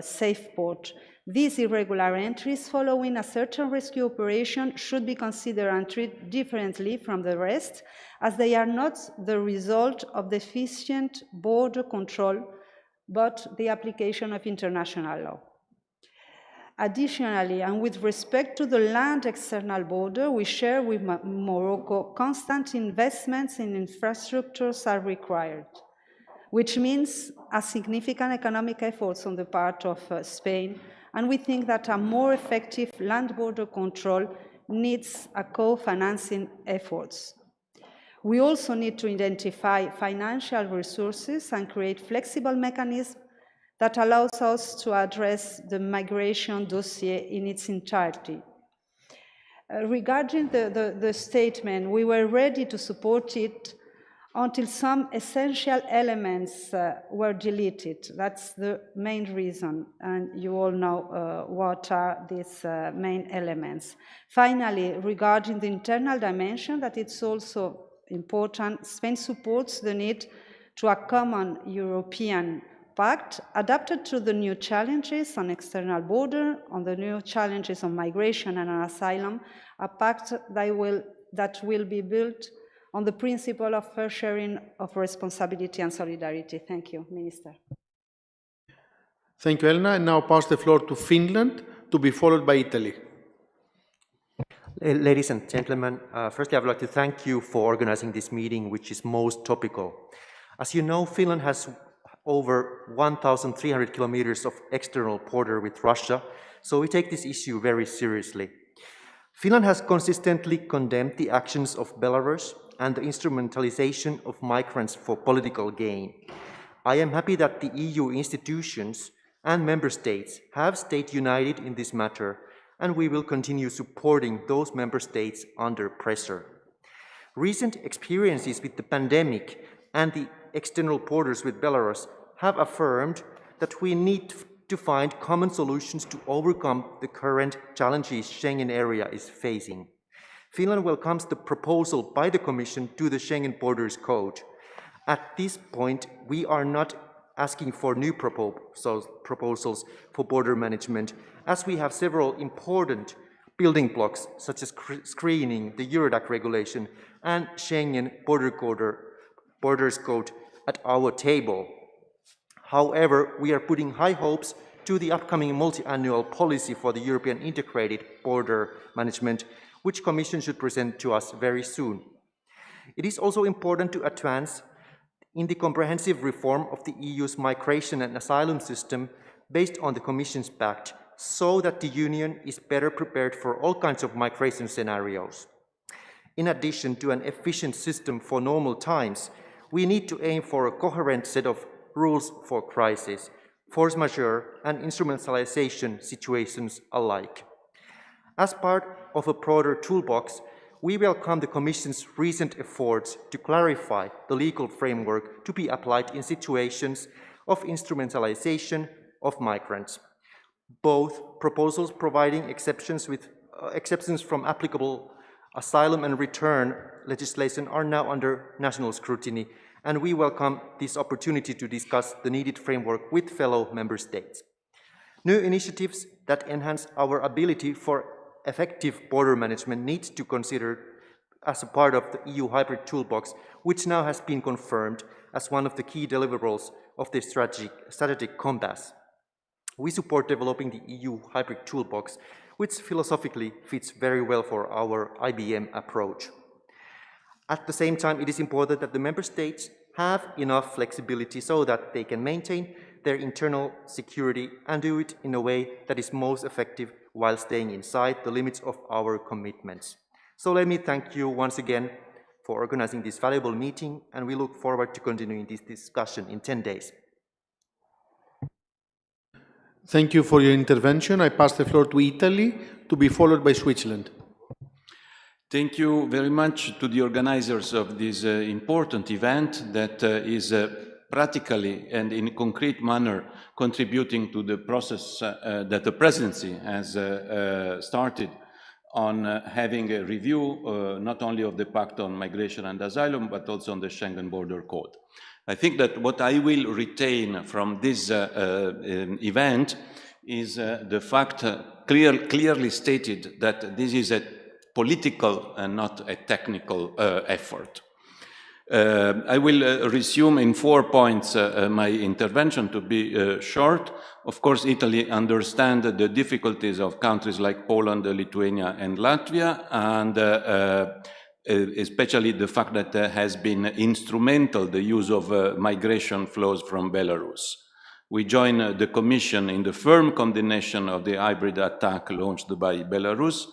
safe port. These irregular entries following a certain rescue operation should be considered and treated differently from the rest, as they are not the result of deficient border control, but the application of international law. Additionally, and with respect to the land external border, we share with Morocco constant investments in infrastructures are required, which means a significant economic efforts on the part of Spain, and we think that a more effective land border control needs a co-financing efforts. We also need to identify financial resources and create flexible mechanisms that allows us to address the migration dossier in its entirety. Regarding the statement, we were ready to support it until some essential elements were deleted. That's the main reason, and you all know what are these main elements. Finally, regarding the internal dimension, that it's also important, Spain supports the need to a common European pact adapted to the new challenges on external border, on the new challenges on migration and on asylum, a pact that will be built on the principle of fair sharing of responsibility and solidarity. Thank you, Minister. Thank you, Elena. And now pass the floor to Finland, to be followed by Italy. Ladies and gentlemen, firstly, I would like to thank you for organizing this meeting, which is most topical. As you know, Finland has over 1,300 kilometers of external border with Russia, so we take this issue very seriously. Finland has consistently condemned the actions of Belarus and the instrumentalization of migrants for political gain. I am happy that the EU institutions and member states have stayed united in this matter, and we will continue supporting those member states under pressure. Recent experiences with the pandemic and the external borders with Belarus have affirmed that we need to find common solutions to overcome the current challenges Schengen area is facing. Finland welcomes the proposal by the Commission to the Schengen Borders Code. At this point, we are not asking for new proposals for border management, as we have several important building blocks, such as screening, the Eurodac regulation, and Schengen Borders Code at our table. However, we are putting high hopes to the upcoming multi-annual policy for the European integrated border management, which Commission should present to us very soon. It is also important to advance in the comprehensive reform of the EU's migration and asylum system based on the Commission's pact, so that the Union is better prepared for all kinds of migration scenarios. In addition to an efficient system for normal times, we need to aim for a coherent set of rules for crisis, force majeure, and instrumentalization situations alike. As part of a broader toolbox, we welcome the Commission's recent efforts to clarify the legal framework to be applied in situations of instrumentalization of migrants. Both proposals providing exceptions from applicable asylum and return legislation are now under national scrutiny, and we welcome this opportunity to discuss the needed framework with fellow member states. New initiatives that enhance our ability for effective border management need to consider as a part of the EU Hybrid Toolbox, which now has been confirmed as one of the key deliverables of the strategic compass. We support developing the EU Hybrid Toolbox, which philosophically fits very well for our IBM approach. At the same time, it is important that the member states have enough flexibility so that they can maintain their internal security and do it in a way that is most effective while staying inside the limits of our commitments. So let me thank you once again for organizing this valuable meeting, and we look forward to continuing this discussion in 10 days. Thank you for your intervention. I pass the floor to Italy, to be followed by Switzerland. Thank you very much to the organizers of this important event that is practically and in a concrete manner contributing to the process that the presidency has started on having a review not only of the Pact on Migration and Asylum, but also on the Schengen Border Code. I think that what I will retain from this event is the fact clearly stated that this is a political and not a technical effort. I will resume in 4 points my intervention to be short. Of course, Italy understands the difficulties of countries like Poland, Lithuania, and Latvia, and especially the fact that has been instrumental the use of migration flows from Belarus. We join the Commission in the firm condemnation of the hybrid attack launched by Belarus,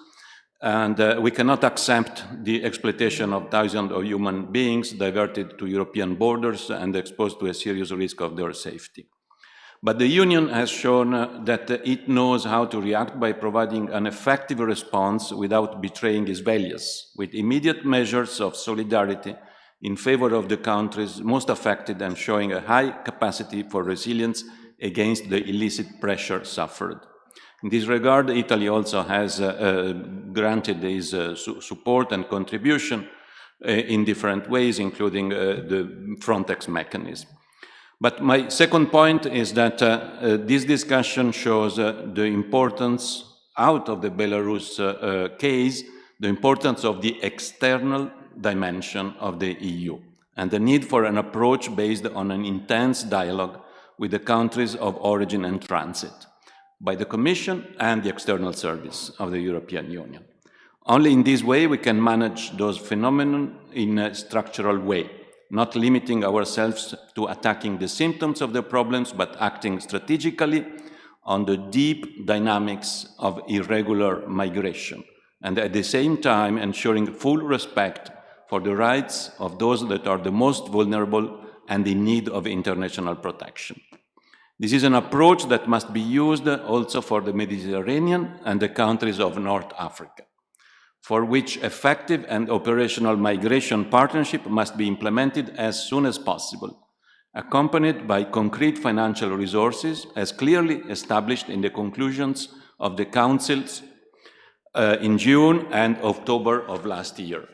and we cannot accept the exploitation of thousands of human beings diverted to European borders and exposed to a serious risk of their safety. But the Union has shown that it knows how to react by providing an effective response without betraying its values, with immediate measures of solidarity in favor of the countries most affected and showing a high capacity for resilience against the illicit pressure suffered. In this regard, Italy also has granted its support and contribution in different ways, including the Frontex mechanism. But my second point is that this discussion shows the importance, out of the Belarus case, the importance of the external dimension of the EU and the need for an approach based on an intense dialogue with the countries of origin and transit by the Commission and the External Service of the European Union. Only in this way we can manage those phenomena in a structural way, not limiting ourselves to attacking the symptoms of the problems, but acting strategically on the deep dynamics of irregular migration, and at the same time ensuring full respect for the rights of those that are the most vulnerable and in need of international protection. This is an approach that must be used also for the Mediterranean and the countries of North Africa, for which effective and operational migration partnership must be implemented as soon as possible, accompanied by concrete financial resources as clearly established in the conclusions of the councils in June and October of last year.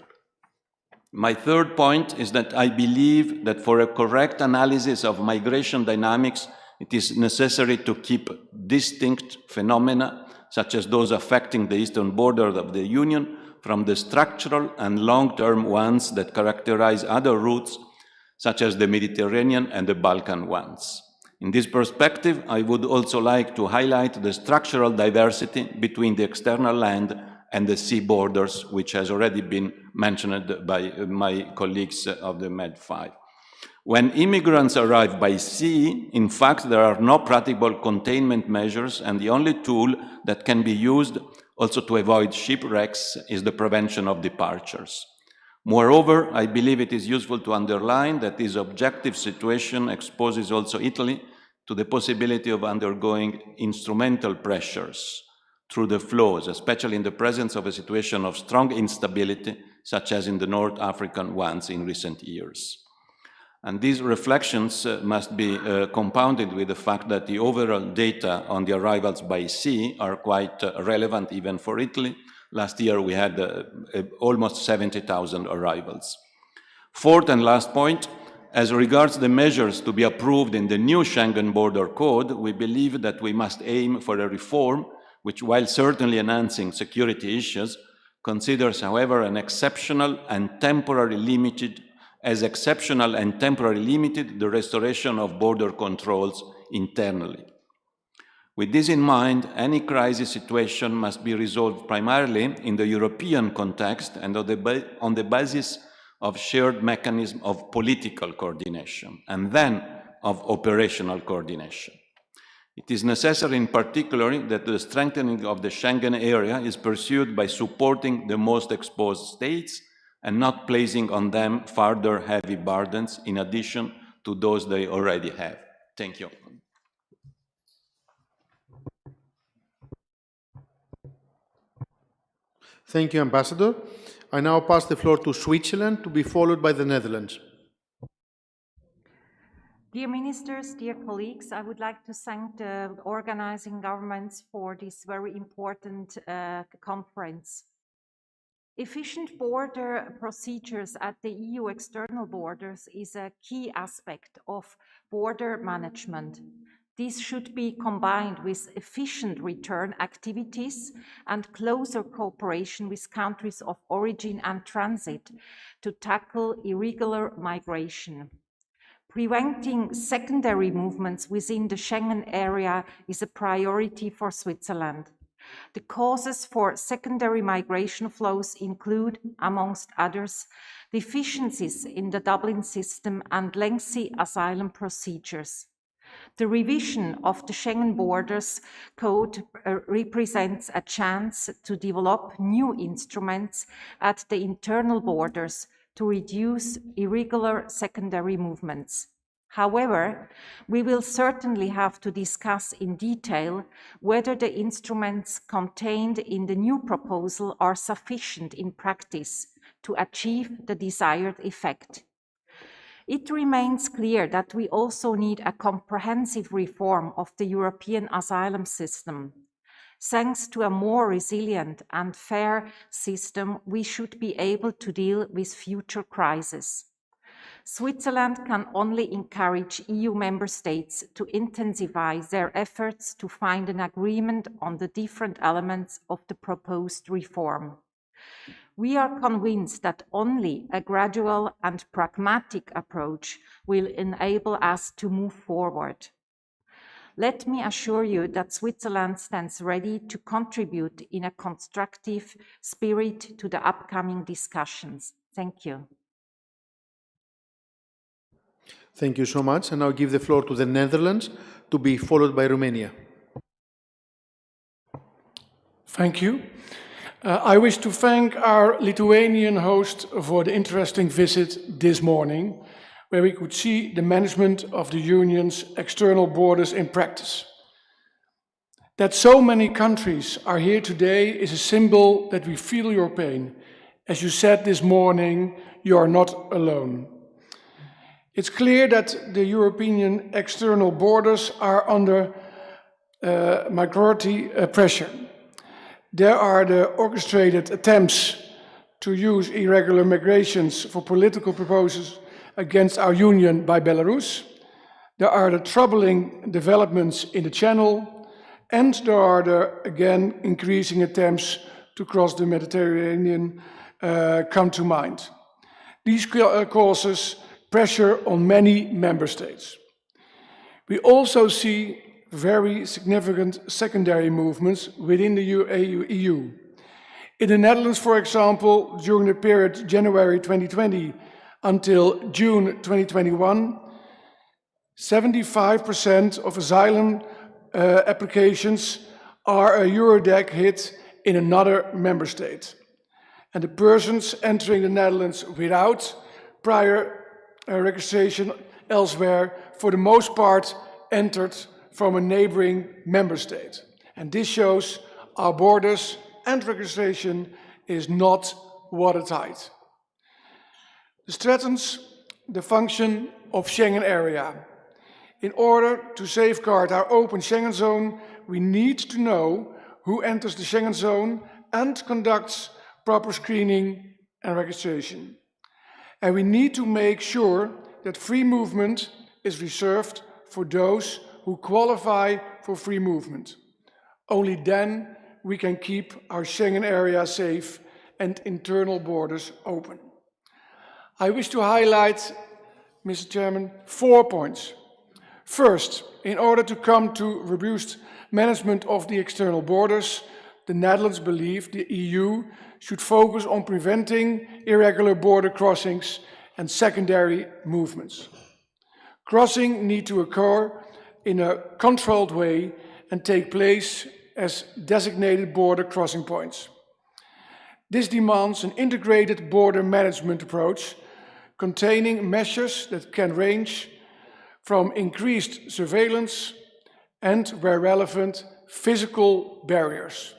My third point is that I believe that for a correct analysis of migration dynamics, it is necessary to keep distinct phenomena, such as those affecting the eastern border of the Union, from the structural and long-term ones that characterize other routes, such as the Mediterranean and the Balkan ones. In this perspective, I would also like to highlight the structural diversity between the external land and the sea borders, which has already been mentioned by my colleagues of the Med 5. When immigrants arrive by sea, in fact, there are no practical containment measures, and the only tool that can be used also to avoid shipwrecks is the prevention of departures. Moreover, I believe it is useful to underline that this objective situation exposes also Italy to the possibility of undergoing instrumental pressures through the flows, especially in the presence of a situation of strong instability, such as in the North African ones in recent years. And these reflections must be compounded with the fact that the overall data on the arrivals by sea are quite relevant even for Italy. Last year we had almost 70,000 arrivals. Fourth and last point, as regards the measures to be approved in the new Schengen Border Code, we believe that we must aim for a reform which, while certainly enhancing security issues, considers, however, an exceptional and temporarily limited the restoration of border controls internally. With this in mind, any crisis situation must be resolved primarily in the European context and on the basis of shared mechanism of political coordination, and then of operational coordination. It is necessary in particular that the strengthening of the Schengen area is pursued by supporting the most exposed states and not placing on them further heavy burdens in addition to those they already have. Thank you. Thank you, Ambassador. I now pass the floor to Switzerland, to be followed by the Netherlands. Dear ministers, dear colleagues, I would like to thank the organizing governments for this very important conference. Efficient border procedures at the EU external borders is a key aspect of border management. This should be combined with efficient return activities and closer cooperation with countries of origin and transit to tackle irregular migration. Preventing secondary movements within the Schengen area is a priority for Switzerland. The causes for secondary migration flows include, amongst others, deficiencies in the Dublin system and lengthy asylum procedures. The revision of the Schengen Borders Code represents a chance to develop new instruments at the internal borders to reduce irregular secondary movements. However, we will certainly have to discuss in detail whether the instruments contained in the new proposal are sufficient in practice to achieve the desired effect. It remains clear that we also need a comprehensive reform of the European asylum system. Thanks to a more resilient and fair system, we should be able to deal with future crises. Switzerland can only encourage EU member states to intensify their efforts to find an agreement on the different elements of the proposed reform. We are convinced that only a gradual and pragmatic approach will enable us to move forward. Let me assure you that Switzerland stands ready to contribute in a constructive spirit to the upcoming discussions. Thank you. Thank you so much. And I'll give the floor to the Netherlands, to be followed by Romania. Thank you. I wish to thank our Lithuanian host for the interesting visit this morning, where we could see the management of the Union's external borders in practice. That so many countries are here today is a symbol that we feel your pain. As you said this morning, you are not alone. It's clear that the European external borders are under migratory pressure. There are the orchestrated attempts to use irregular migrations for political purposes against our union by Belarus. There are the troubling developments in the Channel, and there are the, again, increasing attempts to cross the Mediterranean come to mind. These causes pressure on many member states. We also see very significant secondary movements within the EU. In the Netherlands, for example, during the period January 2020 Until June 2021, 75% of asylum applications are a Eurodac hit in another member state. And the persons entering the Netherlands without prior registration elsewhere, for the most part, entered from a neighboring member state. And this shows our borders and registration is not watertight. This threatens the function of Schengen area. In order to safeguard our open Schengen zone, we need to know who enters the Schengen zone and conducts proper screening and registration. And we need to make sure that free movement is reserved for those who qualify for free movement. Only then we can keep our Schengen area safe and internal borders open. I wish to highlight, Mr. Chairman, 4 points. First, in order to come to robust management of the external borders, the Netherlands believe the EU should focus on preventing irregular border crossings and secondary movements. Crossing need to occur in a controlled way and take place as designated border crossing points. This demands an integrated border management approach containing measures that can range from increased surveillance and, where relevant, physical barriers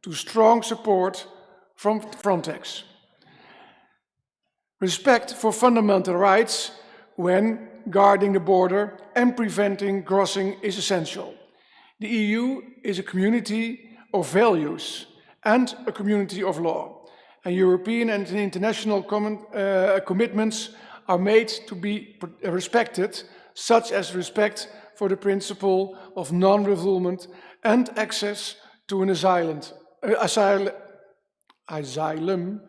to strong support from Frontex. Respect for fundamental rights when guarding the border and preventing crossing is essential. The EU is a community of values and a community of law, and European and international commitments are made to be respected, such as respect for the principle of non-refoulement and access to an asylum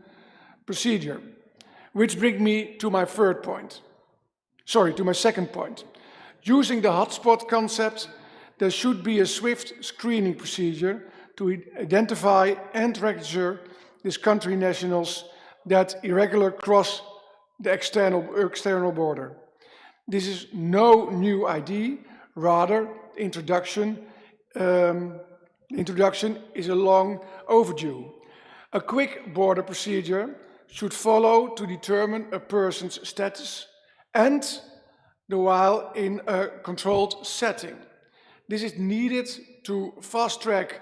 procedure. Which brings me to my second point. Using the hotspot concept, there should be a swift screening procedure to identify and register these country nationals that irregularly cross the external border. This is no new idea, rather the introduction is a long overdue. A quick border procedure should follow to determine a person's status and the while in a controlled setting. This is needed to fast-track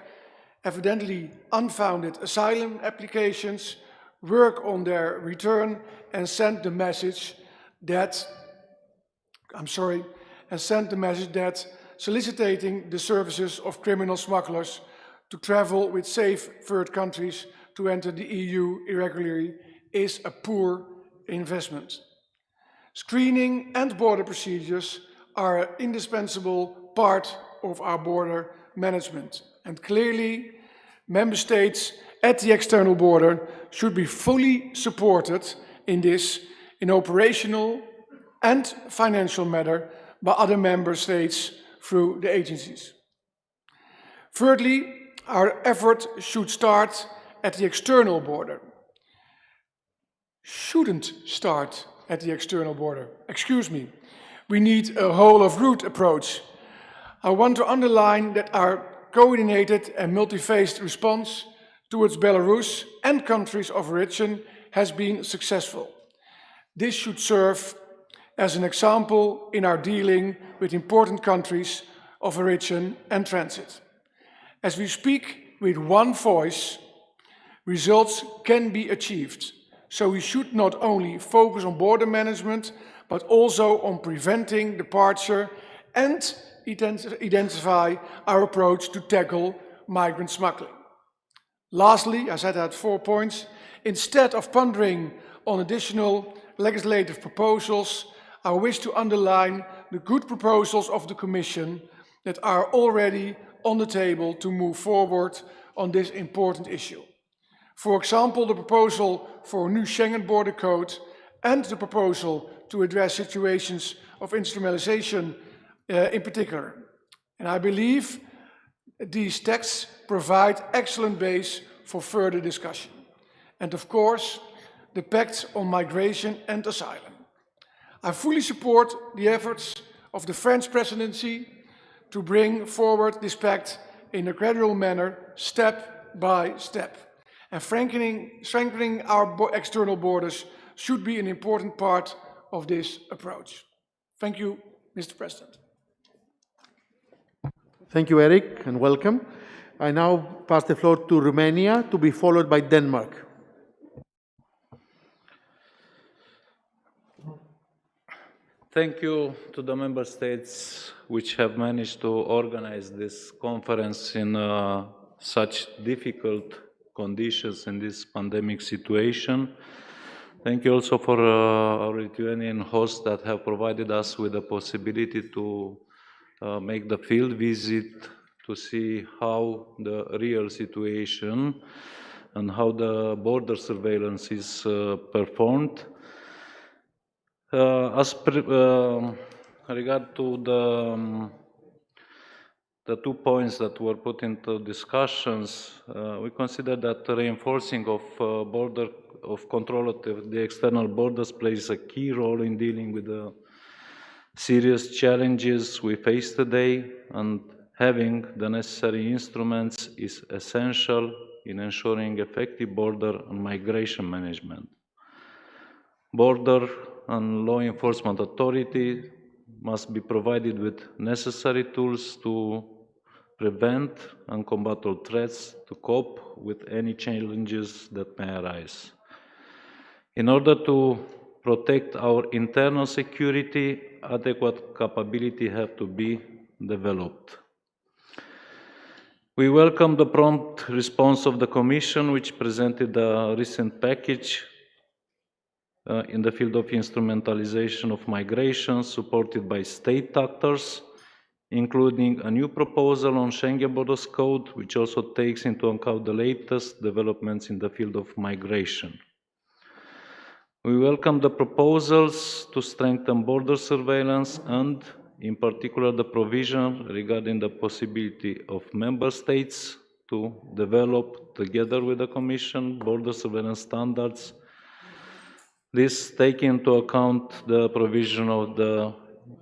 evidently unfounded asylum applications, work on their return, and send the message that soliciting the services of criminal smugglers to travel with safe third countries to enter the EU irregularly is a poor investment. Screening and border procedures are an indispensable part of our border management, and clearly member states at the external border should be fully supported in this in operational and financial matter by other member states through the agencies. Thirdly, our effort should start at the external border. Shouldn't start at the external border. Excuse me. We need a whole-of-route approach. I want to underline that our coordinated and multi-phased response towards Belarus and countries of origin has been successful. This should serve as an example in our dealing with important countries of origin and transit. As we speak with one voice, results can be achieved. So we should not only focus on border management, but also on preventing departure and identify our approach to tackle migrant smuggling. Lastly, I set out 4 points. Instead of pondering on additional legislative proposals, I wish to underline the good proposals of the Commission that are already on the table to move forward on this important issue. For example, the proposal for a new Schengen border code and the proposal to address situations of instrumentalization in particular. And I believe these texts provide excellent base for further discussion. And of course, the pact on migration and asylum. I fully support the efforts of the French presidency to bring forward this pact in a gradual manner, step by step. And strengthening our external borders should be an important part of this approach. Thank you, Mr. President. Thank you, Eric, and welcome. I now pass the floor to Romania, to be followed by Denmark. Thank you to the member states which have managed to organize this conference in such difficult conditions in this pandemic situation. Thank you also for our Lithuanian hosts that have provided us with the possibility to make the field visit to see how the real situation and how the border surveillance is performed. Regard to the 2 points that were put into discussions, we consider that the reinforcing of control of the external borders plays a key role in dealing with the serious challenges we face today, and having the necessary instruments is essential in ensuring effective border and migration management. Border and law enforcement authority must be provided with necessary tools to prevent and combat all threats, to cope with any challenges that may arise. In order to protect our internal security, adequate capability have to be developed. We welcome the prompt response of the Commission, which presented a recent package in the field of instrumentalization of migration, supported by state actors, including a new proposal on Schengen Borders Code, which also takes into account the latest developments in the field of migration. We welcome the proposals to strengthen border surveillance and, in particular, the provision regarding the possibility of member states to develop, together with the Commission, border surveillance standards. This taking into account the provision of the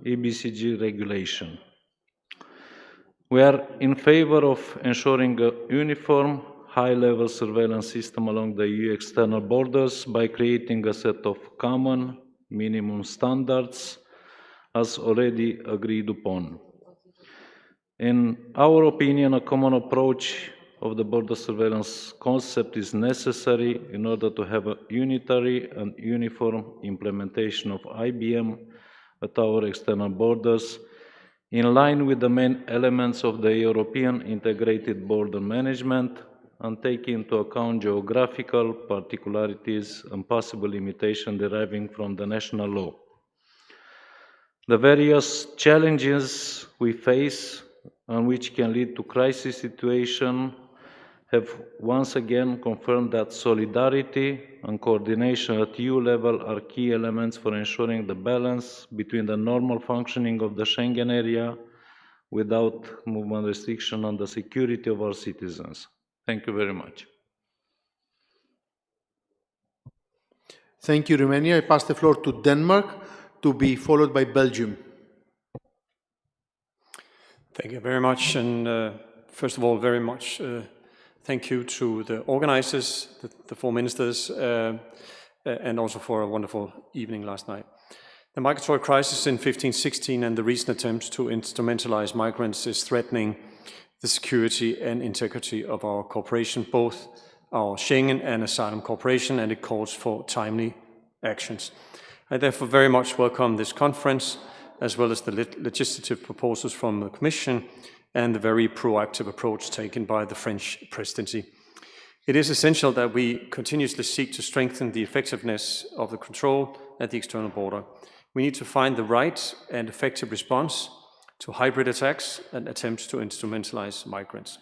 EBCG regulation. We are in favor of ensuring a uniform, high-level surveillance system along the EU external borders by creating a set of common minimum standards, as already agreed upon. In our opinion, a common approach of the border surveillance concept is necessary in order to have a unitary and uniform implementation of IBM at our external borders, in line with the main elements of the European integrated border management and taking into account geographical particularities and possible limitations deriving from the national law. The various challenges we face and which can lead to crisis situations have once again confirmed that solidarity and coordination at EU level are key elements for ensuring the balance between the normal functioning of the Schengen area without movement restriction and the security of our citizens. Thank you very much. Thank you, Romania. I pass the floor to Denmark, to be followed by Belgium. Thank you very much. And first of all, very much thank you to the organizers, the four ministers, and also for a wonderful evening last night. The migratory crisis in 15-16 and the recent attempts to instrumentalize migrants is threatening the security and integrity of our cooperation, both our Schengen and asylum cooperation, and it calls for timely actions. I therefore very much welcome this conference, as well as the legislative proposals from the Commission and the very proactive approach taken by the French presidency. It is essential that we continuously seek to strengthen the effectiveness of the control at the external border. We need to find the right and effective response to hybrid attacks and attempts to instrumentalize migrants.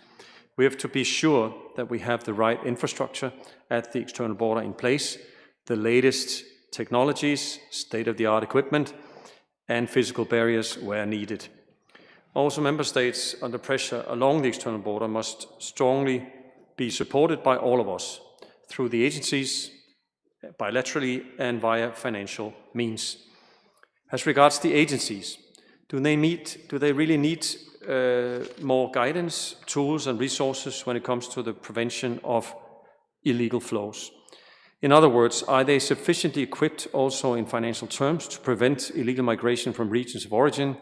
We have to be sure that we have the right infrastructure at the external border in place, the latest technologies, state-of-the-art equipment, and physical barriers where needed. Also, member states under pressure along the external border must strongly be supported by all of us through the agencies, bilaterally and via financial means. As regards the agencies, do they really need more guidance, tools and resources when it comes to the prevention of illegal flows? In other words, are they sufficiently equipped also in financial terms to prevent illegal migration from regions of origin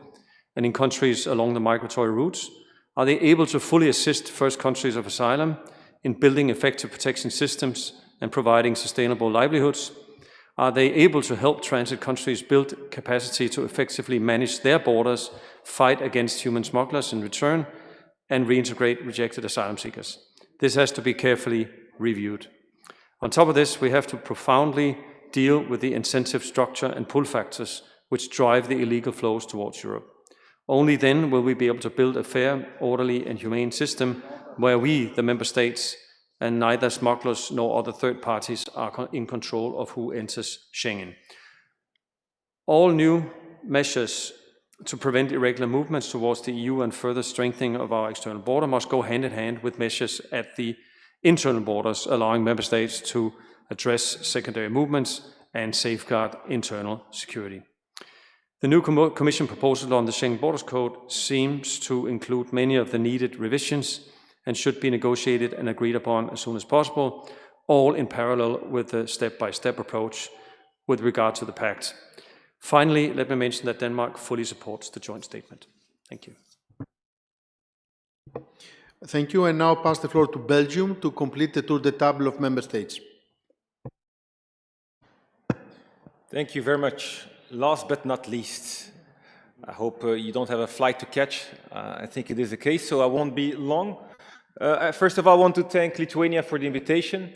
and in countries along the migratory routes? Are they able to fully assist first countries of asylum in building effective protection systems and providing sustainable livelihoods? Are they able to help transit countries build capacity to effectively manage their borders, fight against human smugglers in return, and reintegrate rejected asylum seekers? This has to be carefully reviewed. On top of this, we have to profoundly deal with the incentive structure and pull factors which drive the illegal flows towards Europe. Only then will we be able to build a fair, orderly and humane system where we, the member states, and neither smugglers nor other third parties are in control of who enters Schengen. All new measures to prevent irregular movements towards the EU and further strengthening of our external border must go hand in hand with measures at the internal borders, allowing member states to address secondary movements and safeguard internal security. The new Commission proposal on the Schengen Borders Code seems to include many of the needed revisions and should be negotiated and agreed upon as soon as possible, all in parallel with the step-by-step approach with regard to the pact. Finally, let me mention that Denmark fully supports the joint statement. Thank you. Thank you, and now pass the floor to Belgium to complete the tour de table of member states. Thank you very much. Last but not least, I hope you don't have a flight to catch. I think it is the case, so I won't be long. First of all, I want to thank Lithuania for the invitation.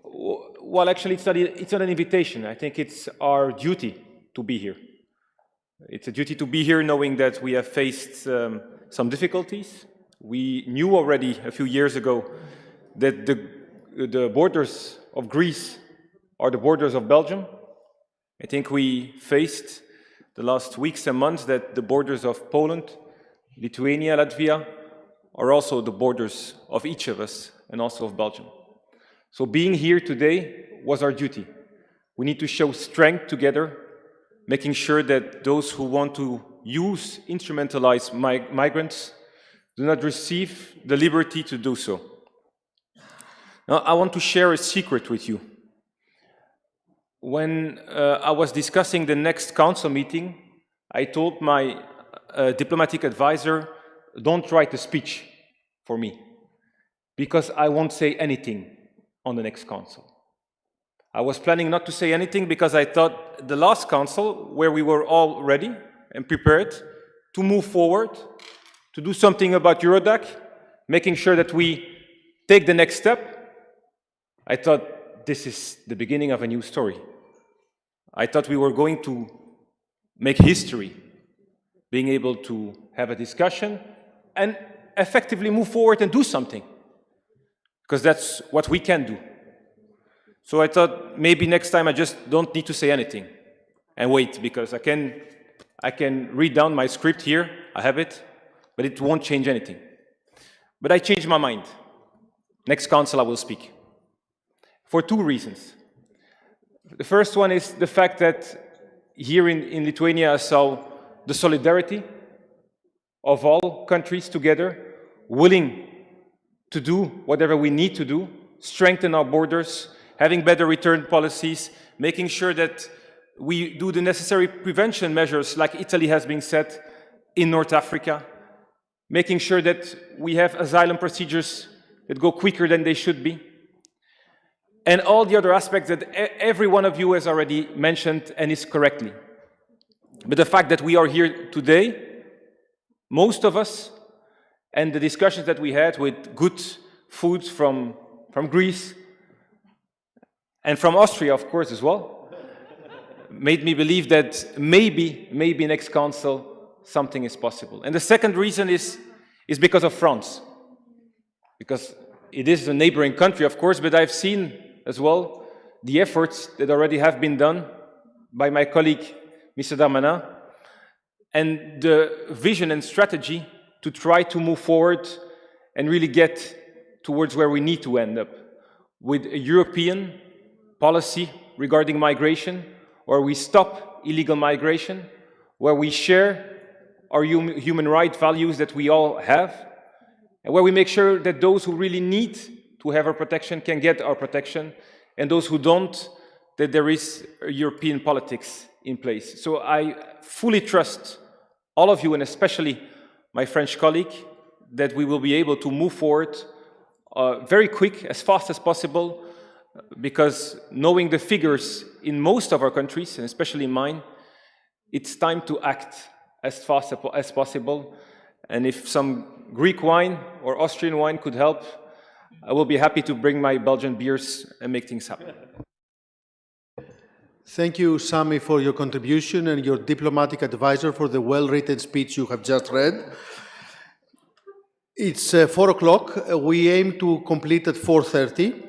Well, actually, it's not an invitation. I think it's our duty to be here. It's a duty to be here knowing that we have faced some difficulties. We knew already a few years ago that the borders of Greece are the borders of Belgium. I think we faced the last weeks and months that the borders of Poland, Lithuania, Latvia are also the borders of each of us and also of Belgium. So being here today was our duty. We need to show strength together, making sure that those who want to instrumentalize migrants do not receive the liberty to do so. Now, I want to share a secret with you. When I was discussing the next council meeting, I told my diplomatic advisor, don't write a speech for me, because I won't say anything on the next council. I was planning not to say anything because I thought the last council, where we were all ready and prepared to move forward, to do something about Eurodac, making sure that we take the next step, I thought this is the beginning of a new story. I thought we were going to make history, being able to have a discussion and effectively move forward and do something, because that's what we can do. So I thought maybe next time I just don't need to say anything and wait, because I can read down my script here, I have it, but it won't change anything. But I changed my mind. Next council I will speak. For two reasons. The first one is the fact that here in Lithuania I saw the solidarity of all countries together, willing to do whatever we need to do, strengthen our borders, having better return policies, making sure that we do the necessary prevention measures like Italy has been set in North Africa, making sure that we have asylum procedures that go quicker than they should be, and all the other aspects that every one of you has already mentioned and is correctly. But the fact that we are here today, most of us, and the discussions that we had with good foods from Greece, and from Austria, of course, as well, made me believe that maybe next council something is possible. And the second reason is because of France. Because it is a neighboring country, of course, but I've seen as well the efforts that already have been done by my colleague, Mr. Darmanin, and the vision and strategy to try to move forward and really get towards where we need to end up, with a European policy regarding migration, where we stop illegal migration, where we share our human rights values that we all have, and where we make sure that those who really need to have our protection can get our protection, and those who don't, that there is European politics in place. So I fully trust all of you, and especially my French colleague, that we will be able to move forward very quick, as fast as possible, because knowing the figures in most of our countries, and especially mine, it's time to act as fast as possible. And if some Greek wine or Austrian wine could help, I will be happy to bring my Belgian beers and make things happen. Thank you, Sami, for your contribution and your diplomatic advisor for the well-written speech you have just read. It's 4 o'clock. We aim to complete at 4:30.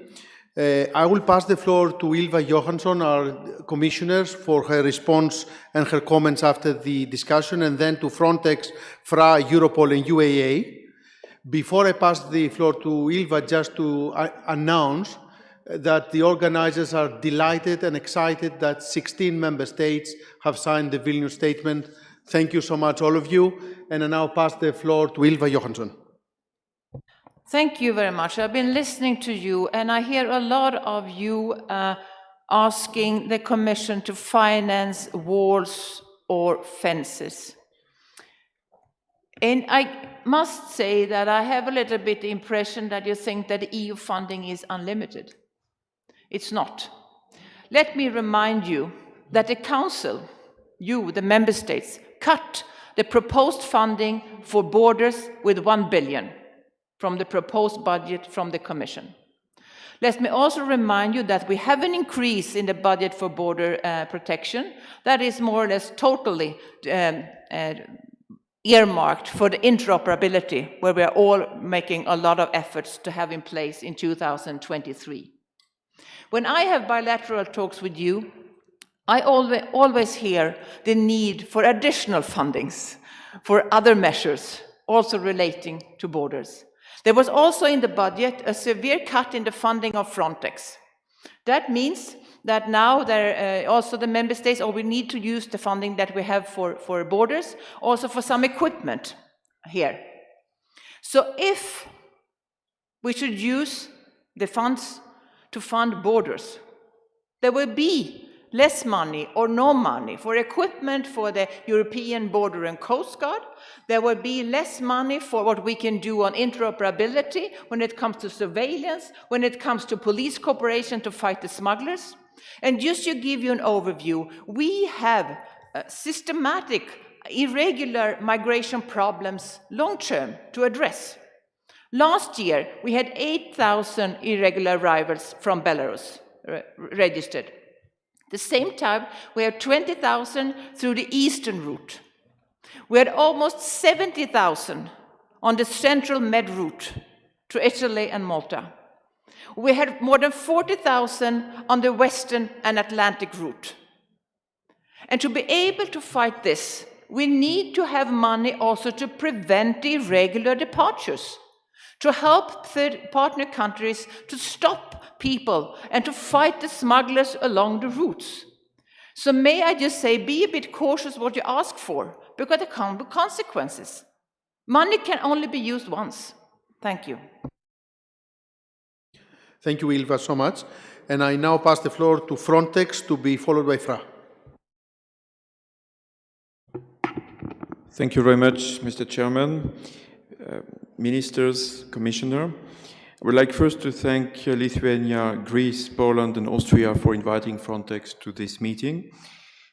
I will pass the floor to Ylva Johansson, our commissioner, for her response and her comments after the discussion, and then to Frontex, FRA, Europol, and UAA. Before I pass the floor to Ylva, just to announce that the organizers are delighted and excited that 16 member states have signed the Vilnius Statement. Thank you so much, all of you. And I now pass the floor to Ylva Johansson. Thank you very much. I've been listening to you, and I hear a lot of you asking the Commission to finance walls or fences. And I must say that I have a little bit the impression that you think that EU funding is unlimited. It's not. Let me remind you that the Council, you, the Member States, cut the proposed funding for borders with 1 billion from the proposed budget from the Commission. Let me also remind you that we have an increase in the budget for border protection that is more or less totally earmarked for the interoperability, where we are all making a lot of efforts to have in place in 2023. When I have bilateral talks with you, I always hear the need for additional fundings for other measures, also relating to borders. There was also in the budget a severe cut in the funding of Frontex. That means that now also the member states, or we need to use the funding that we have for borders, also for some equipment here. So if we should use the funds to fund borders, there will be less money or no money for equipment for the European Border and Coast Guard. There will be less money for what we can do on interoperability when it comes to surveillance, when it comes to police cooperation to fight the smugglers. And just to give you an overview, we have systematic, irregular migration problems long-term to address. Last year, we had 8,000 irregular arrivals from Belarus registered. At the same time, we have 20,000 through the eastern route. We had almost 70,000 on the central Med route to Italy and Malta. We had more than 40,000 on the western and Atlantic route. And to be able to fight this, we need to have money also to prevent irregular departures, to help third partner countries to stop people and to fight the smugglers along the routes. So may I just say, be a bit cautious what you ask for, because there come consequences. Money can only be used once. Thank you. Thank you, Ylva, so much. And I now pass the floor to Frontex, to be followed by FRA. Thank you very much, Mr. Chairman, Ministers, Commissioner. I would like first to thank Lithuania, Greece, Poland, and Austria for inviting Frontex to this meeting.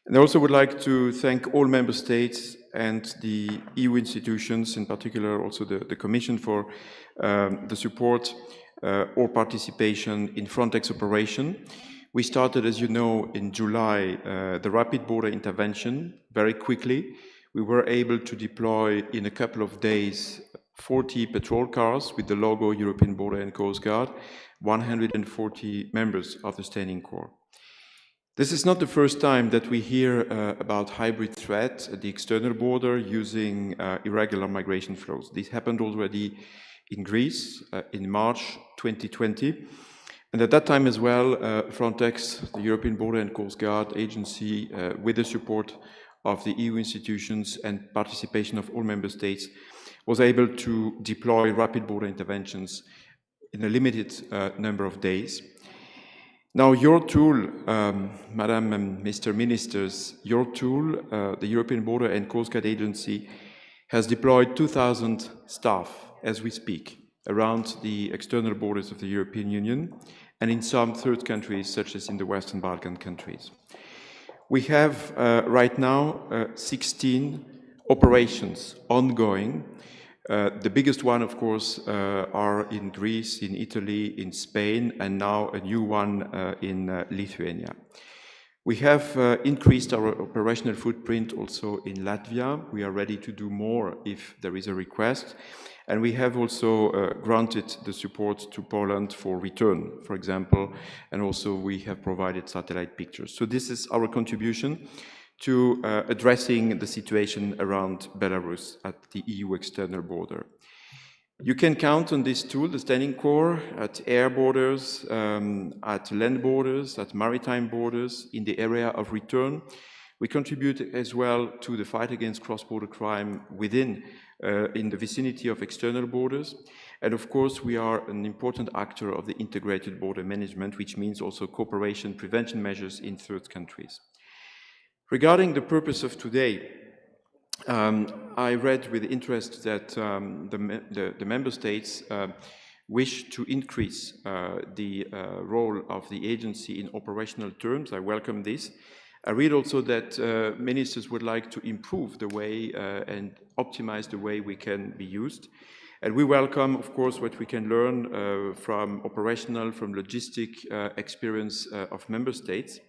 And I also would like to thank all member states and the EU institutions, in particular also the Commission, for the support or participation in Frontex operation. We started, as you know, in July, the rapid border intervention very quickly. We were able to deploy in a couple of days 40 patrol cars with the logo European Border and Coast Guard, 140 members of the Standing Corps. This is not the first time that we hear about hybrid threat at the external border using irregular migration flows. This happened already in Greece in March 2020. And at that time as well, Frontex, the European Border and Coast Guard Agency, with the support of the EU institutions and participation of all member states, was able to deploy rapid border interventions in a limited number of days. Now, your tool, Madam and Mr. Ministers, your tool, the European Border and Coast Guard Agency, has deployed 2,000 staff as we speak around the external borders of the European Union and in some third countries, such as in the Western Balkan countries. We have right now 16 operations ongoing. The biggest one, of course, are in Greece, in Italy, in Spain, and now a new one in Lithuania. We have increased our operational footprint also in Latvia. We are ready to do more if there is a request. And we have also granted the support to Poland for return, for example, and also we have provided satellite pictures. So this is our contribution to addressing the situation around Belarus at the EU external border. You can count on this tool, the Standing Corps, at air borders, at land borders, at maritime borders, in the area of return. We contribute as well to the fight against cross-border crime within, in the vicinity of external borders. And of course, we are an important actor of the integrated border management, which means also cooperation, prevention measures in third countries. Regarding the purpose of today, I read with interest that the member states wish to increase the role of the agency in operational terms. I welcome this. I read also that ministers would like to improve the way and optimize the way we can be used. And we welcome, of course, what we can learn from operational, from logistic experience of member states.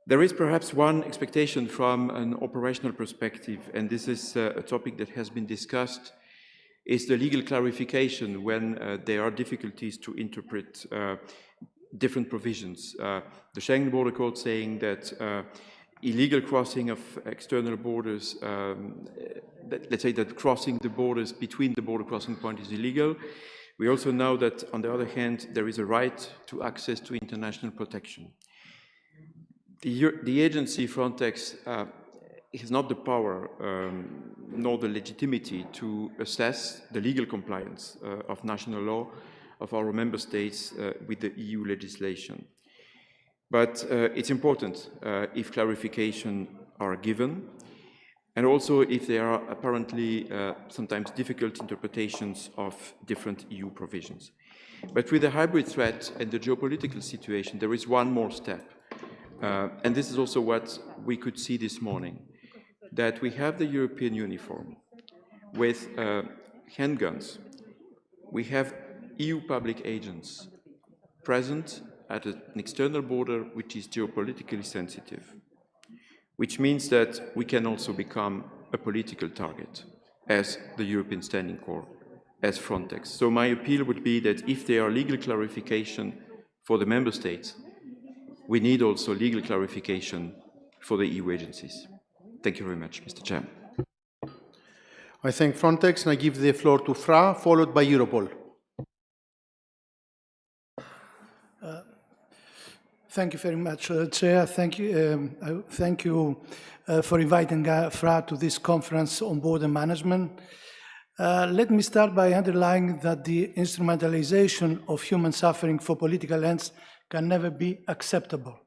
There is perhaps one expectation from an operational perspective, and this is a topic that has been discussed, is the legal clarification when there are difficulties to interpret different provisions. The Schengen Border Code saying that illegal crossing of external borders, let's say that crossing the borders between the border crossing point is illegal. We also know that, on the other hand, there is a right to access to international protection. The agency Frontex has not the power nor the legitimacy to assess the legal compliance of national law of our member states with the EU legislation. But it's important if clarification are given, and also if there are apparently sometimes difficult interpretations of different EU provisions. But with the hybrid threat and the geopolitical situation, there is one more step. And this is also what we could see this morning, that we have the European uniform with handguns. We have EU public agents present at an external border which is geopolitically sensitive, which means that we can also become a political target as the European Standing Corps, as Frontex. So my appeal would be that if there are legal clarification for the member states, we need also legal clarification for the EU agencies. Thank you very much, Mr. Chairman. I thank Frontex, and I give the floor to Fra, followed by Europol. Thank you very much, Chair. Thank you for inviting Fra to this conference on border management. Let me start by underlining that the instrumentalization of human suffering for political ends can never be acceptable.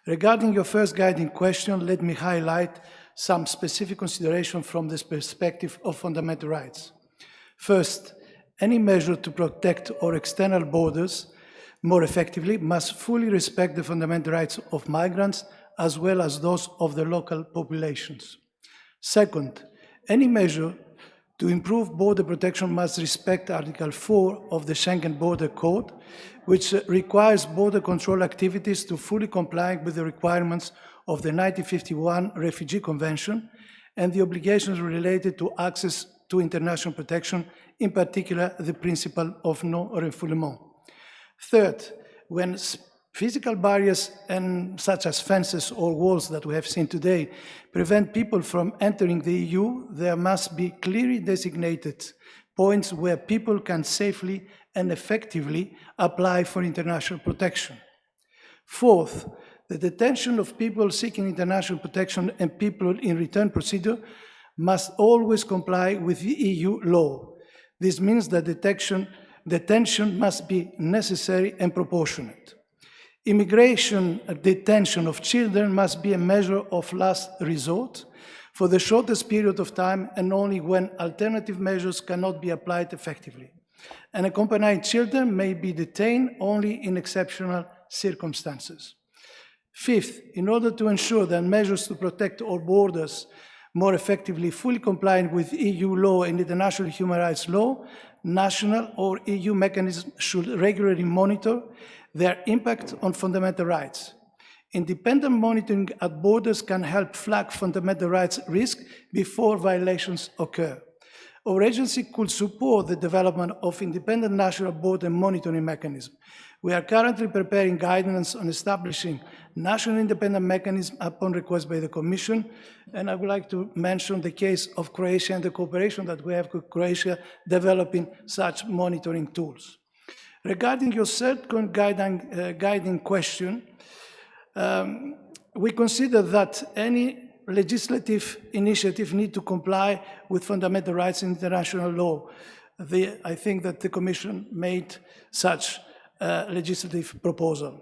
Regarding your first guiding question, let me highlight some specific consideration from the perspective of fundamental rights. First, any measure to protect our external borders more effectively must fully respect the fundamental rights of migrants as well as those of the local populations. Second, any measure to improve border protection must respect Article 4 of the Schengen Border Code, which requires border control activities to fully comply with the requirements of the 1951 Refugee Convention and the obligations related to access to international protection, in particular the principle of non-refoulement. Third, when physical barriers, such as fences or walls that we have seen today, prevent people from entering the EU, there must be clearly designated points where people can safely and effectively apply for international protection. Fourth, The detention of people seeking international protection and people in return procedure must always comply with the EU law. This means that detention must be necessary and proportionate. Immigration detention of children must be a measure of last resort for the shortest period of time and only when alternative measures cannot be applied effectively. Unaccompanied children may be detained only in exceptional circumstances. Fifth, in order to ensure that measures to protect our borders more effectively fully compliant with EU law and international human rights law, national or EU mechanisms should regularly monitor their impact on fundamental rights. Independent monitoring at borders can help flag fundamental rights risk before violations occur. Our agency could support the development of independent national border monitoring mechanisms. We are currently preparing guidance on establishing national independent mechanisms upon request by the Commission, and I would like to mention the case of Croatia and the cooperation that we have with Croatia developing such monitoring tools. Regarding your second guiding question, we consider that any legislative initiative needs to comply with fundamental rights in international law. I think that the Commission made such legislative proposal.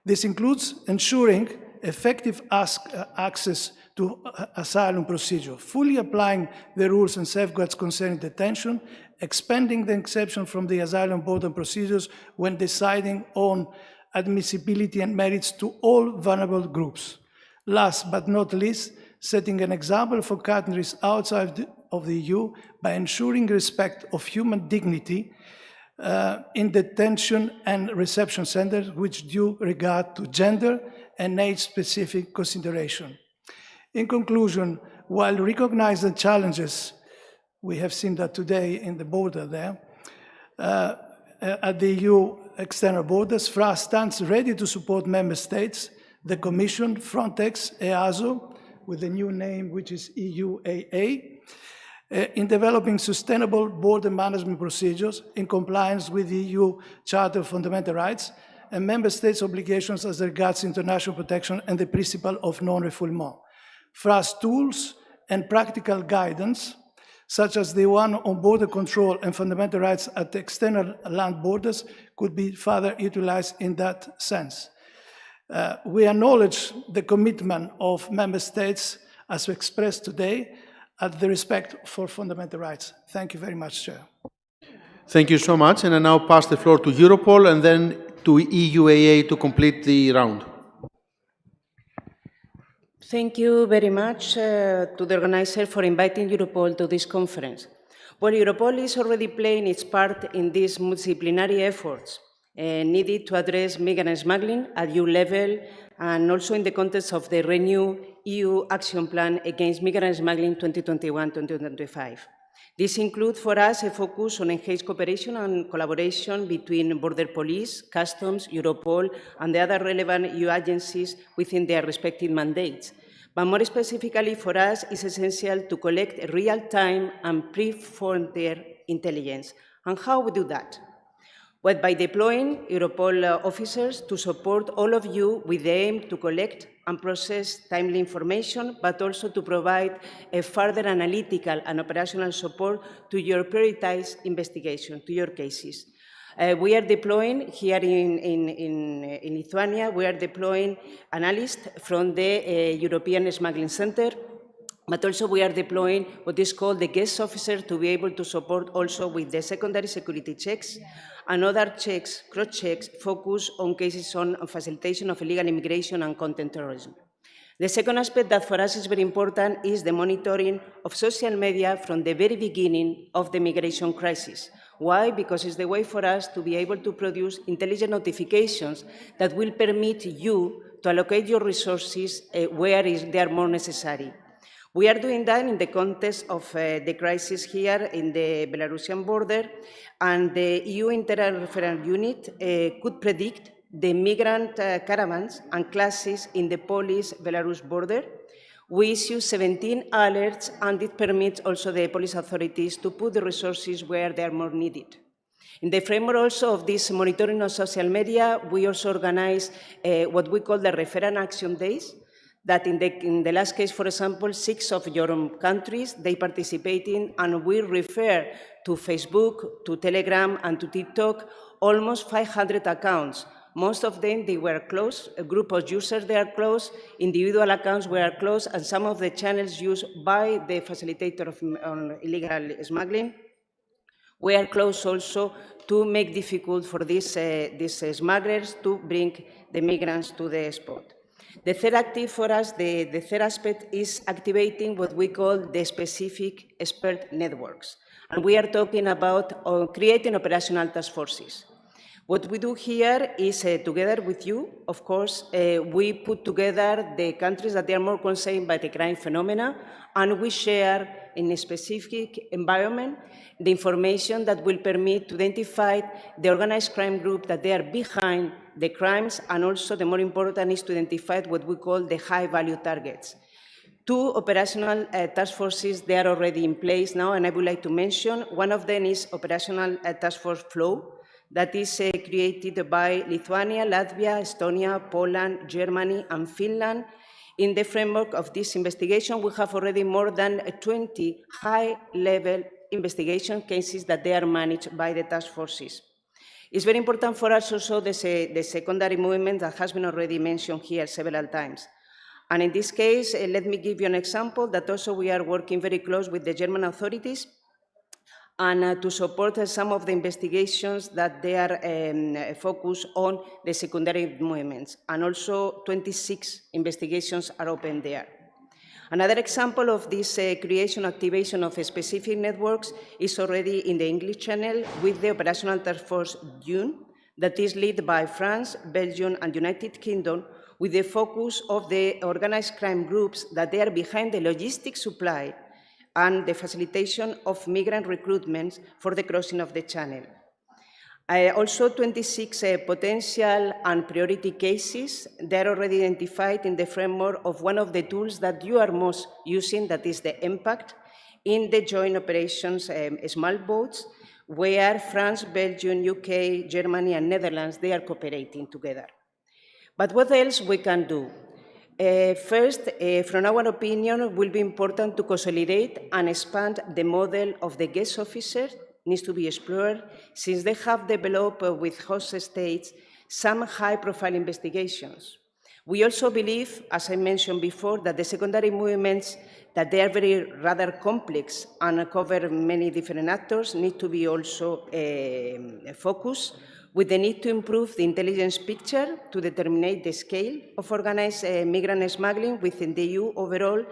This includes ensuring effective access to asylum procedure, fully applying the rules and safeguards concerning detention, expanding the exception from the asylum border procedures when deciding on admissibility and merits to all vulnerable groups. Last but not least, setting an example for countries outside of the EU by ensuring respect of human dignity in detention and reception centers with due regard to gender and age-specific consideration. In conclusion, while recognizing challenges, we have seen that today in the border there, at the EU external borders, FRA stands ready to support member states, the Commission, Frontex, EASO, with the new name which is EUAA, in developing sustainable border management procedures in compliance with the EU Charter of Fundamental Rights and member states' obligations as regards international protection and the principle of non-refoulement. FRA's tools and practical guidance, such as the one on border control and fundamental rights at the external land borders, could be further utilized in that sense. We acknowledge the commitment of member states as expressed today at the respect for fundamental rights. Thank you very much, Chair. Thank you so much, and I now pass the floor to Europol and then to EUAA to complete the round. Thank you very much to the organizer for inviting Europol to this conference. Well, Europol is already playing its part in these multidisciplinary efforts needed to address migrant smuggling at EU level and also in the context of the renewed EU Action Plan against Migrant Smuggling 2021-2025. This includes for us a focus on enhanced cooperation and collaboration between border police, customs, Europol, and the other relevant EU agencies within their respective mandates. But more specifically for us, it's essential to collect real-time and pre-frontier intelligence. And how we do that? Well, by deploying Europol officers to support all of you with the aim to collect and process timely information, but also to provide a further analytical and operational support to your prioritized investigation, to your cases. We are deploying here in Lithuania, we are deploying analysts from the European Smuggling Center, but also we are deploying what is called the guest officer to be able to support also with the secondary security checks and other checks, cross-checks, focused on cases on facilitation of illegal immigration and content terrorism. The second aspect that for us is very important is the monitoring of social media from the very beginning of the migration crisis. Why? Because it's the way for us to be able to produce intelligent notifications that will permit you to allocate your resources where they are more necessary. We are doing that in the context of the crisis here in the Belarusian border, and the EU Internal Referral Unit could predict the migrant caravans and classes in the Polish-Belarus border. We issue 17 alerts, and it permits also the police authorities to put the resources where they are more needed. In the framework also of this monitoring of social media, we also organize what we call the referral action days, that in the last case, for example, 6 of your countries, they participate in, and we refer to Facebook, to Telegram, and to TikTok, almost 500 accounts. Most of them, they were closed, a group of users, they are closed, individual accounts were closed, and some of the channels used by the facilitator of illegal smuggling were closed also to make difficult for these smugglers to bring the migrants to the spot. The third active for us, the third aspect is activating what we call the specific expert networks. And we are talking about creating operational task forces. What we do here is, together with you, of course, we put together the countries that are more concerned by the crime phenomena, and we share in a specific environment the information that will permit to identify the organized crime group that they are behind the crimes, and also the more important is to identify what we call the high-value targets. 2 operational task forces, they are already in place now, and I would like to mention, one of them is Operational Task Force Flow, that is created by Lithuania, Latvia, Estonia, Poland, Germany, and Finland. In the framework of this investigation, we have already more than 20 high-level investigation cases that they are managed by the task forces. It's very important for us also the secondary movement that has been already mentioned here several times. And in this case, let me give you an example that also we are working very close with the German authorities and to support some of the investigations that they are focused on the secondary movements. And also 26 investigations are open there. Another example of this creation, activation of specific networks is already in the English channel with the Operational Task Force June, that is led by France, Belgium, and United Kingdom, with the focus of the organized crime groups that they are behind the logistics supply and the facilitation of migrant recruitment for the crossing of the channel. Also 26 potential and priority cases, they are already identified in the framework of one of the tools that you are most using, that is the impact, in the joint operations small boats, where France, Belgium, UK, Germany, and Netherlands, they are cooperating together. But what else we can do? First, from our opinion, it will be important to consolidate and expand the model of the guest officer. Needs to be explored, since they have developed with host states some high-profile investigations. We also believe, as I mentioned before, that the secondary movements, that they are rather complex and cover many different actors, need to be also focused, with the need to improve the intelligence picture to determine the scale of organized migrant smuggling within the EU overall,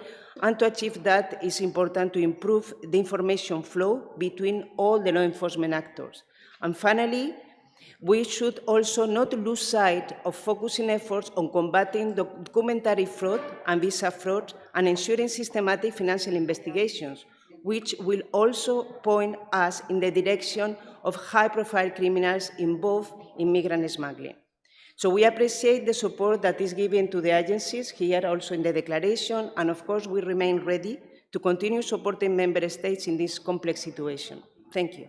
and to achieve that, it's important to improve the information flow between all the law enforcement actors. And finally, we should also not lose sight of focusing efforts on combating documentary fraud and visa fraud and ensuring systematic financial investigations, which will also point us in the direction of high-profile criminals involved in migrant smuggling. So we appreciate the support that is given to the agencies here also in the declaration, and of course we remain ready to continue supporting member states in this complex situation. Thank you.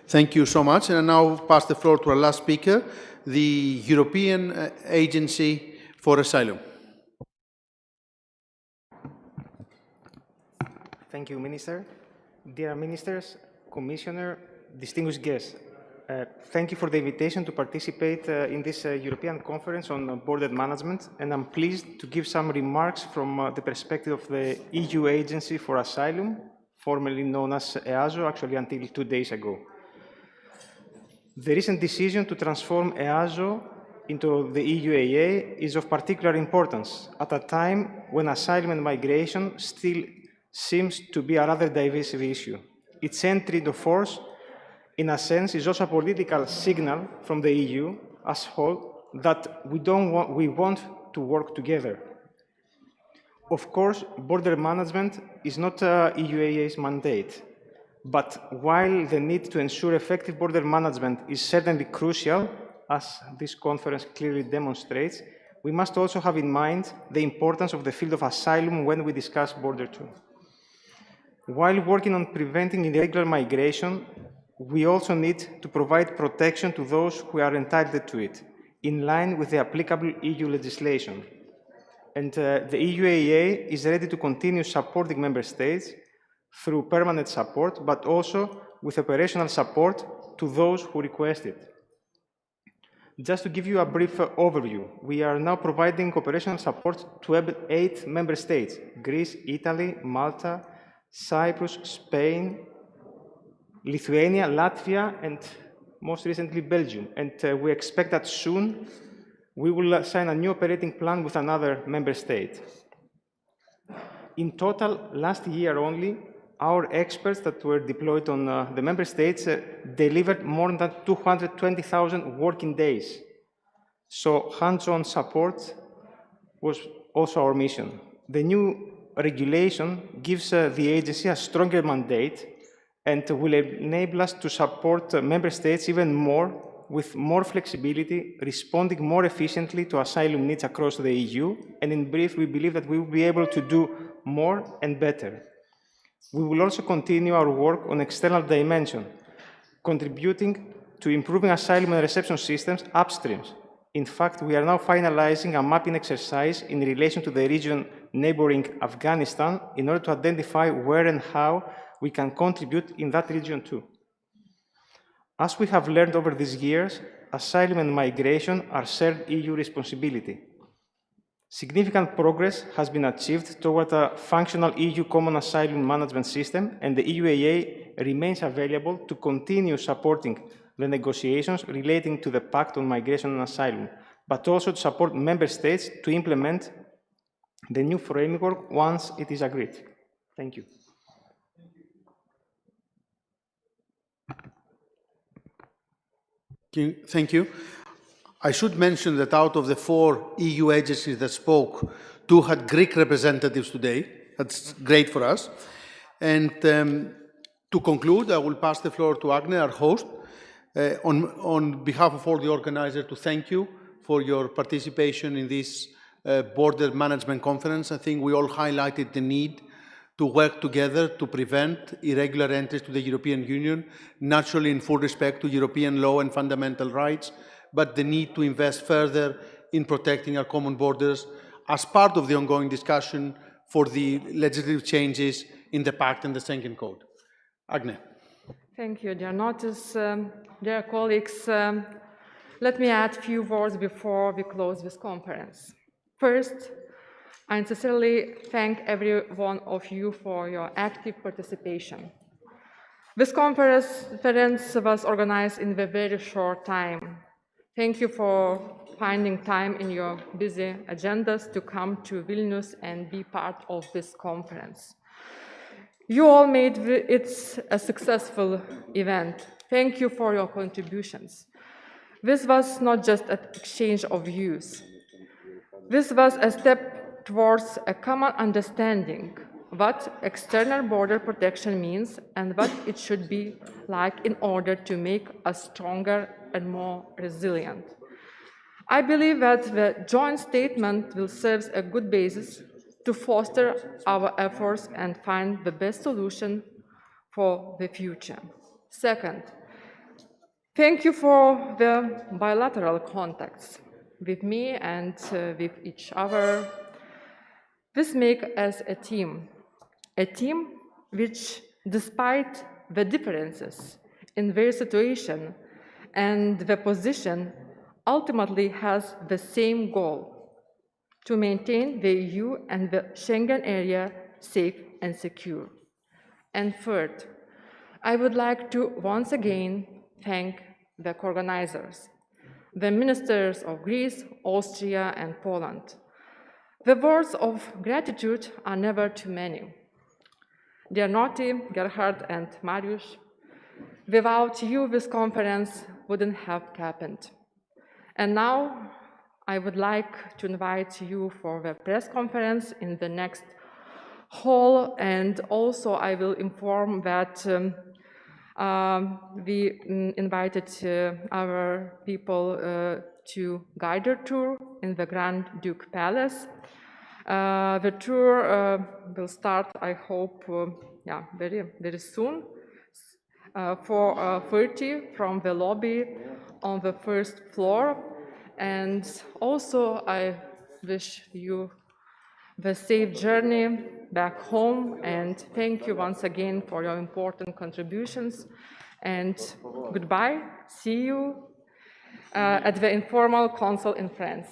Thank you so much. And I now pass the floor to our last speaker, the European Agency for Asylum. Thank you, Minister. Dear Ministers, Commissioner, distinguished guests, thank you for the invitation to participate in this European Conference on Border Management, and I'm pleased to give some remarks from the perspective of the EU Agency for Asylum, formerly known as EASO, actually until 2 days ago. The recent decision to transform EASO into the EUAA is of particular importance at a time when asylum and migration still seems to be a rather divisive issue. Its entry into force, in a sense, is also a political signal from the EU as a whole that we want to work together. Of course, border management is not EUAA's mandate, but while the need to ensure effective border management is certainly crucial, as this conference clearly demonstrates, we must also have in mind the importance of the field of asylum when we discuss Border 2. While working on preventing irregular migration, we also need to provide protection to those who are entitled to it, in line with the applicable EU legislation. And the EUAA is ready to continue supporting Member States through permanent support, but also with operational support to those who request it. Just to give you a brief overview, we are now providing operational support to 8 Member States: Greece, Italy, Malta, Cyprus, Spain, Lithuania, Latvia, and most recently Belgium. And we expect that soon we will sign a new operating plan with another Member State. In total, last year only, our experts that were deployed on the Member States delivered more than 220,000 working days. So hands-on support was also our mission. The new regulation gives the agency a stronger mandate and will enable us to support Member States even more, with more flexibility, responding more efficiently to asylum needs across the EU. And in brief, we believe that we will be able to do more and better. We will also continue our work on external dimension, contributing to improving asylum and reception systems upstream. In fact, we are now finalizing a mapping exercise in relation to the region neighboring Afghanistan in order to identify where and how we can contribute in that region too. As we have learned over these years, asylum and migration are shared EU responsibility. Significant progress has been achieved toward a functional EU common asylum management system, and the EUAA remains available to continue supporting the negotiations relating to the Pact on Migration and Asylum, but also to support Member States to implement the new framework once it is agreed. Thank you. Thank you. I should mention that out of the 4 EU agencies that spoke, 2 had Greek representatives today. That's great for us. And to conclude, I will pass the floor to Agne, our host, on behalf of all the organizers, to thank you for your participation in this border management conference. I think we all highlighted the need to work together to prevent irregular entries to the European Union, naturally in full respect to European law and fundamental rights, but the need to invest further in protecting our common borders as part of the ongoing discussion for the legislative changes in the Pact and the Schengen Code. Agne. Thank you, dear Notis. Dear colleagues, let me add a few words before we close this conference. First, I sincerely thank every one of you for your active participation. This conference was organized in a very short time. Thank you for finding time in your busy agendas to come to Vilnius and be part of this conference. You all made it a successful event. Thank you for your contributions. This was not just an exchange of views. This was a step towards a common understanding what external border protection means and what it should be like in order to make us stronger and more resilient. I believe that the joint statement will serve a good basis to foster our efforts and find the best solution for the future. Second, thank you for the bilateral contacts with me and with each other. This makes us a team which, despite the differences in their situation and the position, ultimately has the same goal: to maintain the EU and the Schengen area safe and secure. And third, I would like to once again thank the co-organizers, the ministers of Greece, Austria, and Poland. The words of gratitude are never too many. Dear Noti, Gerhard, and Mariusz, without you this conference wouldn't have happened. And now I would like to invite you for the press conference in the next hall, and also I will inform that we invited our people to guided tour in the Grand Duke Palace. The tour will start, I hope, very soon. For 30 from the lobby on the first floor. And also I wish you the safe journey back home, and thank you once again for your important contributions. And goodbye, see you at the informal council in France.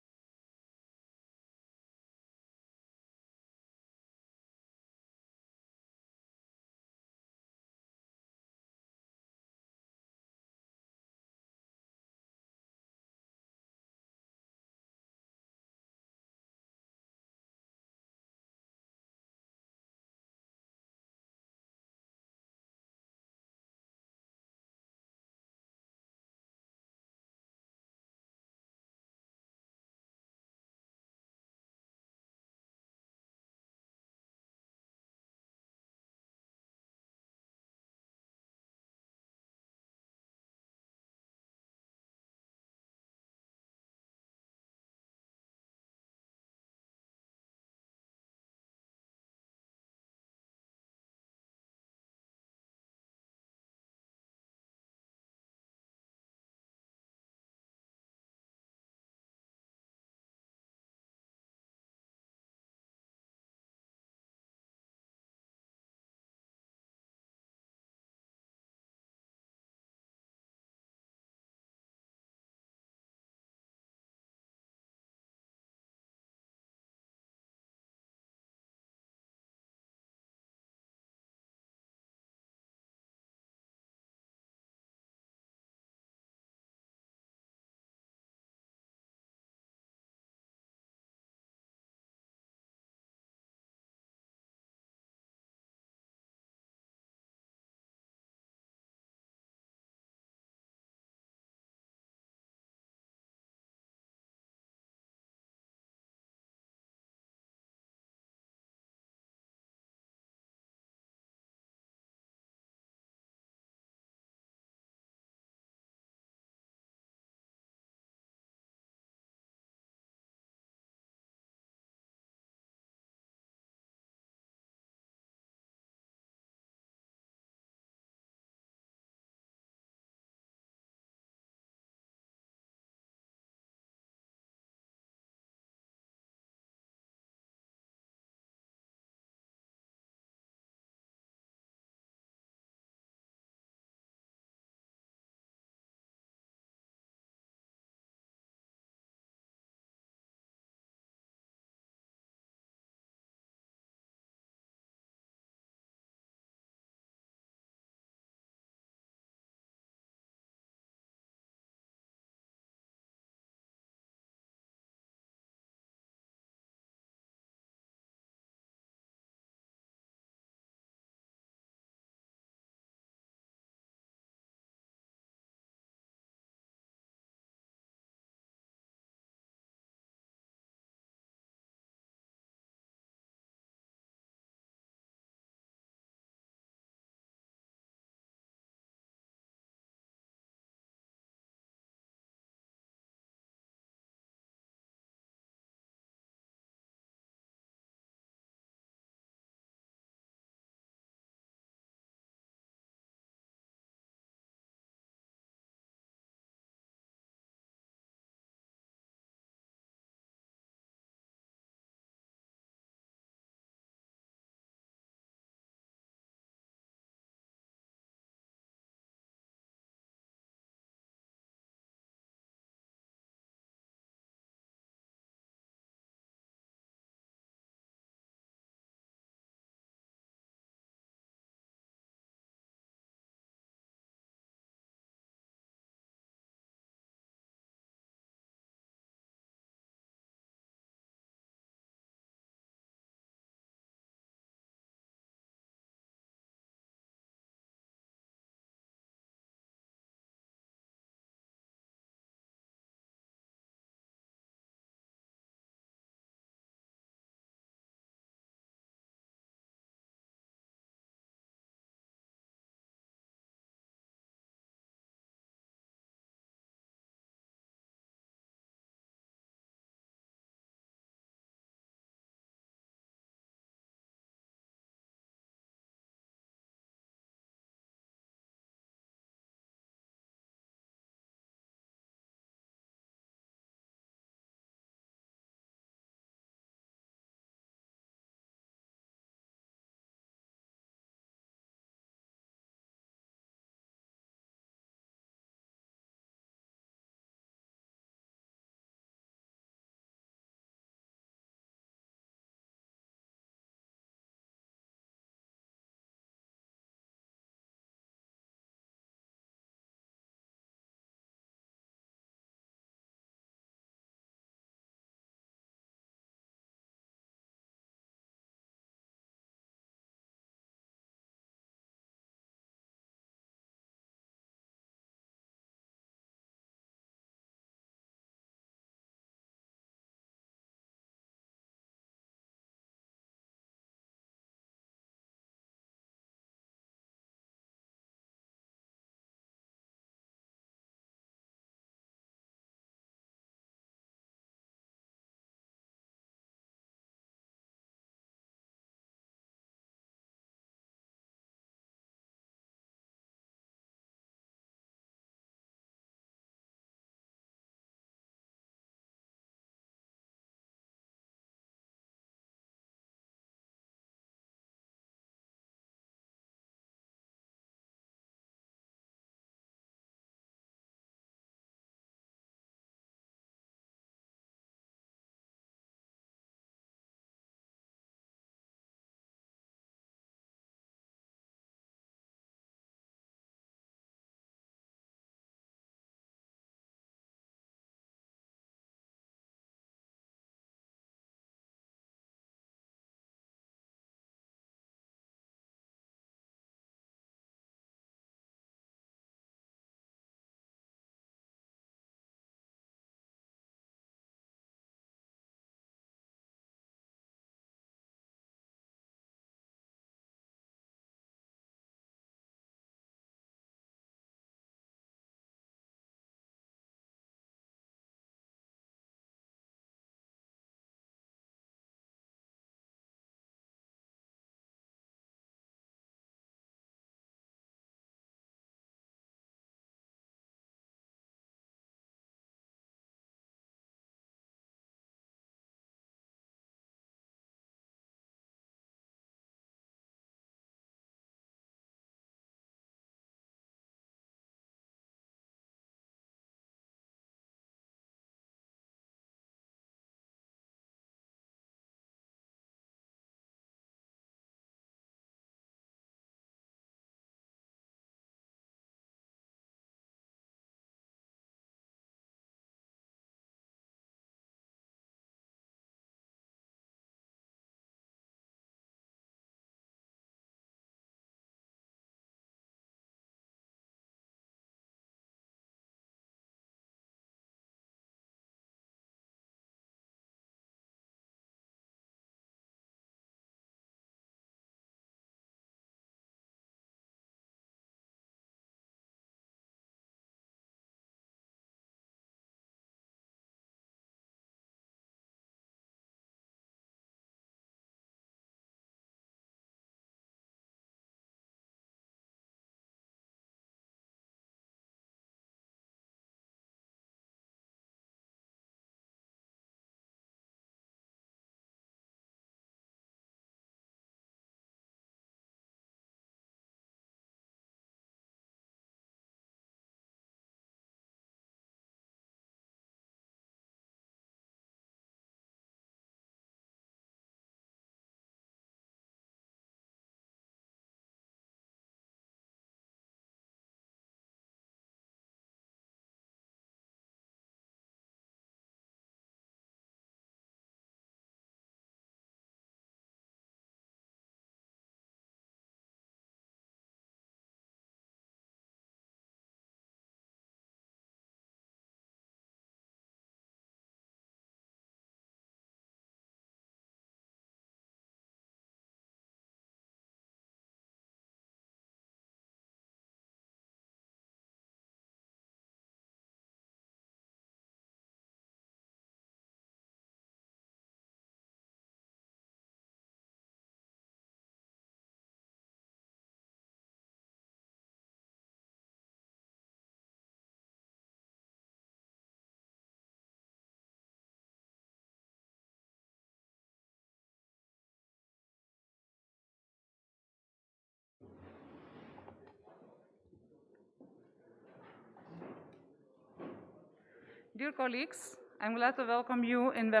Dear colleagues, I'm glad to welcome you in the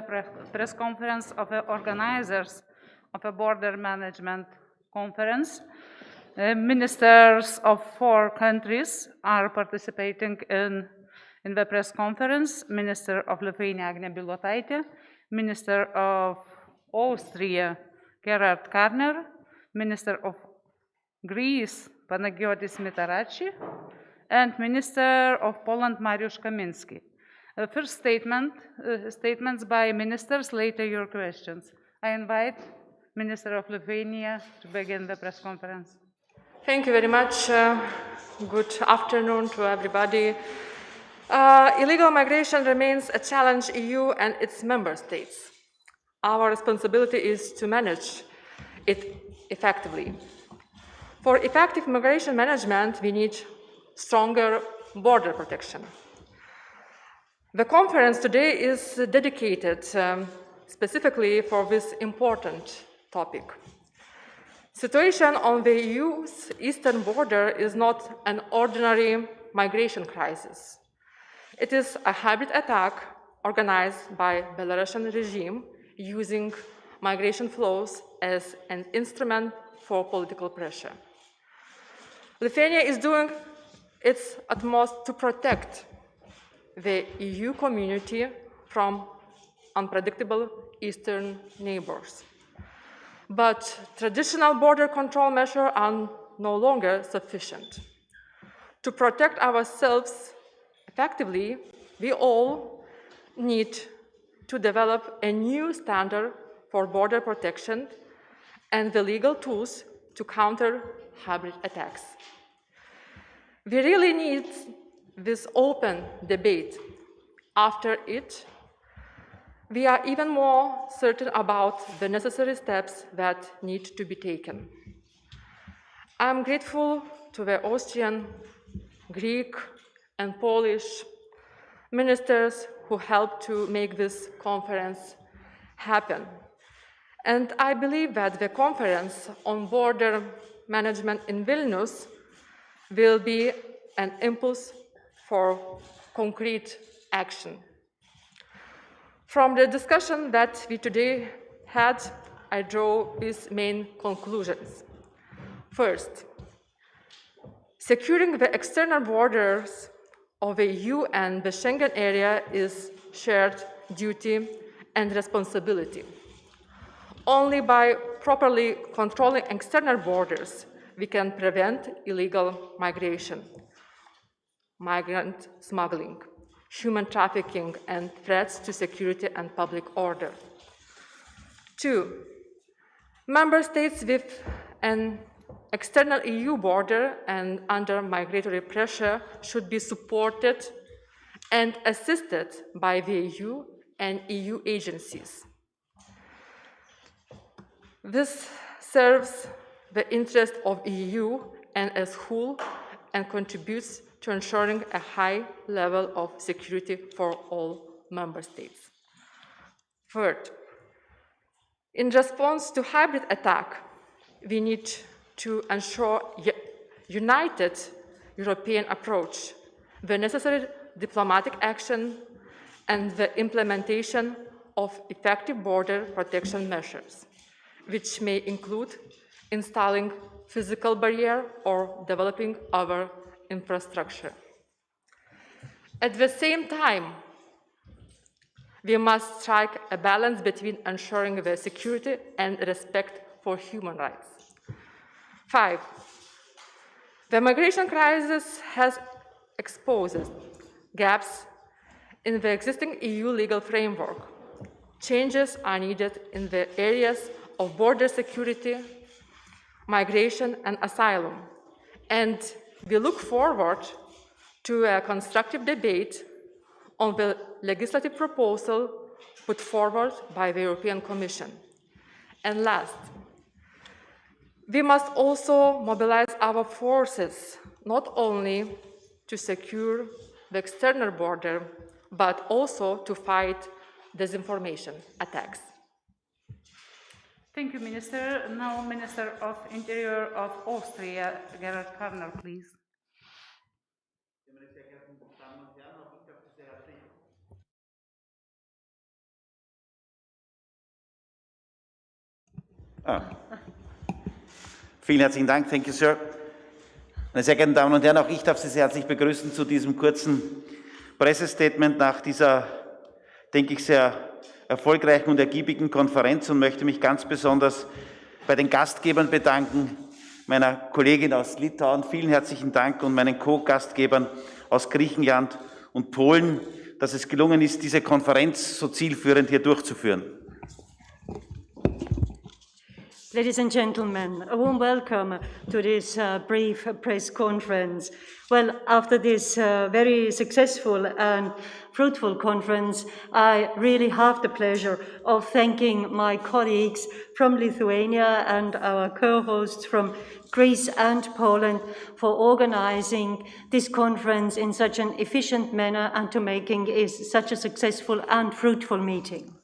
press conference of the organizers of a border management conference. Ministers of 4 countries are participating in the press conference. Minister of Lithuania, Agnė Bilotaitė, Minister of Austria, Gerard Karner, Minister of Greece, Panagiotis Mitarachi, and Minister of Poland, Mariusz Kamiński. First statements by ministers, later your questions. I invite Minister of Lithuania to begin the press conference. Thank you very much. Good afternoon to everybody. Illegal migration remains a challenge EU and its member states. Our responsibility is to manage it effectively. For effective migration management, we need stronger border protection. The conference today is dedicated specifically for this important topic. Situation on the EU's eastern border is not an ordinary migration crisis. It is a hybrid attack organized by the Belarusian regime using migration flows as an instrument for political pressure. Lithuania is doing its utmost to protect the EU community from unpredictable eastern neighbors. But traditional border control measures are no longer sufficient. To protect ourselves effectively, we all need to develop a new standard for border protection and the legal tools to counter hybrid attacks. We really need this open debate. After it, we are even more certain about the necessary steps that need to be taken. I am grateful to the Austrian, Greek, and Polish ministers who helped to make this conference happen. And I believe that the conference on border management in Vilnius will be an impulse for concrete action. From the discussion that we today had, I draw these main conclusions. First, securing the external borders of the EU and the Schengen area is shared duty and responsibility. Only by properly controlling external borders we can prevent illegal migration, migrant smuggling, human trafficking, and threats to security and public order. 2, member states with an external EU border and under migratory pressure should be supported and assisted by the EU and EU agencies. This serves the interest of the EU and as whole and contributes to ensuring a high level of security for all member states. Third, in response to hybrid attack, we need to ensure a united European approach, the necessary diplomatic action, and the implementation of effective border protection measures, which may include installing physical barrier or developing other infrastructure. At the same time, we must strike a balance between ensuring the security and respect for human rights. 5, the migration crisis has exposed gaps in the existing EU legal framework. Changes are needed in the areas of border security, migration, and asylum, and we look forward to a constructive debate on the legislative proposal put forward by the European Commission. And last, we must also mobilize our forces, not only to secure the external border, but also to fight disinformation attacks. Thank you, Minister. Now, Minister of Interior of Austria, Gerard Karner, please. Vielen herzlichen Dank. Thank you, sir. Meine sehr geehrten Damen und Herren, auch ich darf Sie sehr herzlich begrüßen zu diesem kurzen Pressestatement nach dieser, denke ich, sehr erfolgreichen und ergiebigen Konferenz und möchte mich ganz besonders bei den Gastgebern bedanken, meiner Kollegin aus Litauen, vielen herzlichen Dank, und meinen Co-Gastgebern aus Griechenland und Polen, dass es gelungen ist, diese Konferenz so zielführend hier durchzuführen. Ladies and gentlemen, a warm welcome to this brief press conference. Well, after this very successful and fruitful conference, I really have the pleasure of thanking my colleagues from Lithuania and our co-hosts from Greece and Poland for organizing this conference in such an efficient manner and to making it such a successful and fruitful meeting.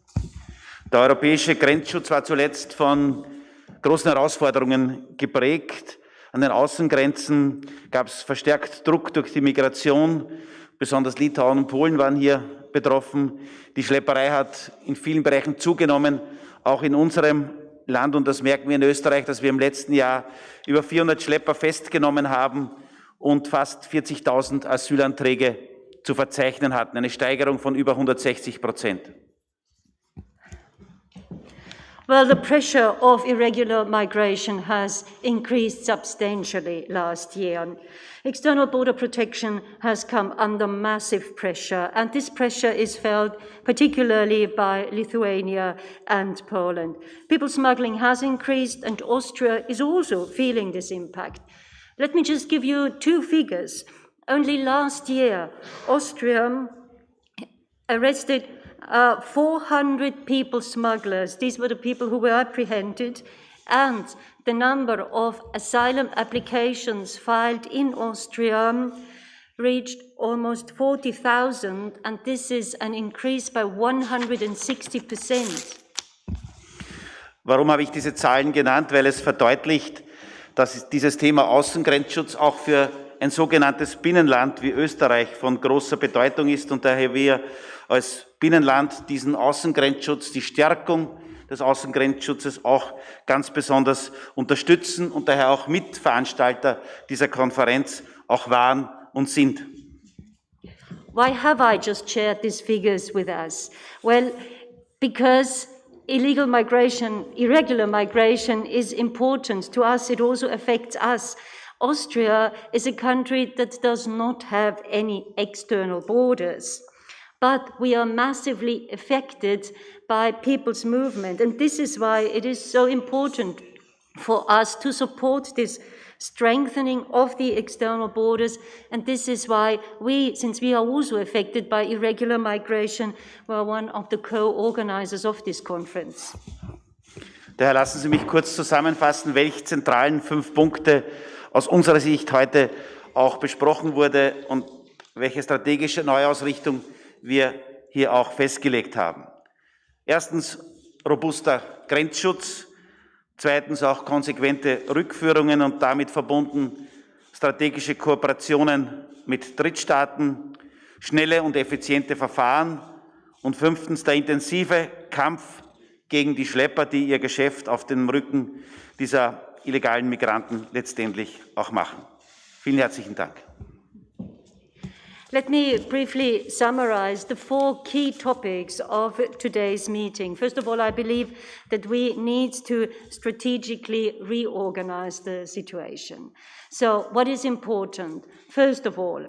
Der europäische Grenzschutz war zuletzt von großen Herausforderungen geprägt. An den Außengrenzen gab es verstärkt Druck durch die Migration. Besonders Litauen und Polen waren hier betroffen. Die Schlepperei hat in vielen Bereichen zugenommen, auch in unserem Land. Und das merken wir in Österreich, dass wir im letzten Jahr über 400 Schlepper festgenommen haben und fast 40.000 Asylanträge zu verzeichnen hatten. Eine Steigerung von über 160%. Well, the pressure of irregular migration has increased substantially last year. External border protection has come under massive pressure, and this pressure is felt particularly by Lithuania and Poland. People smuggling has increased, and Austria is also feeling this impact. Let me just give you two figures. Only last year, Austria arrested 400 people smugglers. These were the people who were apprehended, and the number of asylum applications filed in Austria reached almost 40,000, and this is an increase by 160%. Warum habe ich diese Zahlen genannt? Weil es verdeutlicht, dass dieses Thema Außengrenzschutz auch für ein sogenanntes Binnenland wie Österreich von großer Bedeutung ist und daher wir als Binnenland diesen Außengrenzschutz, die Stärkung des Außengrenzschutzes auch ganz besonders unterstützen und daher auch Mitveranstalter dieser Konferenz auch waren und sind. Why have I just shared these figures with us? Well, because irregular migration is important to us. It also affects us. Austria is a country that does not have any external borders, but we are massively affected by people's movement. And this is why it is so important for us to support this strengthening of the external borders. And this is why we, since we are also affected by irregular migration, we are one of the co-organizers of this conference. Daher lassen Sie mich kurz zusammenfassen, welche zentralen 5 Punkte aus unserer Sicht heute auch besprochen wurde und welche strategische Neuausrichtung wir hier auch festgelegt haben. Erstens robuster Grenzschutz, zweitens auch konsequente Rückführungen und damit verbunden strategische Kooperationen mit Drittstaaten, schnelle und effiziente Verfahren und fünftens der intensive Kampf gegen die Schlepper, die ihr Geschäft auf dem Rücken dieser illegalen Migranten letztendlich auch machen. Vielen herzlichen Dank. Let me briefly summarize the 4 key topics of today's meeting. First of all, I believe that we need to strategically reorganize the situation. So what is important? First of all,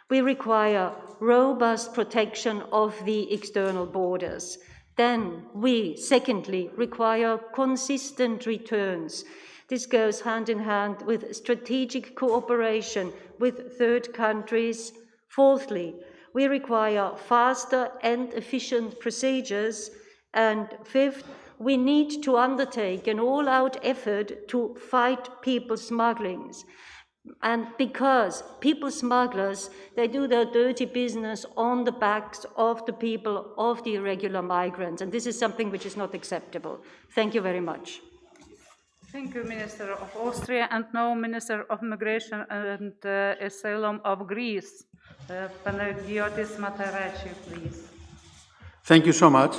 we require robust protection of the external borders. Then we, secondly, require consistent returns. This goes hand in hand with strategic cooperation with third countries. Fourthly, we require faster and efficient procedures. And fifth, we need to undertake an all-out effort to fight people smugglings. And because people smugglers, they do their dirty business on the backs of the people, of the irregular migrants. And this is something which is not acceptable. Thank you very much. Thank you, Minister of Austria, and now Minister of Migration and Asylum of Greece. Panagiotis Matarachi, please. Thank you so much.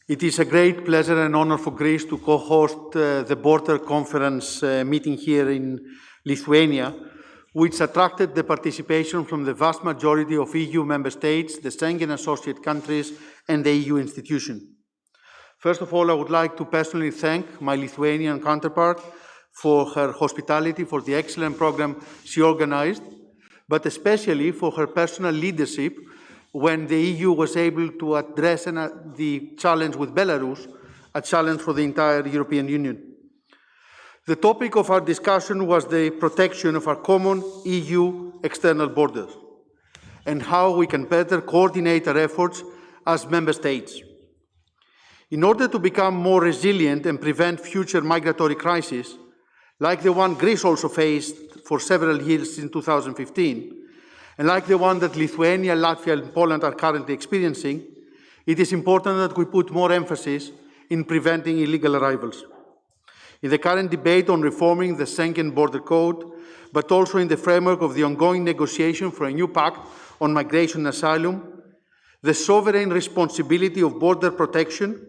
It is a great pleasure and honor for Greece to co-host the border conference meeting here in Lithuania, which attracted the participation from the vast majority of EU member states, the Schengen associate countries, and the EU institutions. First of all, I would like to personally thank my Lithuanian counterpart for her hospitality, for the excellent program she organized, but especially for her personal leadership when the EU was able to address the challenge with Belarus, a challenge for the entire European Union. The topic of our discussion was the protection of our common EU external borders and how we can better coordinate our efforts as member states. In order to become more resilient and prevent future migratory crises, like the one Greece also faced for several years in 2015, and like the one that Lithuania, Latvia, and Poland are currently experiencing, it is important that we put more emphasis in preventing illegal arrivals. In the current debate on reforming the Schengen Border Code, but also in the framework of the ongoing negotiation for a new pact on migration and asylum, the sovereign responsibility of border protection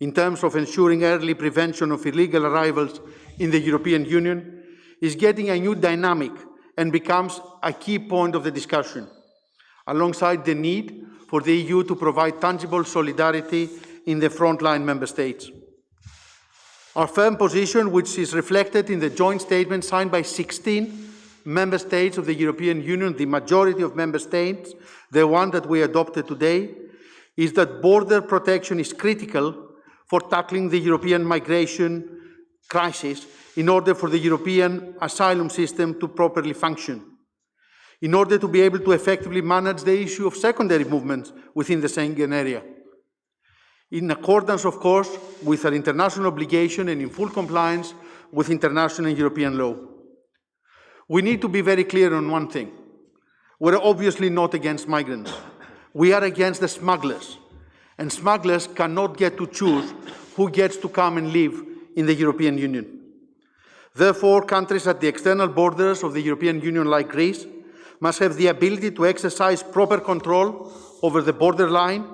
in terms of ensuring early prevention of illegal arrivals in the European Union is getting a new dynamic and becomes a key point of the discussion, alongside the need for the EU to provide tangible solidarity in the frontline member states. Our firm position, which is reflected in the joint statement signed by 16 member states of the European Union, the majority of member states, the one that we adopted today, is that border protection is critical for tackling the European migration crisis in order for the European asylum system to properly function, in order to be able to effectively manage the issue of secondary movements within the Schengen area. In accordance, of course, with our international obligation and in full compliance with international and European law. We need to be very clear on one thing. We're obviously not against migrants. We are against the smugglers. And smugglers cannot get to choose who gets to come and live in the European Union. Therefore, countries at the external borders of the European Union, like Greece, must have the ability to exercise proper control over the borderline,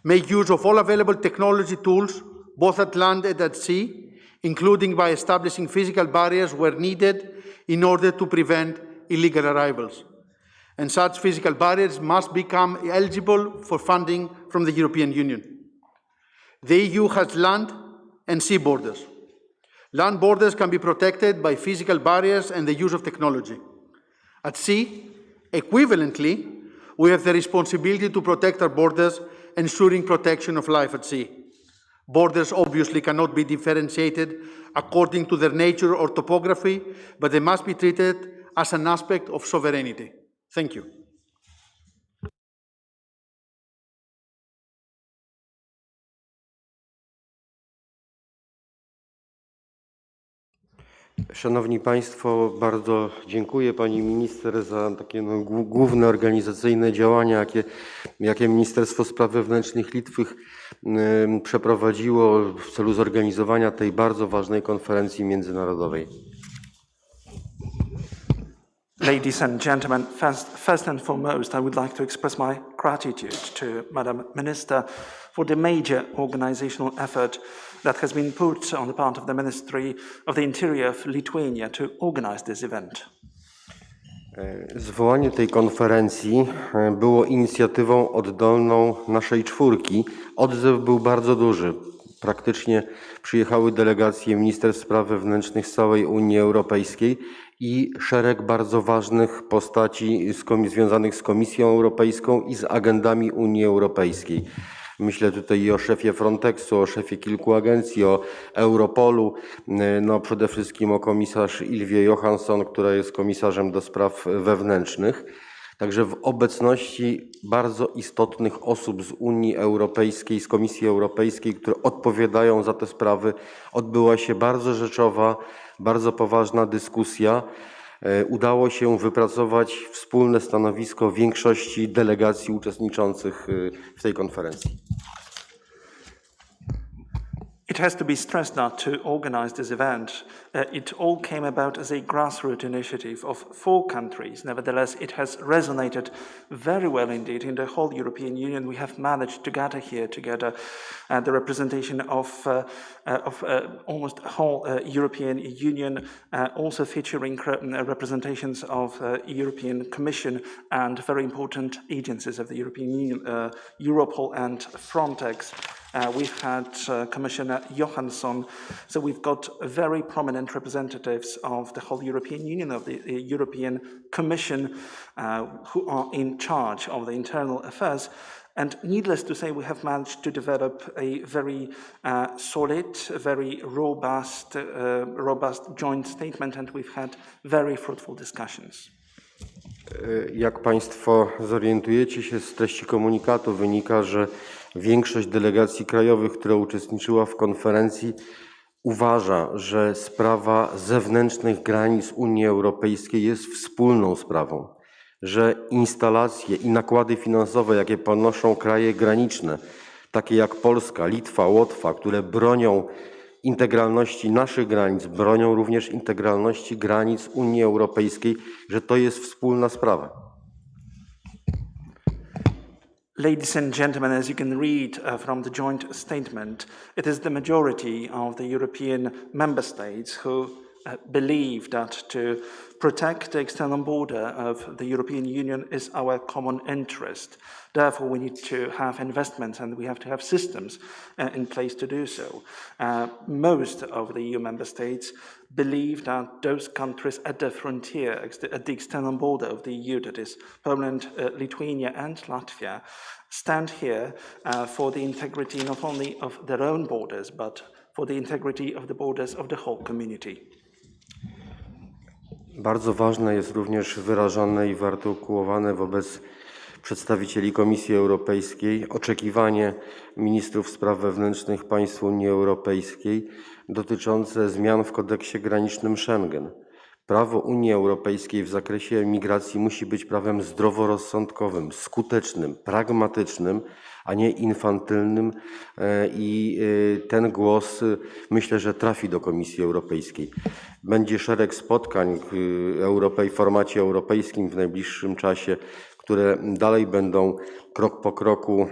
make use of all available technology tools, both at land and at sea, including by establishing physical barriers where needed in order to prevent illegal arrivals. And such physical barriers must become eligible for funding from the European Union. The EU has land and sea borders. Land borders can be protected by physical barriers and the use of technology. At sea, equivalently, we have the responsibility to protect our borders, ensuring protection of life at sea. Borders obviously cannot be differentiated according to their nature or topography, but they must be treated as an aspect of sovereignty. Thank you. Szanowni Państwo, bardzo dziękuję Pani Minister za takie główne organizacyjne działania, jakie Ministerstwo Spraw Wewnętrznych Litwy przeprowadziło w celu zorganizowania tej bardzo ważnej konferencji międzynarodowej. Ladies and gentlemen, first and foremost, I would like to express my gratitude to Madam Minister for the major organizational effort that has been put on the part of the Ministry of the Interior of Lithuania to organize this event. Zwołanie tej konferencji było inicjatywą oddolną naszej czwórki. Odzew był bardzo duży. Praktycznie przyjechały delegacje ministerstw spraw wewnętrznych z całej Unii Europejskiej i szereg bardzo ważnych postaci związanych z Komisją Europejską i z agendami Unii Europejskiej. Myślę tutaj i o szefie Frontexu, o szefie kilku agencji, o Europolu, no przede wszystkim o komisarz Ylwie Johansson, która jest komisarzem do spraw wewnętrznych. Także w obecności bardzo istotnych osób z Unii Europejskiej, z Komisji Europejskiej, które odpowiadają za te sprawy, odbyła się bardzo rzeczowa, bardzo poważna dyskusja. Udało się wypracować wspólne stanowisko większości delegacji uczestniczących w tej konferencji. It has to be stressed that to organize this event, it all came about as a grassroots initiative of 4 countries. Nevertheless, it has resonated very well indeed in the whole European Union. We have managed to gather here together the representation of almost the whole European Union, also featuring representations of European Commission and very important agencies of the European Union, Europol and Frontex. We've had Commissioner Johansson, so we've got very prominent representatives of the whole European Union, of the European Commission, who are in charge of the internal affairs. And needless to say, we have managed to develop a very solid, very robust joint statement, and we've had very fruitful discussions. Jak Państwo zorientujecie się, z treści komunikatu wynika, że większość delegacji krajowych, która uczestniczyła w konferencji, uważa, że sprawa zewnętrznych granic Unii Europejskiej jest wspólną sprawą, że instalacje i nakłady finansowe, jakie ponoszą kraje graniczne, takie jak Polska, Litwa, Łotwa, które bronią integralności naszych granic, bronią również integralności granic Unii Europejskiej, że to jest wspólna sprawa. Ladies and gentlemen, as you can read from the joint statement, it is the majority of the European member states who believe that to protect the external border of the European Union is our common interest. Therefore, we need to have investments and we have to have systems in place to do so. Most of the EU member states believe that those countries at the frontier, at the external border of the EU, that is Poland, Lithuania and Latvia, stand here for the integrity not only of their own borders, but for the integrity of the borders of the whole community. Bardzo ważne jest również wyrażone i wyartykułowane wobec przedstawicieli Komisji Europejskiej oczekiwanie ministrów spraw wewnętrznych państw Unii Europejskiej dotyczące zmian w kodeksie granicznym Schengen. Prawo Unii Europejskiej w zakresie migracji musi być prawem zdroworozsądkowym, skutecznym, pragmatycznym, a nie infantylnym i ten głos myślę, że trafi do Komisji Europejskiej. Będzie szereg spotkań w formacie europejskim w najbliższym czasie, które dalej będą krok po kroku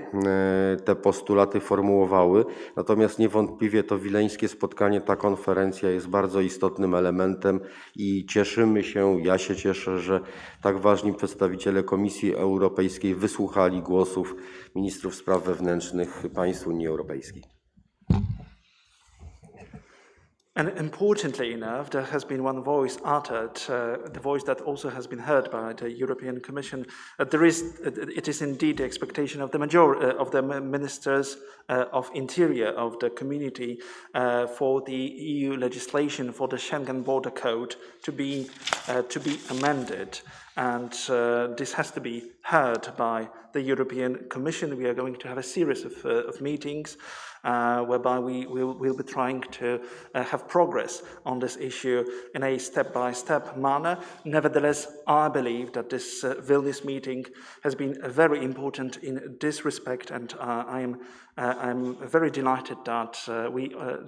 te postulaty formułowały. Natomiast niewątpliwie to wileńskie spotkanie, ta konferencja jest bardzo istotnym elementem i cieszymy się, ja się cieszę, że tak ważni przedstawiciele Komisji Europejskiej wysłuchali głosów ministrów spraw wewnętrznych państw Unii Europejskiej. And importantly enough, there has been one voice uttered, the voice that also has been heard by the European Commission. It is indeed the expectation of the majority of the ministers of interior of the community for the EU legislation for the Schengen border code to be amended. And this has to be heard by the European Commission. We are going to have a series of meetings whereby we will be trying to have progress on this issue in a step-by-step manner. Nevertheless, I believe that this Vilnius meeting has been very important in this respect, and I'm very delighted that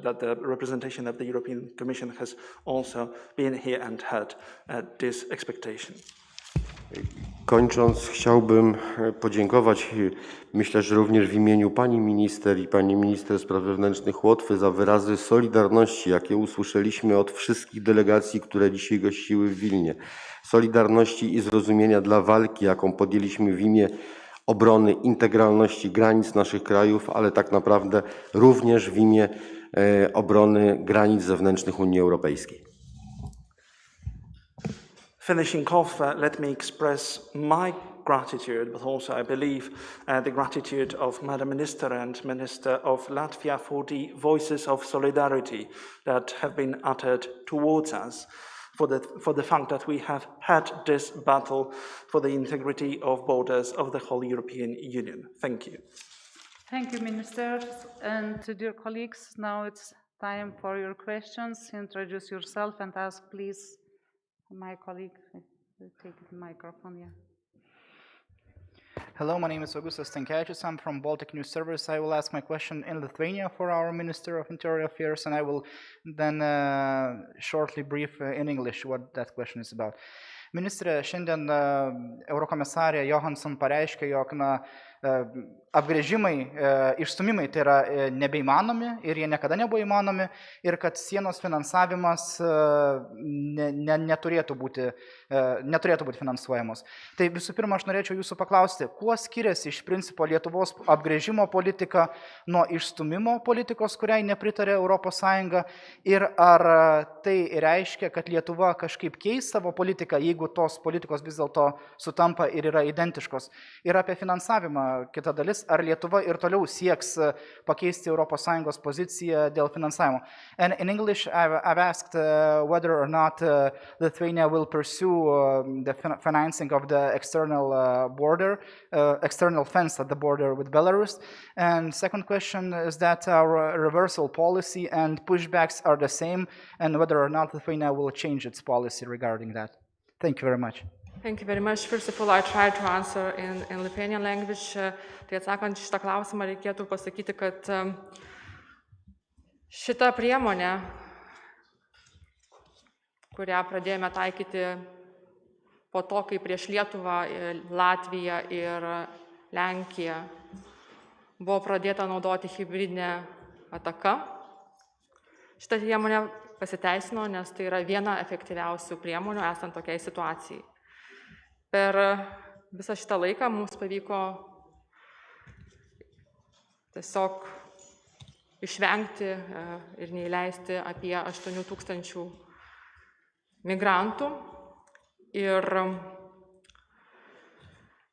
that the representation of the European Commission has also been here and heard this expectation. Kończąc, chciałbym podziękować, myślę, że również w imieniu pani minister i pani minister spraw wewnętrznych Łotwy za wyrazy solidarności, jakie usłyszeliśmy od wszystkich delegacji, które dzisiaj gościły w Wilnie. Solidarności i zrozumienia dla walki, jaką podjęliśmy w imię obrony integralności granic naszych krajów, ale tak naprawdę również w imię obrony granic zewnętrznych Unii Europejskiej. Finishing off, let me express my gratitude, but also I believe the gratitude of Madam Minister and Minister of Latvia for the voices of solidarity that have been uttered towards us, for the fact that we have had this battle for the integrity of borders of the whole European Union. Thank you. Thank you, Ministers. And dear colleagues, now it's time for your questions. Introduce yourself and ask, please. My colleague will take the microphone, yeah. Hello, my name is Augustas Stankevičius. I'm from Baltic News Service. I will ask my question in Lithuania for our Minister of Interior Affairs, and I will then shortly brief in English what that question is about. Ministrė, šiandien eurokomisarė Johansson pareiškė, jog apgręžimai, išstumimai tai yra nebeįmanomi ir jie niekada nebuvo įmanomi ir kad sienos finansavimas neturėtų būti finansuojamos. Tai visų pirma, aš norėčiau jūsų paklausti, kuo skiriasi iš principo Lietuvos apgręžimo politika nuo išstumimo politikos, kuriai nepritarė Europos Sąjunga, ir ar tai reiškia, kad Lietuva kažkaip keis savo politiką, jeigu tos politikos vis dėlto sutampa ir yra identiškos. Ir apie finansavimą kita dalis, ar Lietuva ir toliau sieks pakeisti Europos Sąjungos poziciją dėl finansavimo. And in English, I've asked whether or not Lithuania will pursue the financing of the external border, external fence at the border with Belarus. And second question is that our reversal policy and pushbacks are the same, and whether or not Lithuania will change its policy regarding that. Thank you very much. Thank you very much. First of all, I tried to answer in Lithuanian language. Tai atsakant šitą klausimą, reikėtų pasakyti, kad šita priemonė, kurią pradėjome taikyti po to, kai prieš Lietuvą, Latviją ir Lenkiją buvo pradėta naudoti hybridinė ataka. Šita priemonė pasiteisino, nes tai yra viena efektyviausių priemonių esant tokiai situacijai. Per visą šitą laiką mums pavyko tiesiog išvengti ir neįleisti apie 8,000 migrantų. Ir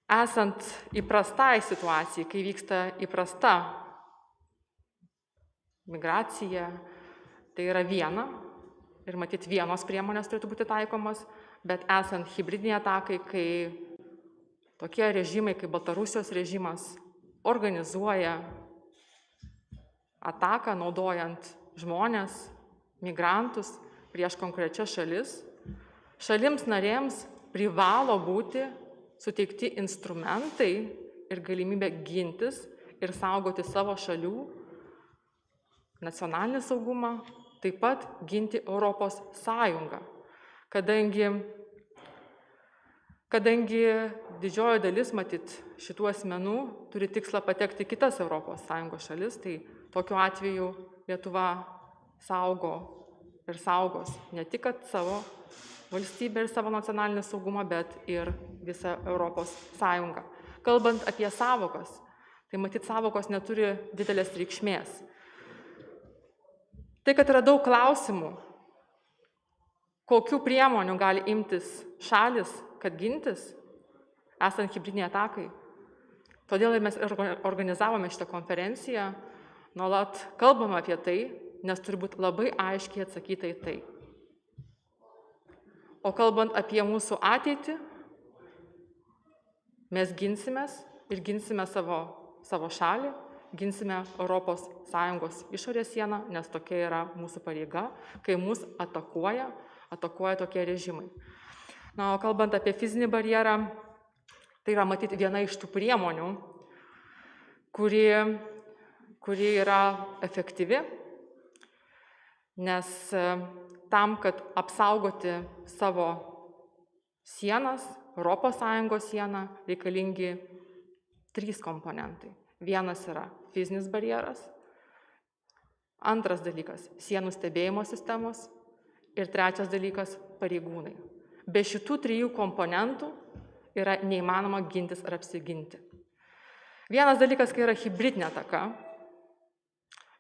esant įprastai situacijai, kai vyksta įprasta migracija, tai yra viena, ir matyt vienos priemonės turėtų būti taikomas, bet esant hibridiniai atakai, kai tokie režimai, kaip Baltarusijos režimas, organizuoja ataką naudojant žmonės, migrantus prieš konkrečias šalis, šalims narėms privalo būti suteikti instrumentai ir galimybė gintis ir saugoti savo šalių nacionalinį saugumą, taip pat ginti Europos Sąjungą. Kadangi didžioji dalis, matyt, šitų asmenų turi tikslą patekti kitas Europos Sąjungos šalis, tai tokiu atveju Lietuva saugo ir saugos ne tik savo valstybę ir savo nacionalinį saugumą, bet ir visą Europos Sąjungą. Kalbant apie sąvokas, tai matyt, sąvokos neturi didelės reikšmės. Tai, kad yra daug klausimų, kokių priemonių gali imtis šalis, kad gintis, esant hibridiniai atakai. Todėl mes organizavome šitą konferenciją, nuolat kalbame apie tai, nes turi būti labai aiškiai atsakyta į tai. O kalbant apie mūsų ateitį, mes ginsimės ir ginsime savo šalį, ginsime Europos Sąjungos išorės sieną, nes tokia yra mūsų pareiga, kai mus atakuoja tokie režimai. Na, o kalbant apie fizinį barjerą, tai yra matyti viena iš tų priemonių, kuri yra efektyvi, nes tam, kad apsaugoti savo sienas, Europos Sąjungos sieną, reikalingi 3 komponentai. Vienas yra fizinis barjeras, antras dalykas – sienų stebėjimo sistemos ir trečias dalykas – pareigūnai. Be šitų 3 komponentų yra neįmanoma gintis ar apsiginti. Vienas dalykas, kai yra hibridinė ataka,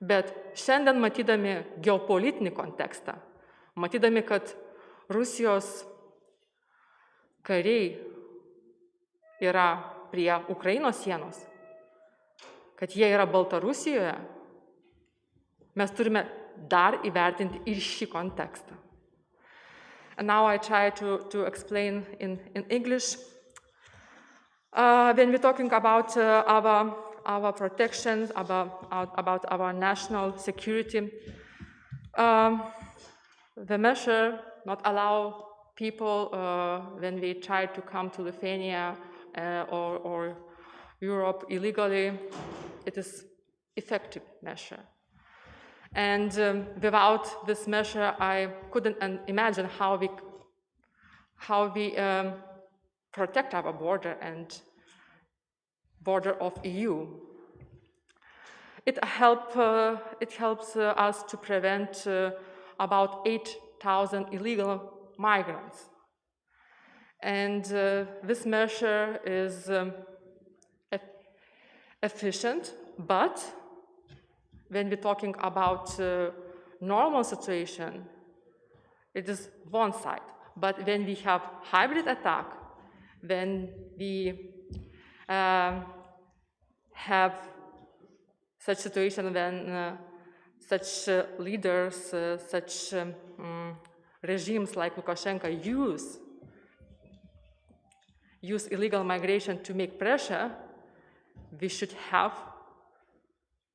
bet šiandien matydami geopolitinį kontekstą, matydami, kad Rusijos kariai yra prie Ukrainos sienos, kad jie yra Baltarusijoje, mes turime dar įvertinti ir šį kontekstą. And now I try to explain in English. When we're talking about our protection, about our national security, the measure not allow people when we try to come to Lithuania or Europe illegally, it is effective measure. And without this measure, I couldn't imagine how we protect our border and border of EU. It helps us to prevent about 8,000 illegal migrants. And this measure is efficient, but when we're talking about normal situation, it is one side. But when we have hybrid attack, when we have such situation when such leaders, such regimes like Lukashenko use illegal migration to make pressure, we should have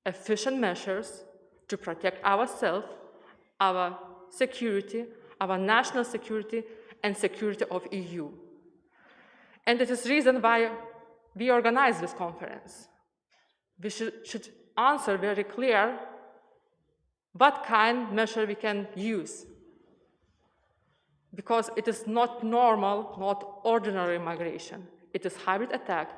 efficient measures to protect ourselves, our security, our national security, and security of EU. And it is the reason why we organize this conference. We should answer very clear what kind of measure we can use. Because it is not normal, not ordinary migration. It is hybrid attack.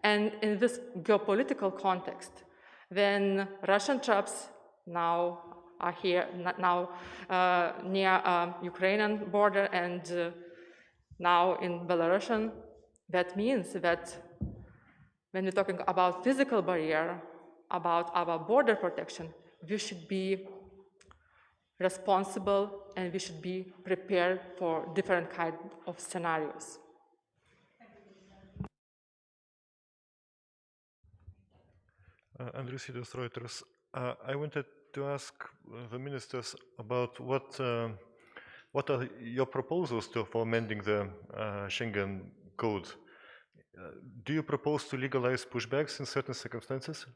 And in this geopolitical context, when Russian troops now are here, now near Ukrainian border and now in Belarusian, that means that when we're talking about physical barrier, about our border protection, we should be responsible and we should be prepared for different kinds of scenarios. Andrew Sidus, Reuters. I wanted to ask the ministers about what are your proposals for amending the Schengen Code. Do you propose to legalize pushbacks in certain circumstances?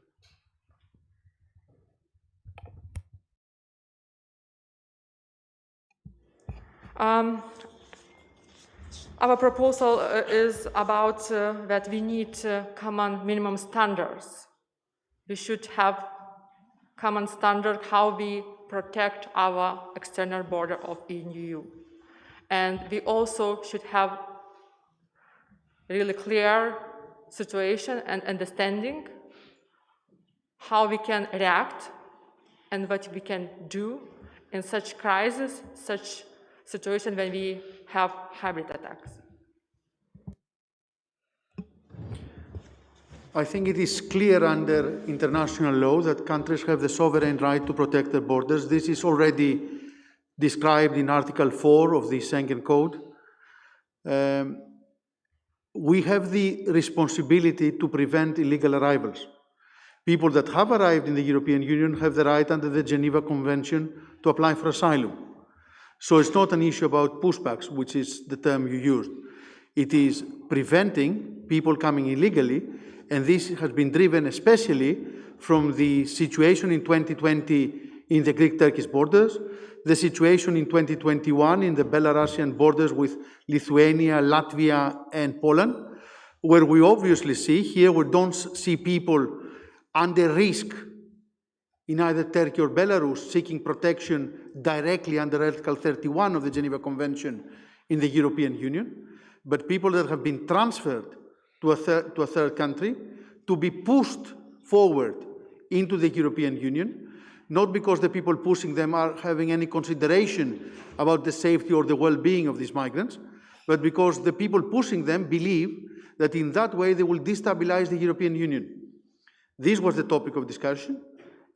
Our proposal is about that we need common minimum standards. We should have common standard how we protect our external border of EU. And we also should have really clear situation and understanding how we can react and what we can do in such crisis, such situation when we have hybrid attacks. I think it is clear under international law that countries have the sovereign right to protect their borders. This is already described in Article 4 of the Schengen Code. We have the responsibility to prevent illegal arrivals. People that have arrived in the European Union have the right under the Geneva Convention to apply for asylum. So it's not an issue about pushbacks, which is the term you used. It is preventing people coming illegally, and this has been driven especially from the situation in 2020 in the Greek-Turkish borders, the situation in 2021 in the Belarusian borders with Lithuania, Latvia, and Poland, where we obviously see here we don't see people under risk in either Turkey or Belarus seeking protection directly under Article 31 of the Geneva Convention in the European Union, but people that have been transferred to a third country to be pushed forward into the European Union, not because the people pushing them are having any consideration about the safety or the well-being of these migrants, but because the people pushing them believe that in that way they will destabilize the European Union. This was the topic of discussion,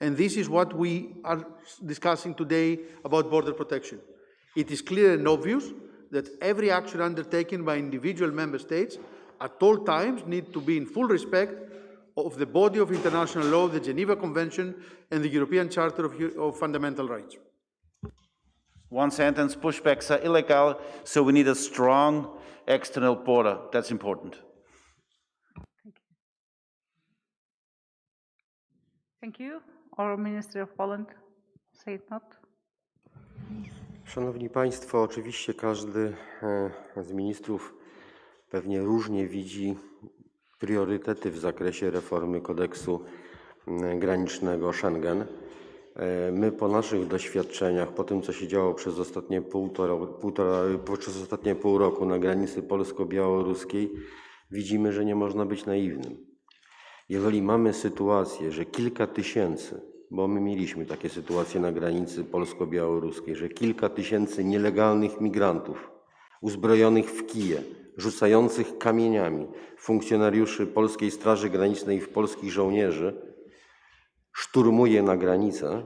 and this is what we are discussing today about border protection. It is clear and obvious that every action undertaken by individual member states at all times need to be in full respect of the body of international law, the Geneva Convention, and the European Charter of Fundamental Rights. One sentence, pushbacks are illegal, so we need a strong external border. That's important. Thank you. Or Minister of Poland, say it not. Szanowni Państwo, oczywiście każdy z ministrów pewnie różnie widzi priorytety w zakresie reformy kodeksu granicznego Schengen. My po naszych doświadczeniach, po tym co się działo przez ostatnie pół roku na granicy polsko-białoruskiej, widzimy, że nie można być naiwnym. Jeżeli mamy sytuację, że kilka tysięcy, bo my mieliśmy takie sytuacje na granicy polsko-białoruskiej, że kilka tysięcy nielegalnych migrantów uzbrojonych w kije, rzucających kamieniami funkcjonariuszy Polskiej Straży Granicznej i polskich żołnierzy szturmuje na granicę,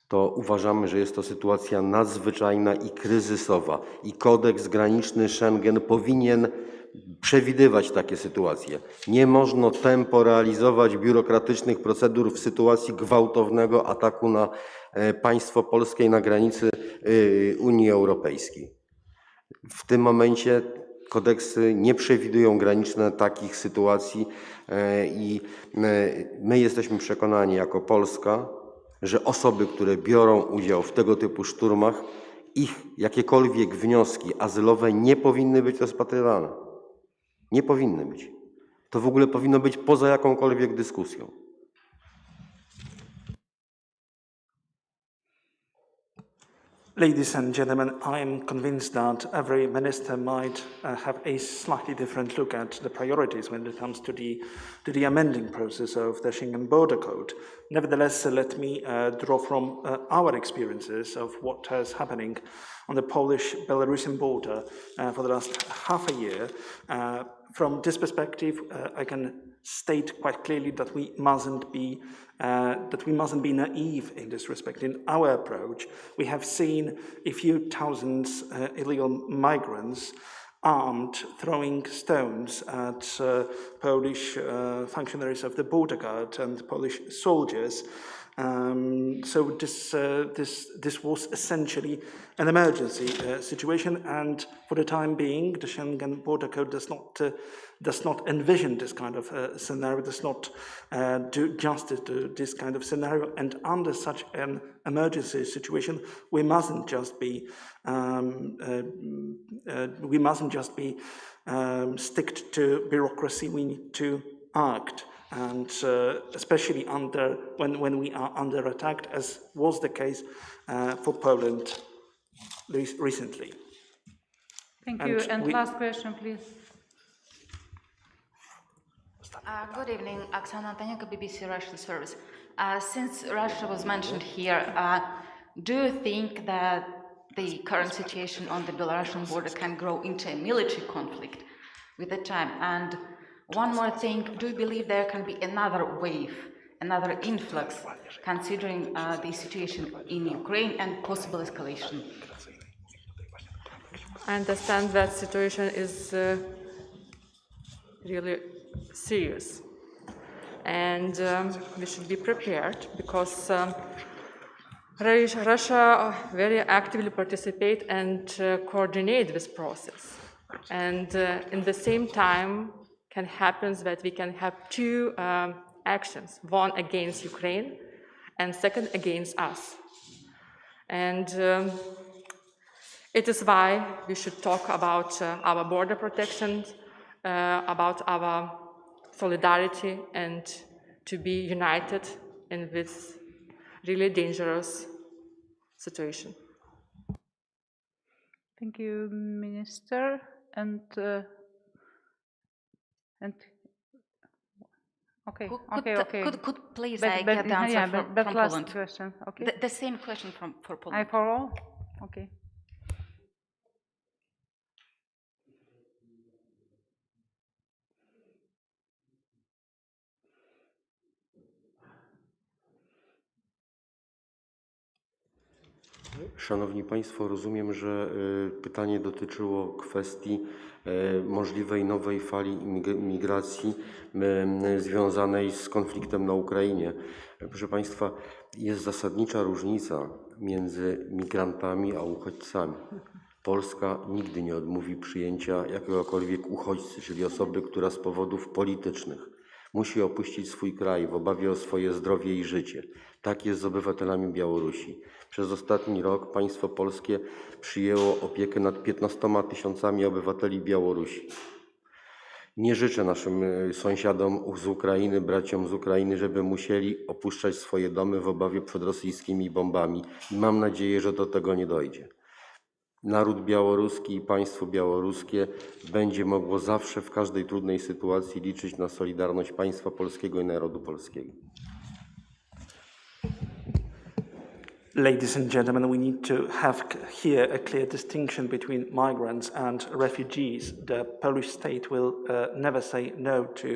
to uważamy, że jest to sytuacja nadzwyczajna i kryzysowa. I kodeks graniczny Schengen powinien przewidywać takie sytuacje. Nie można temporalizować biurokratycznych procedur w sytuacji gwałtownego ataku na państwo polskie na granicy Unii Europejskiej. W tym momencie kodeksy nie przewidują graniczne takich sytuacji i my jesteśmy przekonani jako Polska, że osoby, które biorą udział w tego typu szturmach, ich jakiekolwiek wnioski azylowe nie powinny być rozpatrywane. Nie powinny być. To w ogóle powinno być poza jakąkolwiek dyskusją. Ladies and gentlemen, I am convinced that every minister might have a slightly different look at the priorities when it comes to the amending process of the Schengen Border Code. Nevertheless, let me draw from our experiences of what is happening on the Polish-Belarusian border for the last half a year. From this perspective, I can state quite clearly that we mustn't be naive in this respect. In our approach, we have seen a few thousands illegal migrants armed, throwing stones at Polish functionaries of the border guard and Polish soldiers. So this was essentially an emergency situation, and for the time being, the Schengen Border Code does not envision this kind of scenario, does not do justice to this kind of scenario. And under such an emergency situation, we mustn't just be stick to bureaucracy. We need to act. And especially when we are under attack, as was the case for Poland recently. Thank you. And last question, please. Good evening, Oksana Antonenko, BBC Russian Service. Since Russia was mentioned here, do you think that the current situation on the Belarusian border can grow into a military conflict with the time? And one more thing, do you believe there can be another wave, another influx, considering the situation in Ukraine and possible escalation? I understand that situation is really serious, and we should be prepared, because Russia very actively participate and coordinate this process, and in the same time can happen that we can have two actions, one against Ukraine and second against us. And it is why we should talk about our border protection, about our solidarity, and to be united in this really dangerous situation. Thank you, Minister. And okay. Could please I get the answer from last Poland? Question. Okay. The same question for Poland. For all? Okay. Szanowni Państwo, rozumiem, że pytanie dotyczyło kwestii możliwej nowej fali migracji związanej z konfliktem na Ukrainie. Proszę Państwa, jest zasadnicza różnica między migrantami a uchodźcami. Polska nigdy nie odmówi przyjęcia jakiegokolwiek uchodźcy, czyli osoby, która z powodów politycznych musi opuścić swój kraj w obawie o swoje zdrowie i życie. Tak jest z obywatelami Białorusi. Przez ostatni rok państwo polskie przyjęło opiekę nad 15 000 obywateli Białorusi. Nie życzę naszym sąsiadom z Ukrainy, braciom z Ukrainy, żeby musieli opuszczać swoje domy w obawie przed rosyjskimi bombami i mam nadzieję, że do tego nie dojdzie. Naród białoruski i państwo białoruskie będzie mogło zawsze w każdej trudnej sytuacji liczyć na solidarność państwa polskiego i narodu polskiego. Ladies and gentlemen, we need to have here a clear distinction between migrants and refugees. The Polish state will never say no to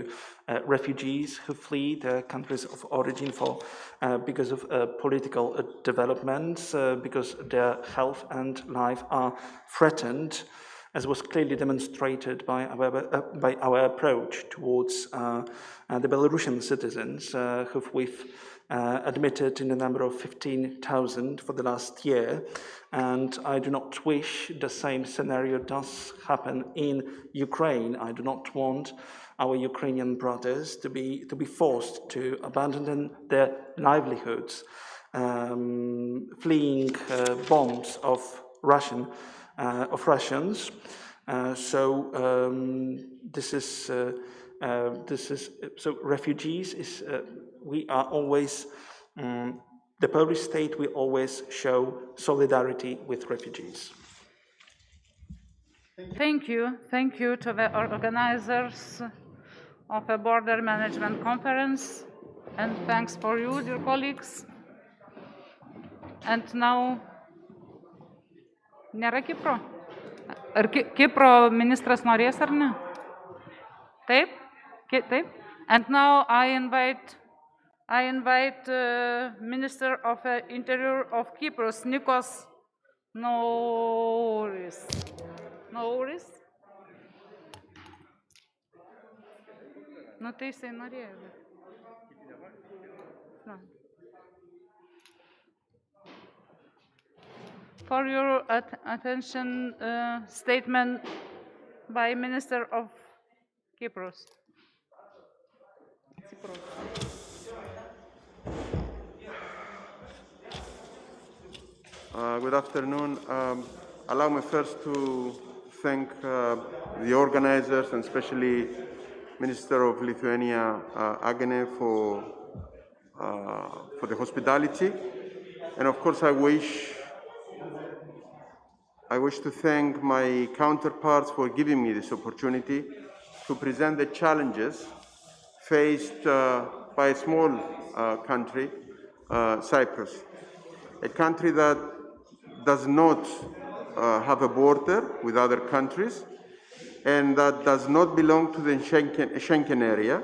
refugees who flee their countries of origin because of political developments, because their health and life are threatened, as was clearly demonstrated by our approach towards the Belarusian citizens who we've admitted in the number of 15,000 for the last year, and I do not wish the same scenario does happen in Ukraine. I do not want our Ukrainian brothers to be forced to abandon their livelihoods, fleeing bombs of Russians. So refugees is. We are always, the Polish state will always show solidarity with refugees. Thank you to the organizers of a border management conference, and thanks for you, dear colleagues. And now, nėra Kipro? Ar Kipro ministras norės ar ne? Taip? Taip? And now I invite Minister of Interior of Cyprus, Nikos Nouris. Nu tai jisai norėjo. For your attention, statement by Minister of Cyprus. Good afternoon. Allow me first to thank the organizers and especially Minister of Lithuania, Agne, for the hospitality. And of course, I wish to thank my counterparts for giving me this opportunity to present the challenges faced by a small country, Cyprus, a country that does not have a border with other countries and that does not belong to the Schengen area,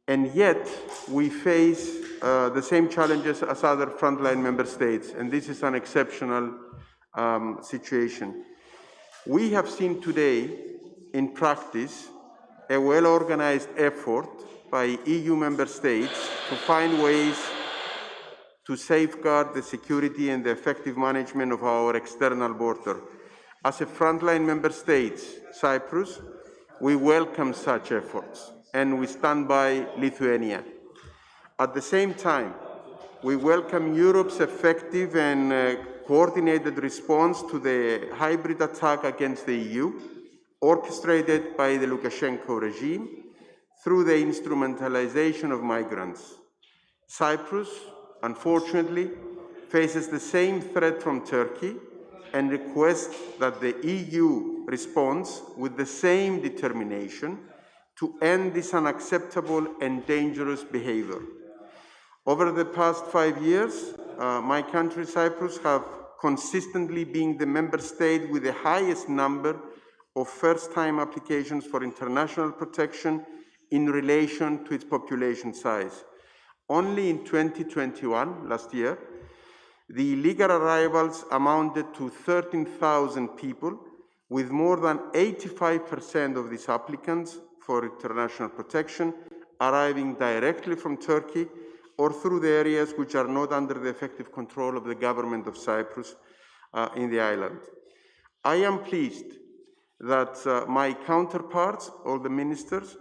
and yet we face the same challenges as other frontline member states, and this is an exceptional situation. We have seen today in practice a well-organized effort by EU member states to find ways to safeguard the security and the effective management of our external border. As a frontline member state, Cyprus, we welcome such efforts and we stand by Lithuania. At the same time, we welcome Europe's effective and coordinated response to the hybrid attack against the EU, orchestrated by the Lukashenko regime through the instrumentalization of migrants. Cyprus, unfortunately, faces the same threat from Turkey and requests that the EU responds with the same determination to end this unacceptable and dangerous behavior. Over the past 5 years, my country, Cyprus, have consistently been the member state with the highest number of first-time applications for international protection in relation to its population size. Only in 2021, last year, the illegal arrivals amounted to 13,000 people, with more than 85% of these applicants for international protection arriving directly from Turkey or through the areas which are not under the effective control of the government of Cyprus in the island. I am pleased that my counterparts, all the ministers,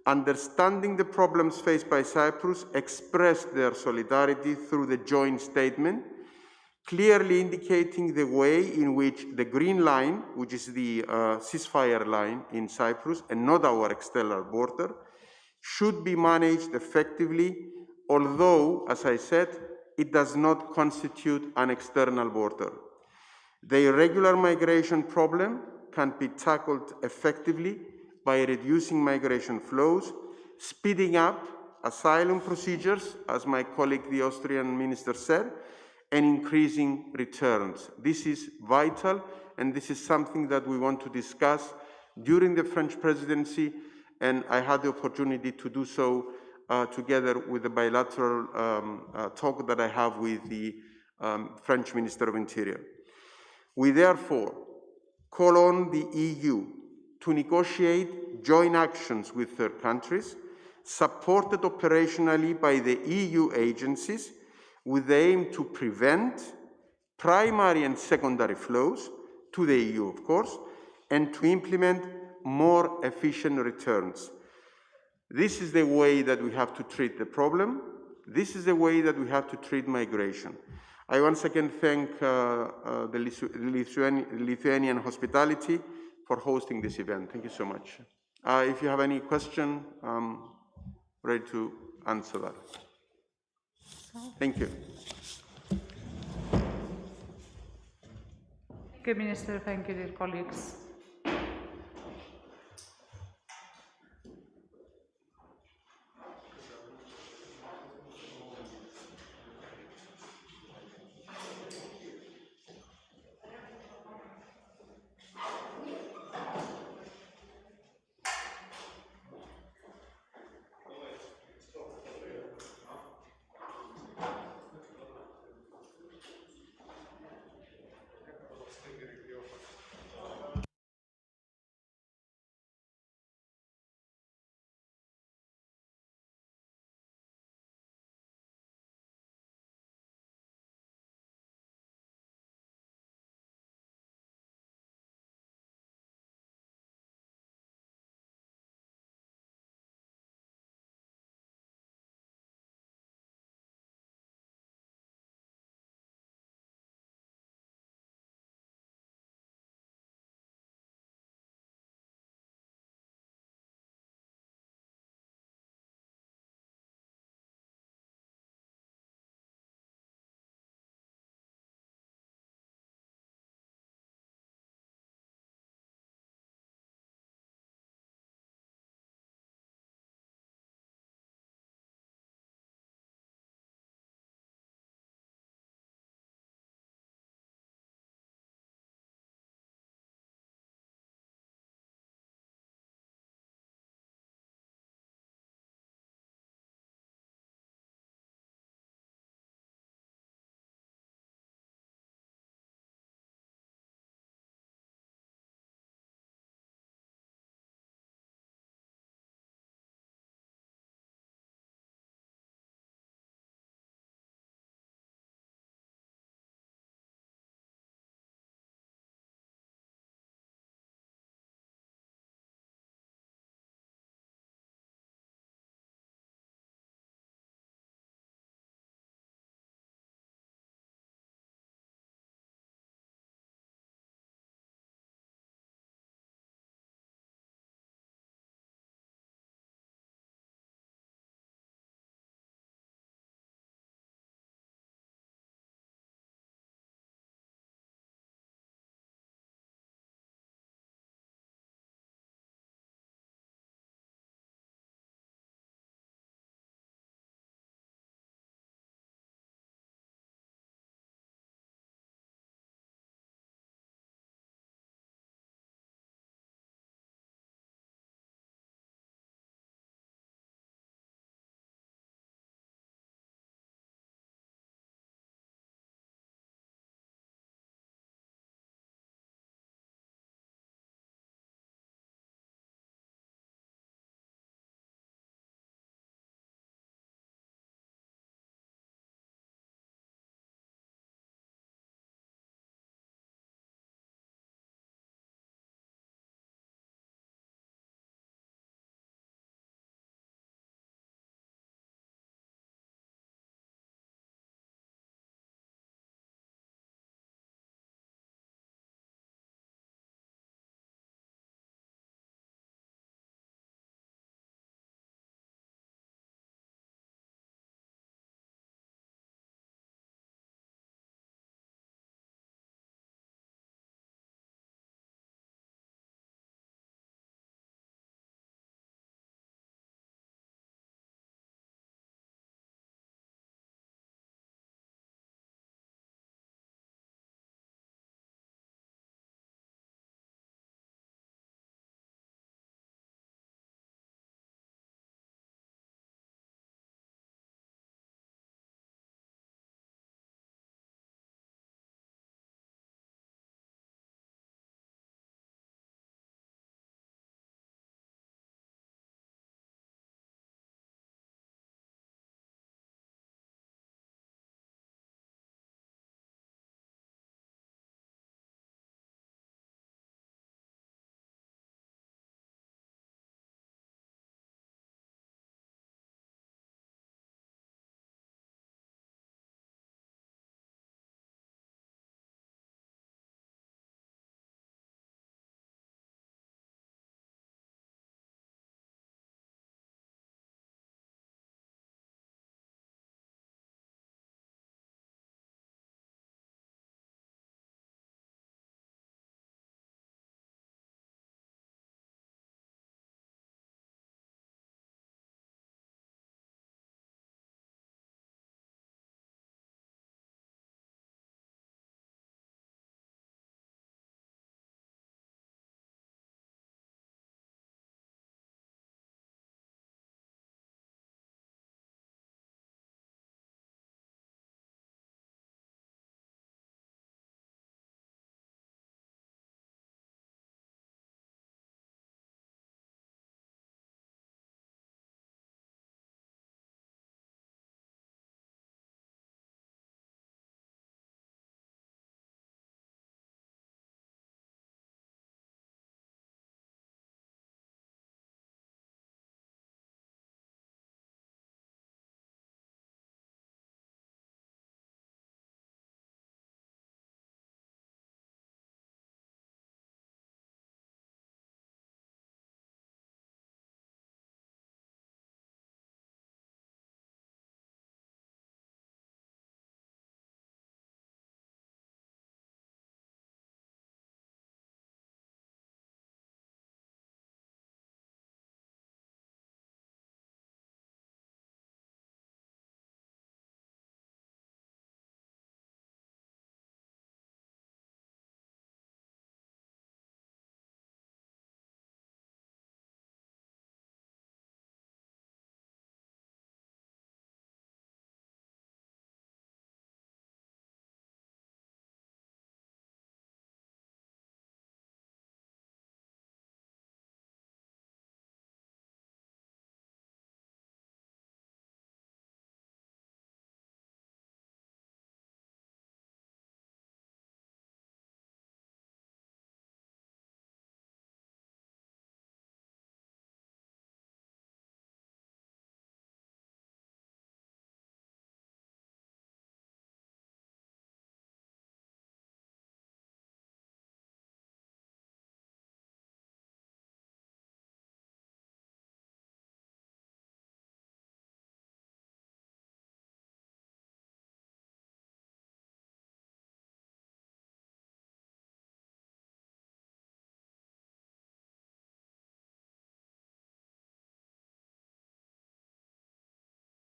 understanding the problems faced by Cyprus, expressed their solidarity through the joint statement, clearly indicating the way in which the green line, which is the ceasefire line in Cyprus and not our external border, should be managed effectively, although, as I said, it does not constitute an external border. The irregular migration problem can be tackled effectively by reducing migration flows, speeding up asylum procedures, as my colleague, the Austrian minister, said, and increasing returns. This is vital, and this is something that we want to discuss during the French presidency, and I had the opportunity to do so together with the bilateral talk that I have with the French Minister of Interior. We therefore call on the EU to negotiate joint actions with third countries, supported operationally by the EU agencies, with the aim to prevent primary and secondary flows to the EU, of course, and to implement more efficient returns. This is the way that we have to treat the problem. This is the way that we have to treat migration. I once again thank the Lithuanian hospitality for hosting this event. Thank you so much. If you have any question, I'm ready to answer that. Thank you. Thank you, Minister. Thank you, dear colleagues.